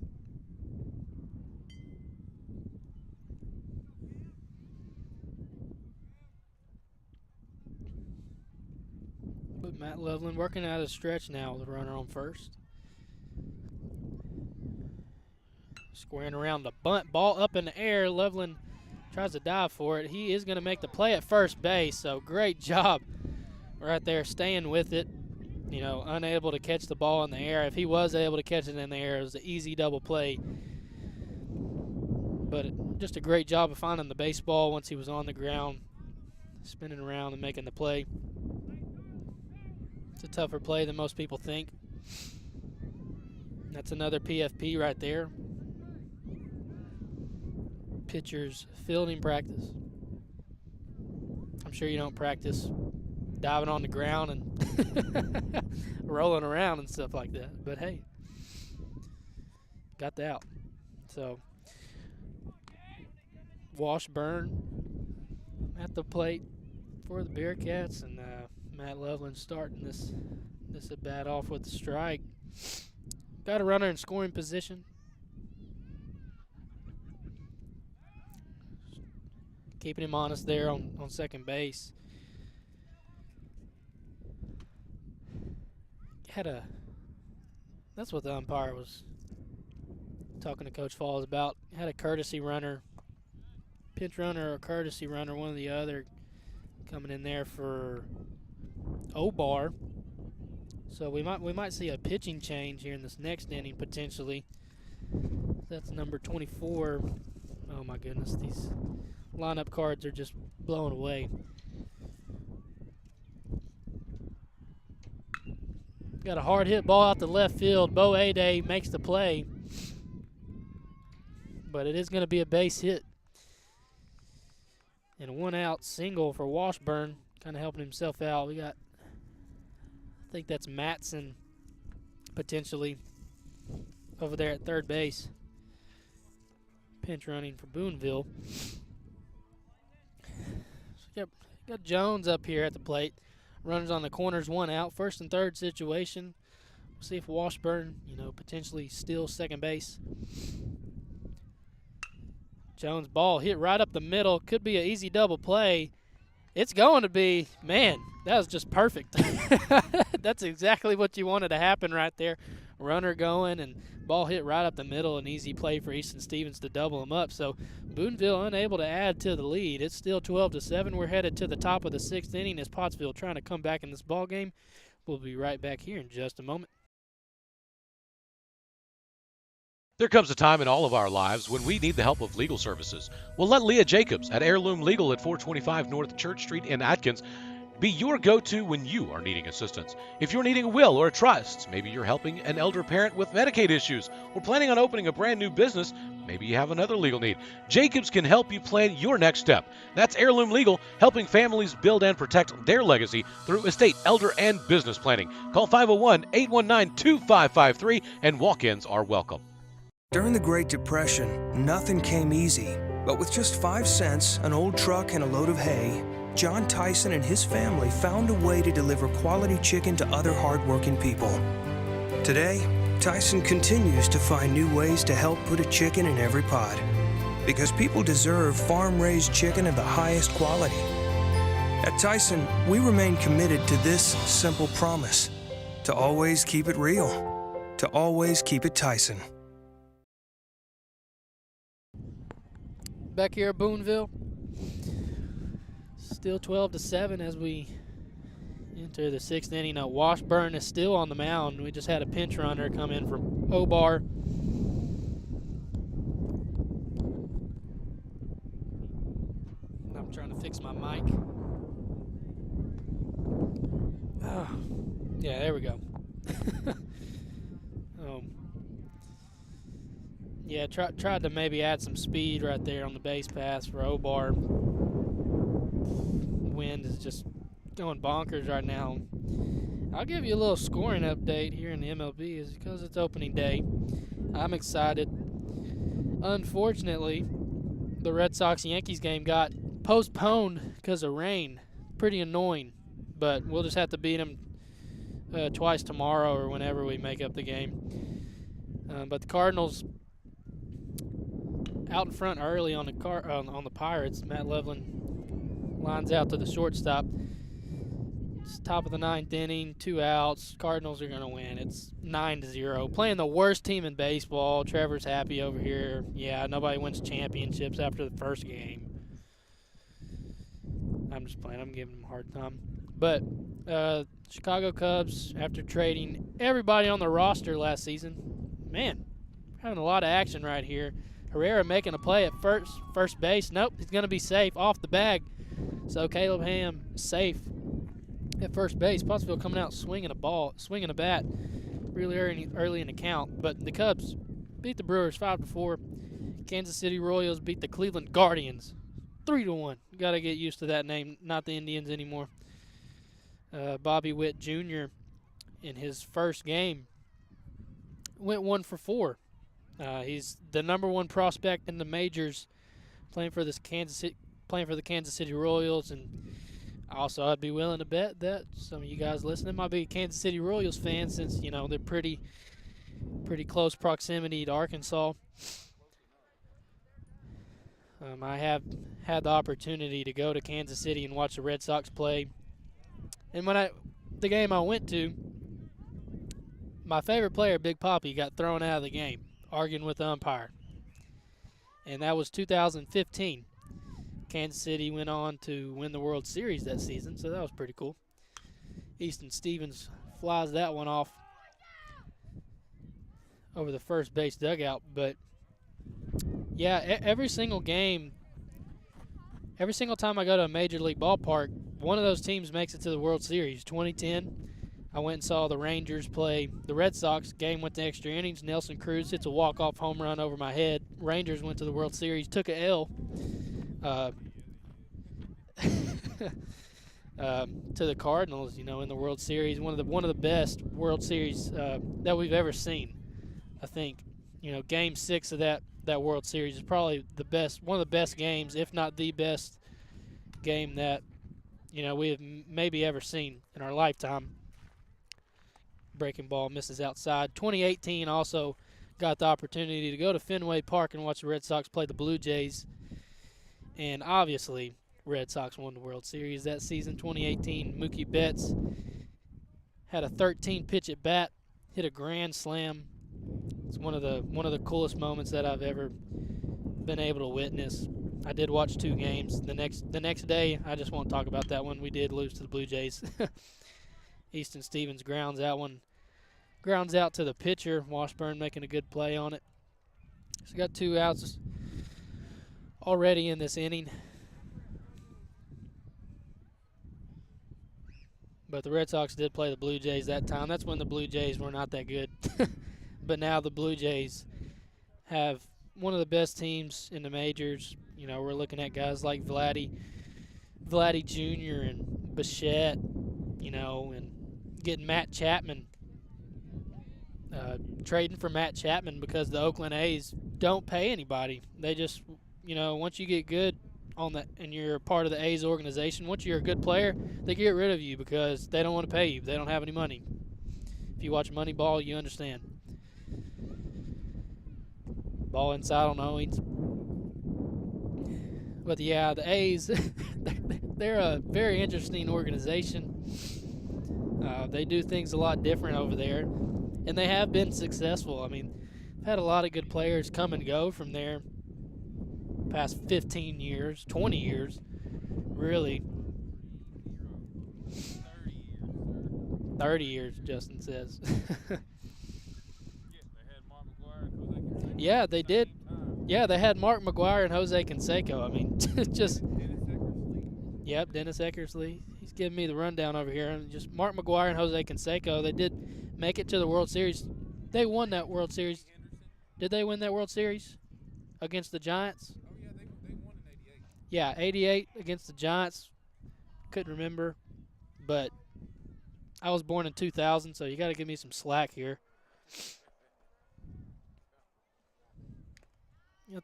But Matt Loveland working out a stretch now with a runner on first. Squaring around the bunt, ball up in the air. Loveland tries to dive for it. He is going to make the play at first base, so great job right there staying with it. You know, unable to catch the ball in the air. If he was able to catch it in the air, it was an easy double play. But just a great job of finding the baseball once he was on the ground, spinning around and making the play. It's a tougher play than most people think. That's another PFP right there. Pitcher's fielding practice. I'm sure you don't practice diving on the ground and rolling around and stuff like that, but hey, got the out. So Washburn at the plate for the Bearcats, and Matt Loveland starting this at bat off with a strike. Got a runner in scoring position. Keeping him honest there on second base. That's what the umpire was talking to Coach Falls about. Had a courtesy runner, pinch runner or courtesy runner, one or the other, coming in there for Obar. So we might see a pitching change here in this next inning potentially. That's number 24. Oh my goodness, these lineup cards are just blown away. Got a hard hit ball out to left field. Bo A-Day makes the play, but it is going to be a base hit. And a one-out single for Washburn, kind of helping himself out. We got, I think that's Matson potentially over there at third base. Pinch running for Booneville. So got Jones up here at the plate. Runners on the corners, one out. First and third situation. We'll see if Washburn, potentially steals second base. Jones' ball hit right up the middle. Could be an easy double play. It's going to be, man, that was just perfect. That's exactly what you wanted to happen right there. Runner going and ball hit right up the middle. An easy play for Easton Stevens to double him up. So Booneville unable to add to the lead. It's still 12-7. We're headed to the top of the sixth inning as Pottsville trying to come back in this ball game. We'll be right back here in just a moment. There comes a time in all of our lives when we need the help of legal services. Well, let Leah Jacobs at Heirloom Legal at 425 North Church Street in Atkins be your go-to when you are needing assistance. If you're needing a will or a trust, maybe you're helping an elder parent with Medicaid issues, or planning on opening a brand new business, maybe you have another legal need. Jacobs can help you plan your next step. That's Heirloom Legal, helping families build and protect their legacy through estate, elder, and business planning. Call 501-819-2553, and walk-ins are welcome. During the Great Depression, nothing came easy. But with just 5 cents, an old truck, and a load of hay, John Tyson and his family found a way to deliver quality chicken to other hardworking people. Today, Tyson continues to find new ways to help put a chicken in every pot. Because people deserve farm-raised chicken of the highest quality. At Tyson, we remain committed to this simple promise: to always keep it real, to always keep it Tyson. Back here at Booneville, still 12-7 as we enter the sixth inning. Now Washburn is still on the mound. We just had a pinch runner come in from Obar. I'm trying to fix my mic. Oh, yeah, there we go. Yeah, tried to maybe add some speed right there on the base pass for Obar. Wind is just going bonkers right now. I'll give you a little scoring update here in the MLB is because it's opening day. I'm excited. Unfortunately, the Red Sox-Yankees game got postponed because of rain. Pretty annoying, but we'll just have to beat them twice tomorrow or whenever we make up the game. But the Cardinals out in front early on the Pirates. Matt Loveland lines out to the shortstop. It's top of the ninth inning, 2 outs. Cardinals are going to win. It's 9-0. Playing the worst team in baseball. Trevor's happy over here. Yeah, nobody wins championships after the first game. I'm just playing. I'm giving them a hard time. But Chicago Cubs, after trading everybody on the roster last season, man, having a lot of action right here. Herrera making a play at first base. Nope, he's going to be safe off the bag. So Caleb Ham safe at first base. Pottsville coming out swinging a bat really early in the count. But the Cubs beat the Brewers 5-4. Kansas City Royals beat the Cleveland Guardians 3-1. Got to get used to that name, not the Indians anymore. Bobby Witt Jr. in his first game went 1 for 4. He's the #1 prospect in the majors, playing for the Kansas City Royals, and also I'd be willing to bet that some of you guys listening might be Kansas City Royals fans, since they're pretty close proximity to Arkansas. I have had the opportunity to go to Kansas City and watch the Red Sox play, and the game I went to, my favorite player, Big Papi, got thrown out of the game, arguing with the umpire. And that was 2015. Kansas City went on to win the World Series that season, so that was pretty cool. Easton Stevens flies that one off over the first base dugout. But, Yeah, every single game, every single time I go to a major league ballpark, one of those teams makes it to the World Series. 2010, I went and saw the Rangers play the Red Sox. Game went to extra innings. Nelson Cruz hits a walk-off home run over my head. Rangers went to the World Series, took a L to the Cardinals, in the World Series. One of the best World Series that we've ever seen, I think. Game 6 of that World Series is probably one of the best games, if not the best game that we have maybe ever seen in our lifetime. Breaking ball misses outside. 2018 also got the opportunity to go to Fenway Park and watch the Red Sox play the Blue Jays, and obviously Red Sox won the World Series that season. 2018, Mookie Betts had a 13-pitch at bat, hit a grand slam. It's one of the coolest moments that I've ever been able to witness. I did watch 2 games. The next day, I just won't talk about that one. We did lose to the Blue Jays. Easton Stevens grounds out to the pitcher. Washburn making a good play on it. So got 2 outs already in this inning. But the Red Sox did play the Blue Jays that time. That's when the Blue Jays were not that good. But now the Blue Jays have one of the best teams in the majors. We're looking at guys like Vladdy Jr. and Bichette, and getting Matt Chapman, trading for Matt Chapman because the Oakland A's don't pay anybody. They just, once you get good on that and you're a part of the A's organization, once you're a good player, they get rid of you because they don't want to pay you. They don't have any money. If you watch Moneyball, you understand. Ball inside on Owens. But yeah, the A's, they're a very interesting organization. They do things a lot different over there, and they have been successful. I mean, they've had a lot of good players come and go from there past 15 years, 20 years, really. 30 years, Justin says. Yeah, they did. Yeah, they had Mark McGuire and Jose Canseco. I mean, just. Yep, Dennis Eckersley. He's giving me the rundown over here. And just Mark McGuire and Jose Canseco. They did make it to the World Series. They won that World Series. Did they win that World Series against the Giants? Oh, yeah, they won in 88. Yeah, 88 against the Giants. Couldn't remember. But I was born in 2000, so you got to give me some slack here.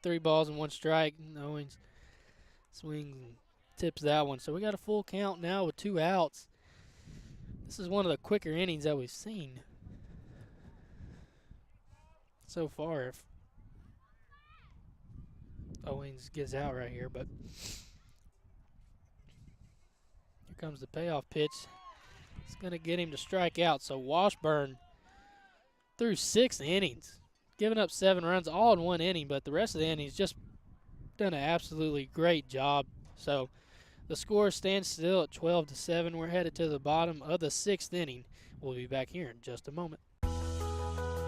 3 balls and 1 strike. Owens swings and tips that one. So we got a full count now with 2 outs. This is one of the quicker innings that we've seen so far. If Owens gets out right here, but here comes the payoff pitch. It's going to get him to strike out. So Washburn through 6 innings, giving up 7 runs all in 1 inning, but the rest of the innings just done an absolutely great job. So the score stands still at 12-7. We're headed to the bottom of the 6th inning. We'll be back here in just a moment.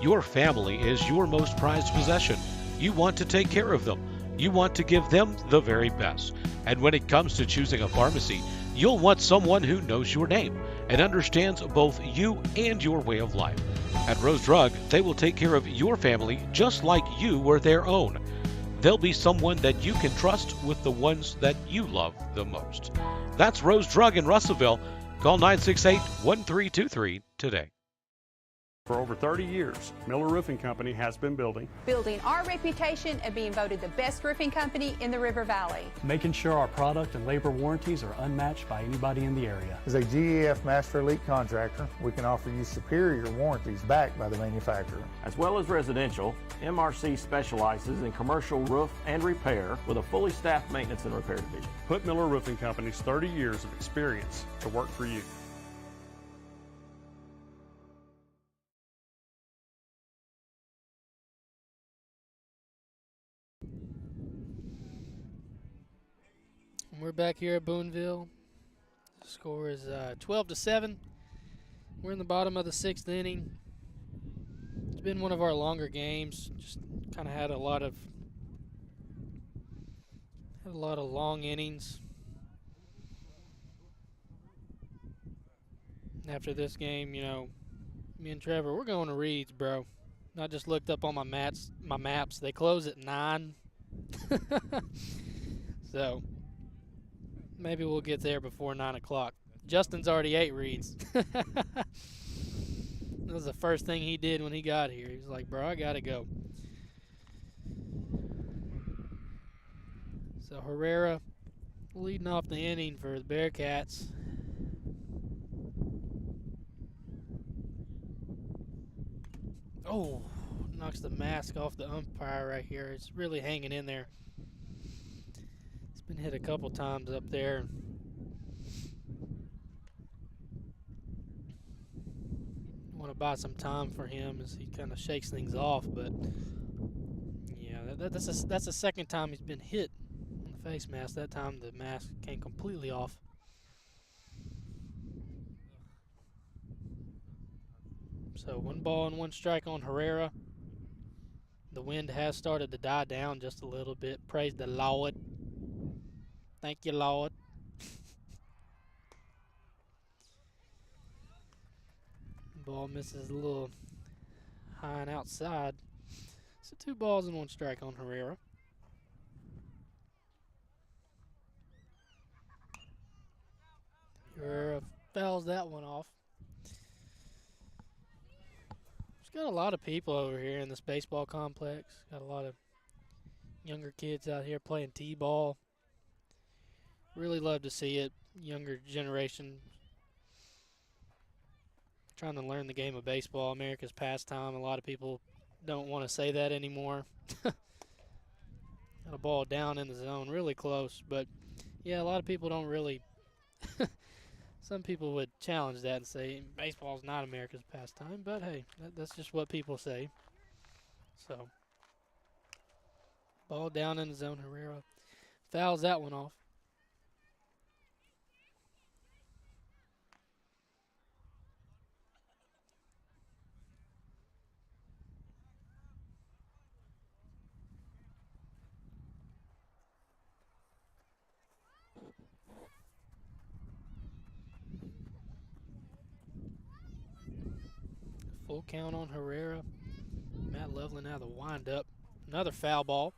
Your family is your most prized possession. You want to take care of them. You want to give them the very best. And when it comes to choosing a pharmacy, you'll want someone who knows your name and understands both you and your way of life. At Rose Drug, they will take care of your family just like you were their own. They'll be someone that you can trust with the ones that you love the most. That's Rose Drug in Russellville. Call 968-1323 today. For over 30 years, Miller Roofing Company has been building our reputation of being voted the best roofing company in the River Valley. Making sure our product and labor warranties are unmatched by anybody in the area. As a GEF Master Elite contractor, we can offer you superior warranties backed by the manufacturer. As well as residential, MRC specializes in commercial roof and repair with a fully staffed maintenance and repair division. Put Miller Roofing Company's 30 years of experience to work for you. We're back here at Booneville. The score is 12-7. We're in the bottom of the 6th inning. It's been one of our longer games. Just kind of had a lot of Had a lot of long innings. After this game, you know, me and Trevor, we're going to Reed's, bro. I just looked up on my maps. They close at 9. So maybe we'll get there before 9 o'clock. Justin's already ate Reed's. That was the first thing he did when he got here. He was like, bro, I got to go. So Herrera leading off the inning for the Bearcats. Oh, knocks the mask off the umpire right here. It's really hanging in there. It's been hit a couple times up there. Want to buy some time for him as he kind of shakes things off, but yeah, that's the second time he's been hit on the face mask. That time the mask came completely off. So 1 ball and 1 strike on Herrera. The wind has started to die down just a little bit. Praise the Lord. Thank you, Lord. Ball misses a little high and outside. So 2 balls and 1 strike on Herrera. Herrera fouls that one off. Got a lot of people over here in this baseball complex. Got a lot of younger kids out here playing t-ball. Really love to see it. Younger generation trying to learn the game of baseball, America's pastime. A lot of people don't want to say that anymore. Got a ball down in the zone, really close. But, yeah, a lot of people don't really some people would challenge that and say baseball's not America's pastime, but hey, that's just what people say. So, ball down in the zone. Herrera fouls that one off. Full count on Herrera. Matt Loveland out of the windup. Another foul ball.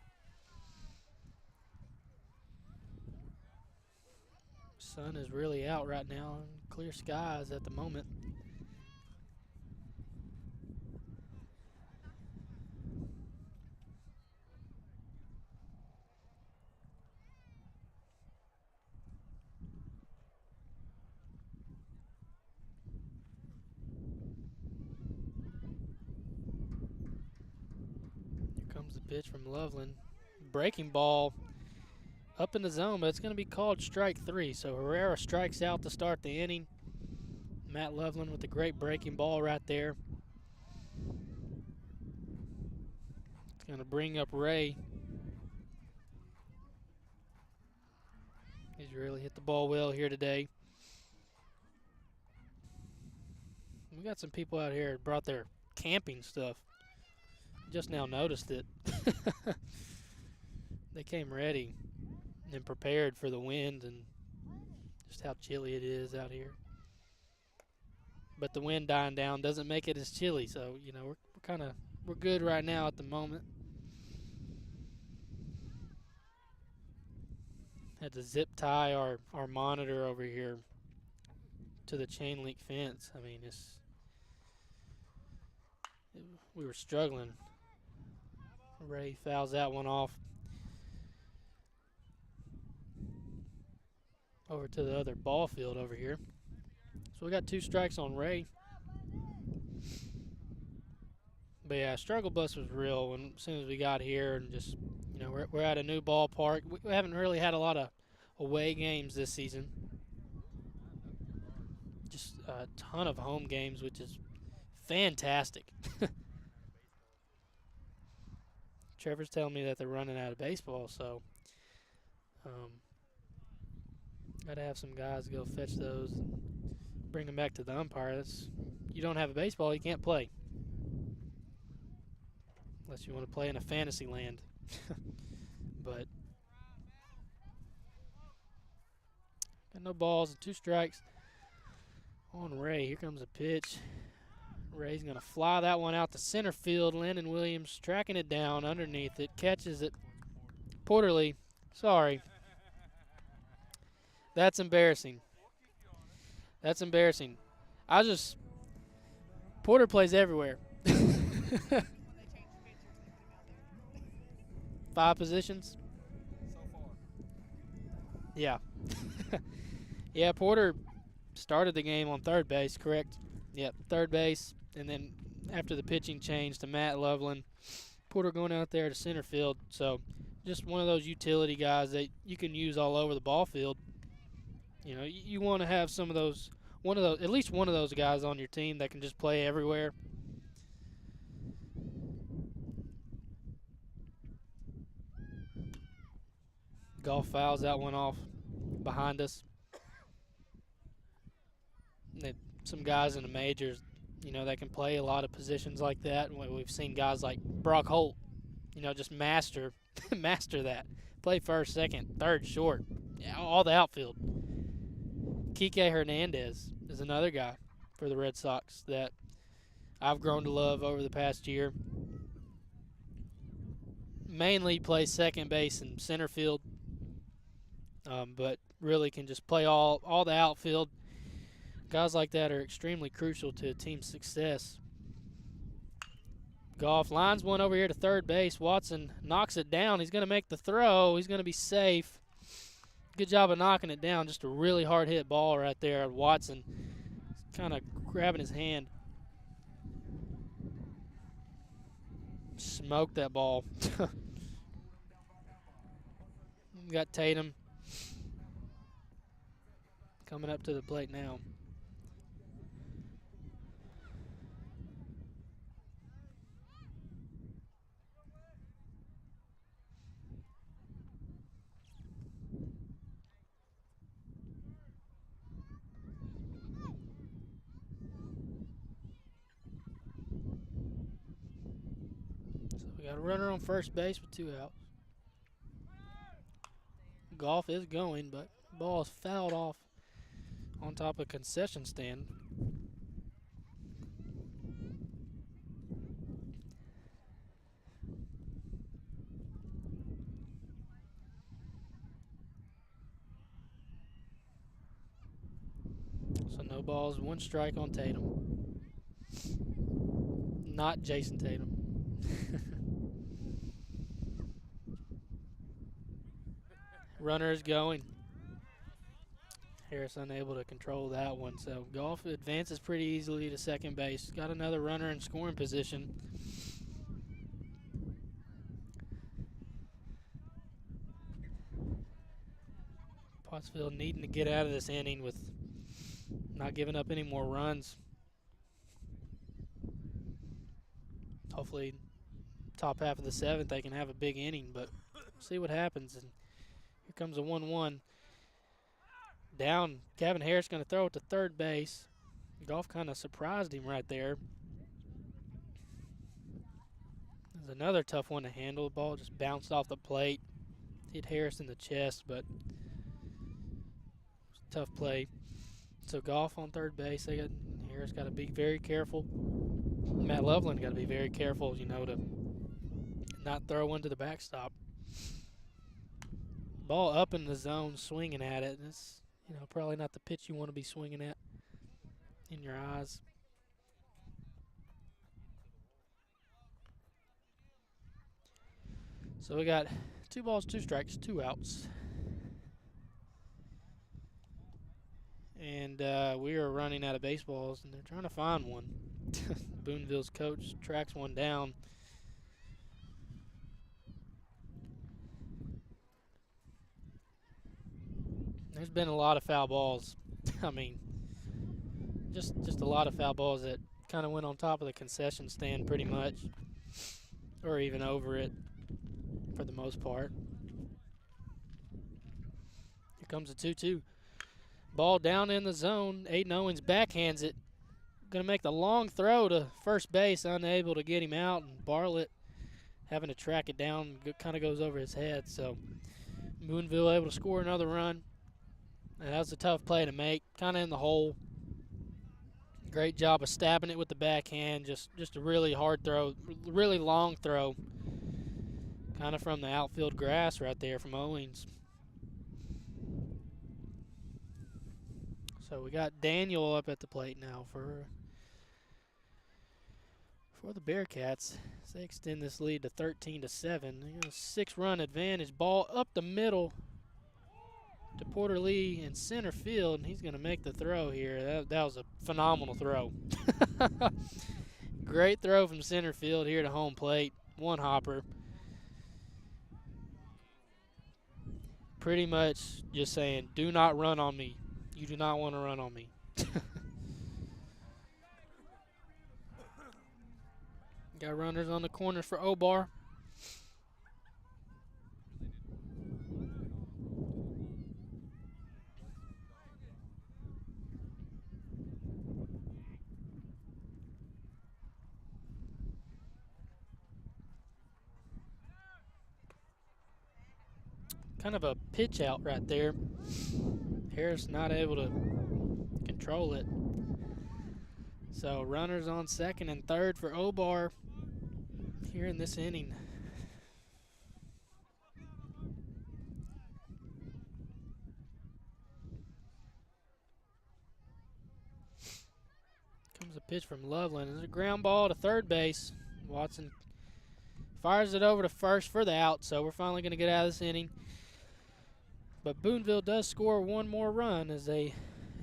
Sun is really out right now. Clear skies at the moment. The pitch from Loveland. Breaking ball up in the zone, but it's going to be called strike 3. So Herrera strikes out to start the inning. Matt Loveland with a great breaking ball right there. It's going to bring up Ray. He's really hit the ball well here today. We got some people out here that brought their camping stuff. Just now noticed it. They came ready and prepared for the wind and just how chilly it is out here. But the wind dying down doesn't make it as chilly, so you know we're good right now at the moment. Had to zip tie our monitor over here to the chain link fence. I mean, we were struggling. Ray fouls that one off. Over to the other ball field over here. So we got 2 strikes on Ray. But yeah, struggle bus was real as soon as we got here, and just, you know, we're at a new ballpark. We haven't really had a lot of away games this season. Just a ton of home games, which is fantastic. Trevor's telling me that they're running out of baseball, so got to have some guys go fetch those and bring them back to the umpire. You don't have a baseball, you can't play. Unless you want to play in a fantasy land. But Got no balls and 2 strikes on Ray. Here comes a pitch. Ray's going to fly that one out to center field. Landon Williams tracking it down underneath it. Catches it. Porterly, sorry. That's embarrassing. That's embarrassing. Porter plays everywhere. 5 positions? Yeah. Yeah, Porter started the game on third base, correct? Yep, third base. And then after the pitching change to Matt Loveland, Porter going out there to center field. So just one of those utility guys that you can use all over the ball field. You know, you want to have some of those, at least one of those guys on your team that can just play everywhere. Goff fouls that one off behind us. Some guys in the majors, you know, that can play a lot of positions like that. We've seen guys like Brock Holt, you know, just master that. Play first, second, third, short, all the outfield. Kike Hernandez is another guy for the Red Sox that I've grown to love over the past year. Mainly plays second base and center field, but really can just play all the outfield. Guys like that are extremely crucial to a team's success. Goff lines one over here to third base. Watson knocks it down. He's going to make the throw. He's going to be safe. Good job of knocking it down. Just a really hard hit ball right there. Watson kind of grabbing his hand. Smoked that ball. Got Tatum coming up to the plate now. Got a runner on first base with 2 outs. Goff is going, but the ball is fouled off on top of a concession stand. So no balls, 1 strike on Tatum. Not Jason Tatum. Runner is going. Harris unable to control that one. So Goff advances pretty easily to second base. Got another runner in scoring position. Pottsville needing to get out of this inning with not giving up any more runs. Hopefully top half of the 7th they can have a big inning, but see what happens. And here comes a 1-1. Down, Gavin Harris going to throw it to third base. Goff kind of surprised him right there. There's another tough one to handle. The ball just bounced off the plate. Hit Harris in the chest, but tough play. So Goff on third base. Harris got to be very careful. Matt Loveland got to be very careful, you know, to not throw one to the backstop. Ball up in the zone, swinging at it. It's, you know, probably not the pitch you want to be swinging at in your eyes. So we got 2 balls, 2 strikes, 2 outs. And we are running out of baseballs, and they're trying to find one. Booneville's coach tracks one down. There's been a lot of foul balls. I mean, just a lot of foul balls that kind of went on top of the concession stand pretty much, or even over it for the most part. Here comes a 2-2. Ball down in the zone. Aiden Owens backhands it. Going to make the long throw to first base, unable to get him out, and Bartlett having to track it down, kind of goes over his head. So Booneville able to score another run. And that was a tough play to make, kind of in the hole. Great job of stabbing it with the backhand, just a really hard throw, really long throw. Kind of from the outfield grass right there from Owings. So we got Daniel up at the plate now for the Bearcats. They extend this lead to 13-7. They got a 6-run advantage. Ball up the middle to Porter Lee in center field, and he's going to make the throw here. That was a phenomenal throw. Great throw from center field here to home plate. One hopper. Pretty much just saying, do not run on me. You do not want to run on me. Got runners on the corners for Obar. Kind of a pitch out right there. Harris not able to control it. So runners on second and third for Obar here in this inning. Comes a pitch from Loveland. There's a ground ball to third base. Watson fires it over to first for the out, so we're finally going to get out of this inning. But Booneville does score one more run as they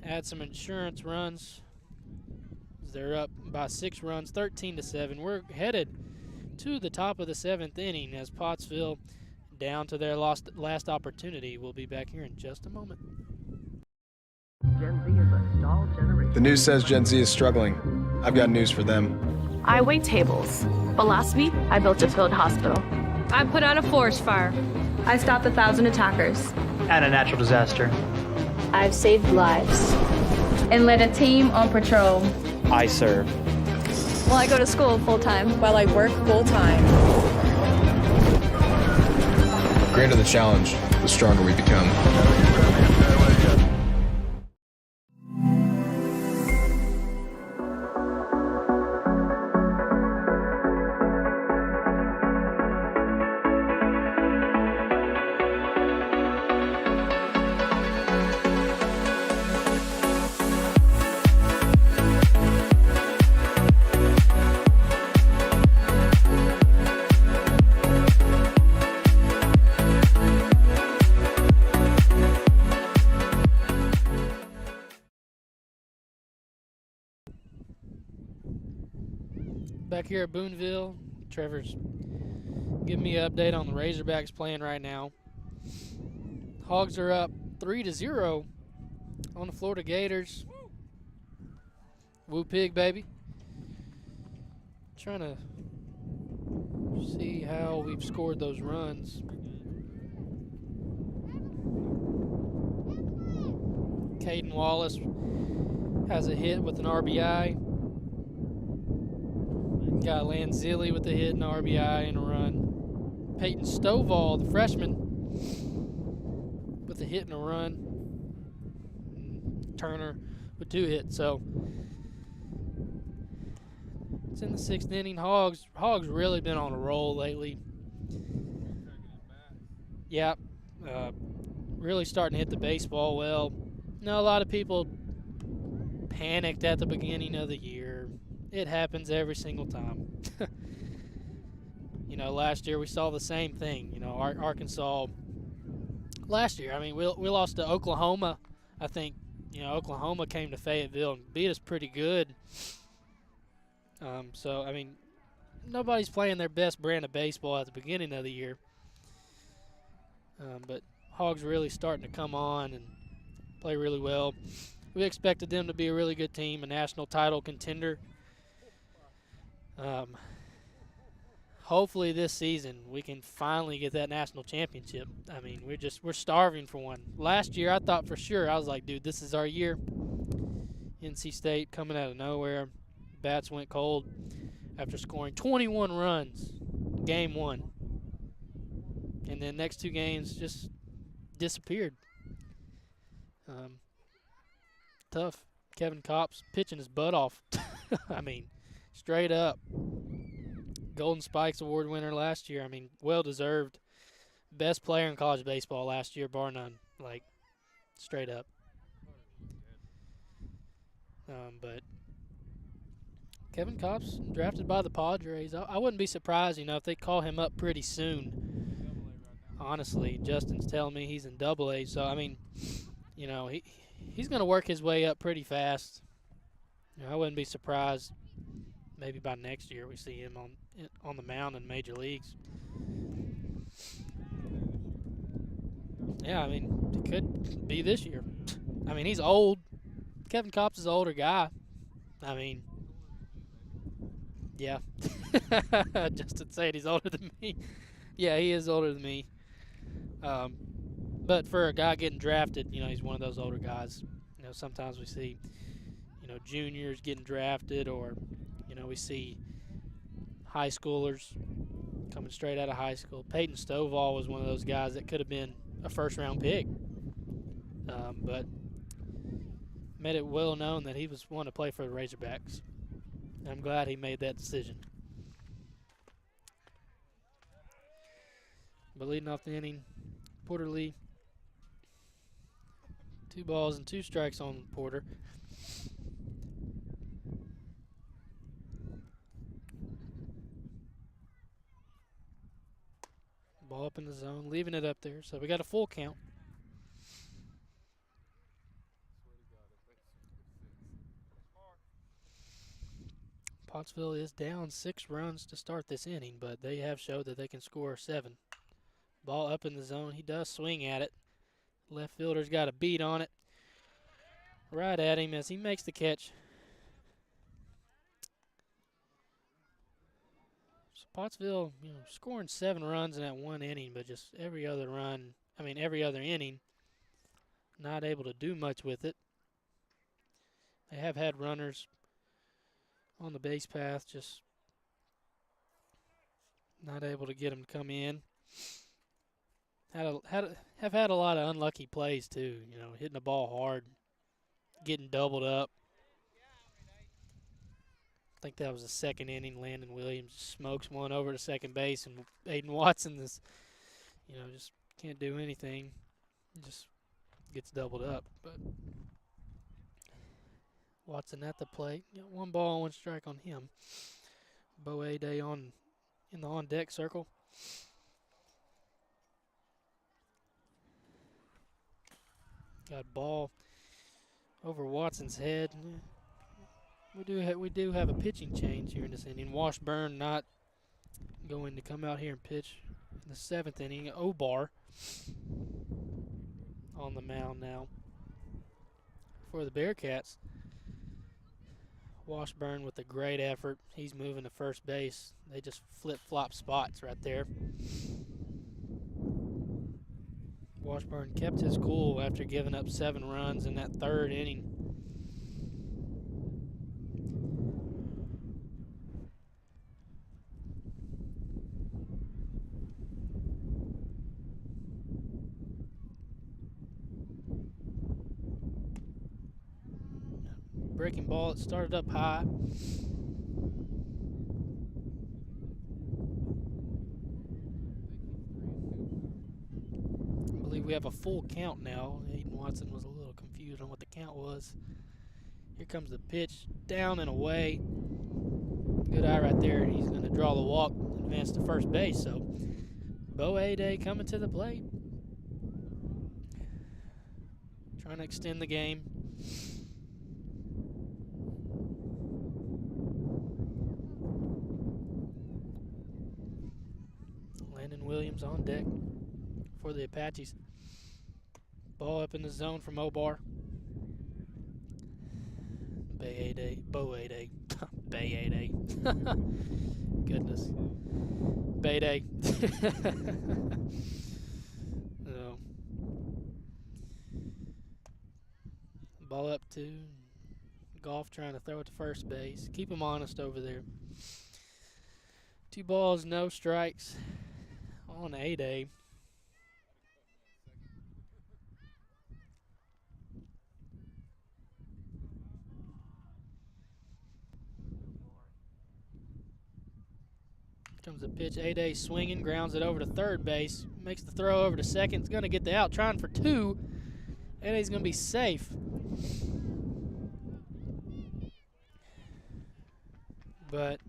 add some insurance runs. They're up by 6 runs, 13-7. We're headed to the top of the 7th inning as Pottsville down to their last opportunity. We'll be back here in just a moment. Gen Z is a stalled generation. The news says Gen Z is struggling. I've got news for them. I wait tables, but last week I built a field hospital. I put out a forest fire. I stopped 1,000 attackers. And a natural disaster. I've saved lives. And led a team on patrol. I serve. Well, I go to school full-time. While I work full-time. The greater the challenge, the stronger we become. Back here at Booneville, Trevor's giving me an update on the Razorbacks playing right now. Hogs are up 3-0 on the Florida Gators. Woo pig, baby. Trying to see how we've scored those runs. Caden Wallace has a hit with an RBI. Got Lanzilli with a hit, an RBI, and a run. Peyton Stovall, the freshman, with a hit and a run. Turner with 2 hits. So it's in the 6th inning. Hogs really been on a roll lately. Yeah, really starting to hit the baseball well. A lot of people panicked at the beginning of the year. It happens every single time. Last year we saw the same thing. Arkansas last year, we lost to Oklahoma. I think, Oklahoma came to Fayetteville and beat us pretty good. Nobody's playing their best brand of baseball at the beginning of the year. But Hogs really starting to come on and play really well. We expected them to be a really good team, a national title contender. Hopefully this season we can finally get that national championship. We're starving for one. Last year I thought for sure, I was like, dude, this is our year. NC State coming out of nowhere. Bats went cold after scoring 21 runs game 1. And then next 2 games just disappeared. Tough. Kevin Kopp's pitching his butt off. I mean, straight up. Golden Spikes Award winner last year. I mean, well-deserved. Best player in college baseball last year, bar none. Like, straight up. But Kevin Kopp's drafted by the Padres. I wouldn't be surprised, if they call him up pretty soon. Honestly, Justin's telling me he's in Double-A. So, I mean, he's going to work his way up pretty fast. I wouldn't be surprised. Maybe by next year we see him on the mound in major leagues. Yeah, I mean, it could be this year. I mean, he's old. Kevin Kopp's is an older guy. I mean, yeah. Justin said he's older than me. Yeah, he is older than me. But for a guy getting drafted, he's one of those older guys. Sometimes we see, juniors getting drafted, or, we see high schoolers coming straight out of high school. Peyton Stovall was one of those guys that could have been a first-round pick, but made it well known that he was wanting to play for the Razorbacks. I'm glad he made that decision. But leading off the inning, Porter Lee. 2 balls and 2 strikes on Porter. Ball up in the zone, leaving it up there. So we got a full count. Pottsville is down 6 runs to start this inning, but they have showed that they can score 7. Ball up in the zone. He does swing at it. Left fielder's got a beat on it. Right at him as he makes the catch. So Pottsville, scoring 7 runs in that one inning, but just every other inning, not able to do much with it. They have had runners on the base path, just not able to get them to come in. Have had a lot of unlucky plays too, hitting the ball hard, getting doubled up. I think that was the second inning. Landon Williams smokes one over to second base, and Aiden Watson is, just can't do anything. Just gets doubled up. But Watson at the plate. Got 1 ball, 1 strike on him. Boe Day in the on-deck circle. Got ball over Watson's head. We do have a pitching change here in this inning. Washburn not going to come out here and pitch in the 7th inning. Obar on the mound now for the Bearcats. Washburn with a great effort. He's moving to first base. They just flip-flop spots right there. Washburn kept his cool after giving up 7 runs in that 3rd inning. Breaking ball, it started up high. We have a full count now. Aiden Watson was a little confused on what the count was. Here comes the pitch, down and away. Good eye right there. He's going to draw the walk, advance to first base. So, Boe Day coming to the plate. Trying to extend the game. Landon Williams on deck for the Apaches. Ball up in the zone from Obar. Boe Day. Boe Day. Goodness. Bay Day. So, ball up to Goff trying to throw it to first base. Keep him honest over there. 2 balls, no strikes on A-Day. Comes the pitch. A-Day swinging, grounds it over to third base. Makes the throw over to second. It's going to get the out. Trying for two. A-Day's going to be safe. But,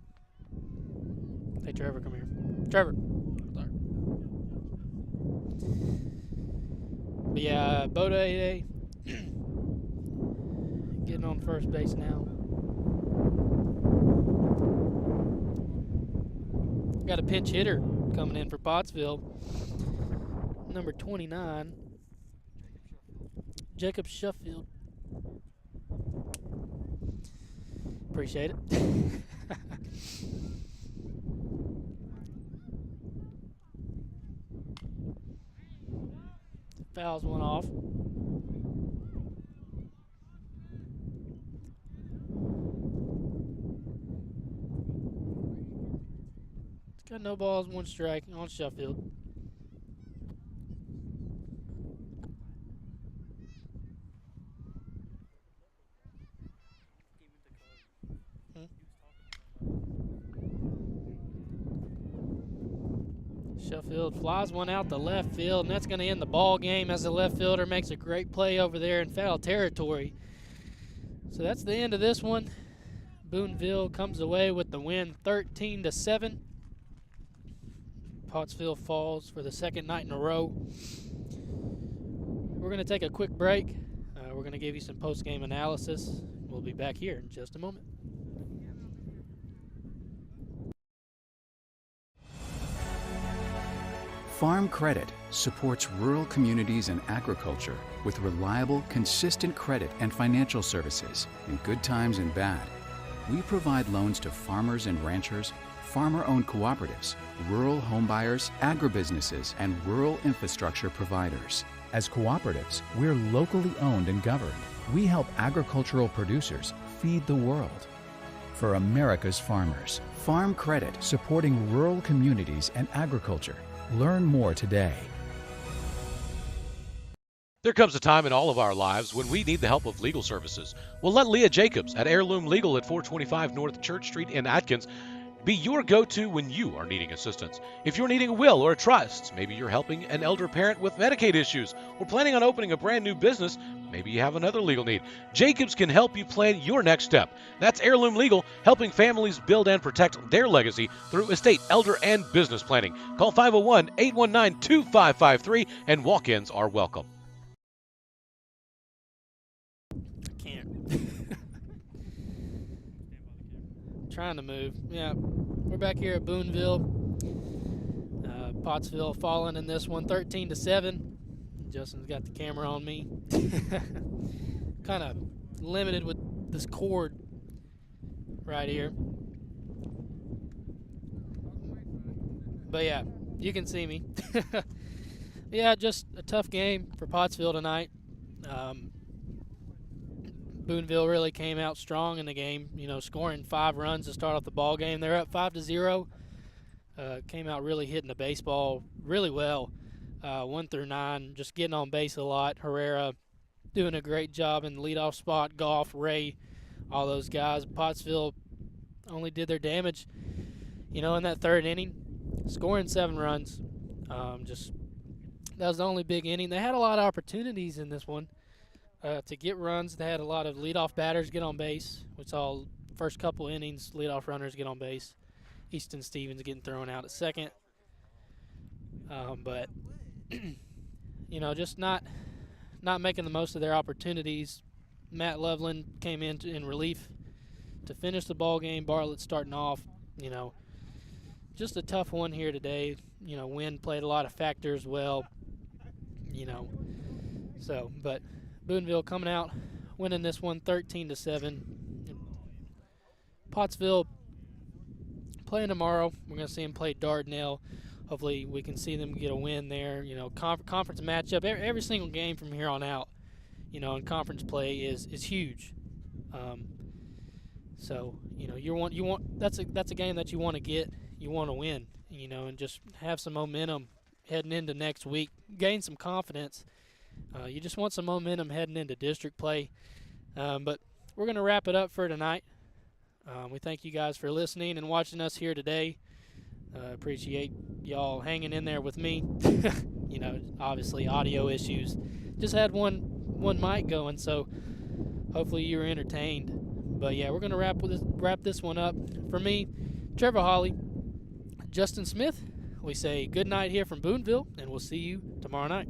hey, Trevor, come here. Trevor. Sorry. But yeah, Boda A-Day getting on first base now. Got a pinch hitter coming in for Pottsville. Number 29, Jacob Sheffield. Appreciate it. Fouls one off. Got no balls, one strike on Sheffield. Sheffield flies one out to left field, and that's going to end the ball game as the left fielder makes a great play over there in foul territory. So that's the end of this one. Booneville comes away with the win 13-7. Pottsville falls for the second night in a row. We're going to take a quick break. We're going to give you some post-game analysis. We'll be back here in just a moment. Farm Credit supports rural communities and agriculture with reliable, consistent credit and financial services in good times and bad. We provide loans to farmers and ranchers, farmer-owned cooperatives, rural homebuyers, agribusinesses, and rural infrastructure providers. As cooperatives, we're locally owned and governed. We help agricultural producers feed the world. For America's farmers, Farm Credit supporting rural communities and agriculture. Learn more today. There comes a time in all of our lives when we need the help of legal services. Well, let Leah Jacobs at Heirloom Legal at 425 North Church Street in Atkins be your go-to when you are needing assistance. If you're needing a will or a trust, maybe you're helping an elder parent with Medicaid issues, or planning on opening a brand new business, maybe you have another legal need. Jacobs can help you plan your next step. That's Heirloom Legal, helping families build and protect their legacy through estate, elder, and business planning. Call 501-819-2553, and walk-ins are welcome. Trying to move. Yeah, we're back here at Booneville. Pottsville falling in this one 13-7. Justin's got the camera on me. Kind of limited with this cord right here. But yeah, you can see me. Yeah, just a tough game for Pottsville tonight. Booneville really came out strong in the game, you know, scoring 5 runs to start off the ball game. They're up 5-0. Came out really hitting the baseball really well, 1 through 9, just getting on base a lot. Herrera doing a great job in the leadoff spot. Goff, Ray, all those guys. Pottsville only did their damage, you know, in that third inning, scoring 7 runs. That was the only big inning. They had a lot of opportunities in this one. To get runs, they had a lot of leadoff batters get on base. We saw first couple innings, leadoff runners get on base. Easton Stevens getting thrown out at second. But, you know, just not making the most of their opportunities. Matt Loveland came in relief to finish the ball game. Bartlett starting off, you know. Just a tough one here today. You know, wind played a lot of factors well, you know. So, but Booneville coming out, winning this one 13-7. Pottsville playing tomorrow. We're going to see them play Dardanelle. Hopefully we can see them get a win there. You know, conference matchup. Every single game from here on out, you know, in conference play is huge. So, you know, you want that's a game that you want to get. You want to win, you know, and just have some momentum heading into next week. Gain some confidence. You just want some momentum heading into district play. But we're going to wrap it up for tonight. We thank you guys for listening and watching us here today. Appreciate y'all hanging in there with me. You know, obviously audio issues. Just had one mic going, so hopefully you were entertained. But yeah, we're gonna wrap this one up. For me, Trevor Hawley, Justin Smith, we say good night here from Booneville, and we'll see you tomorrow night.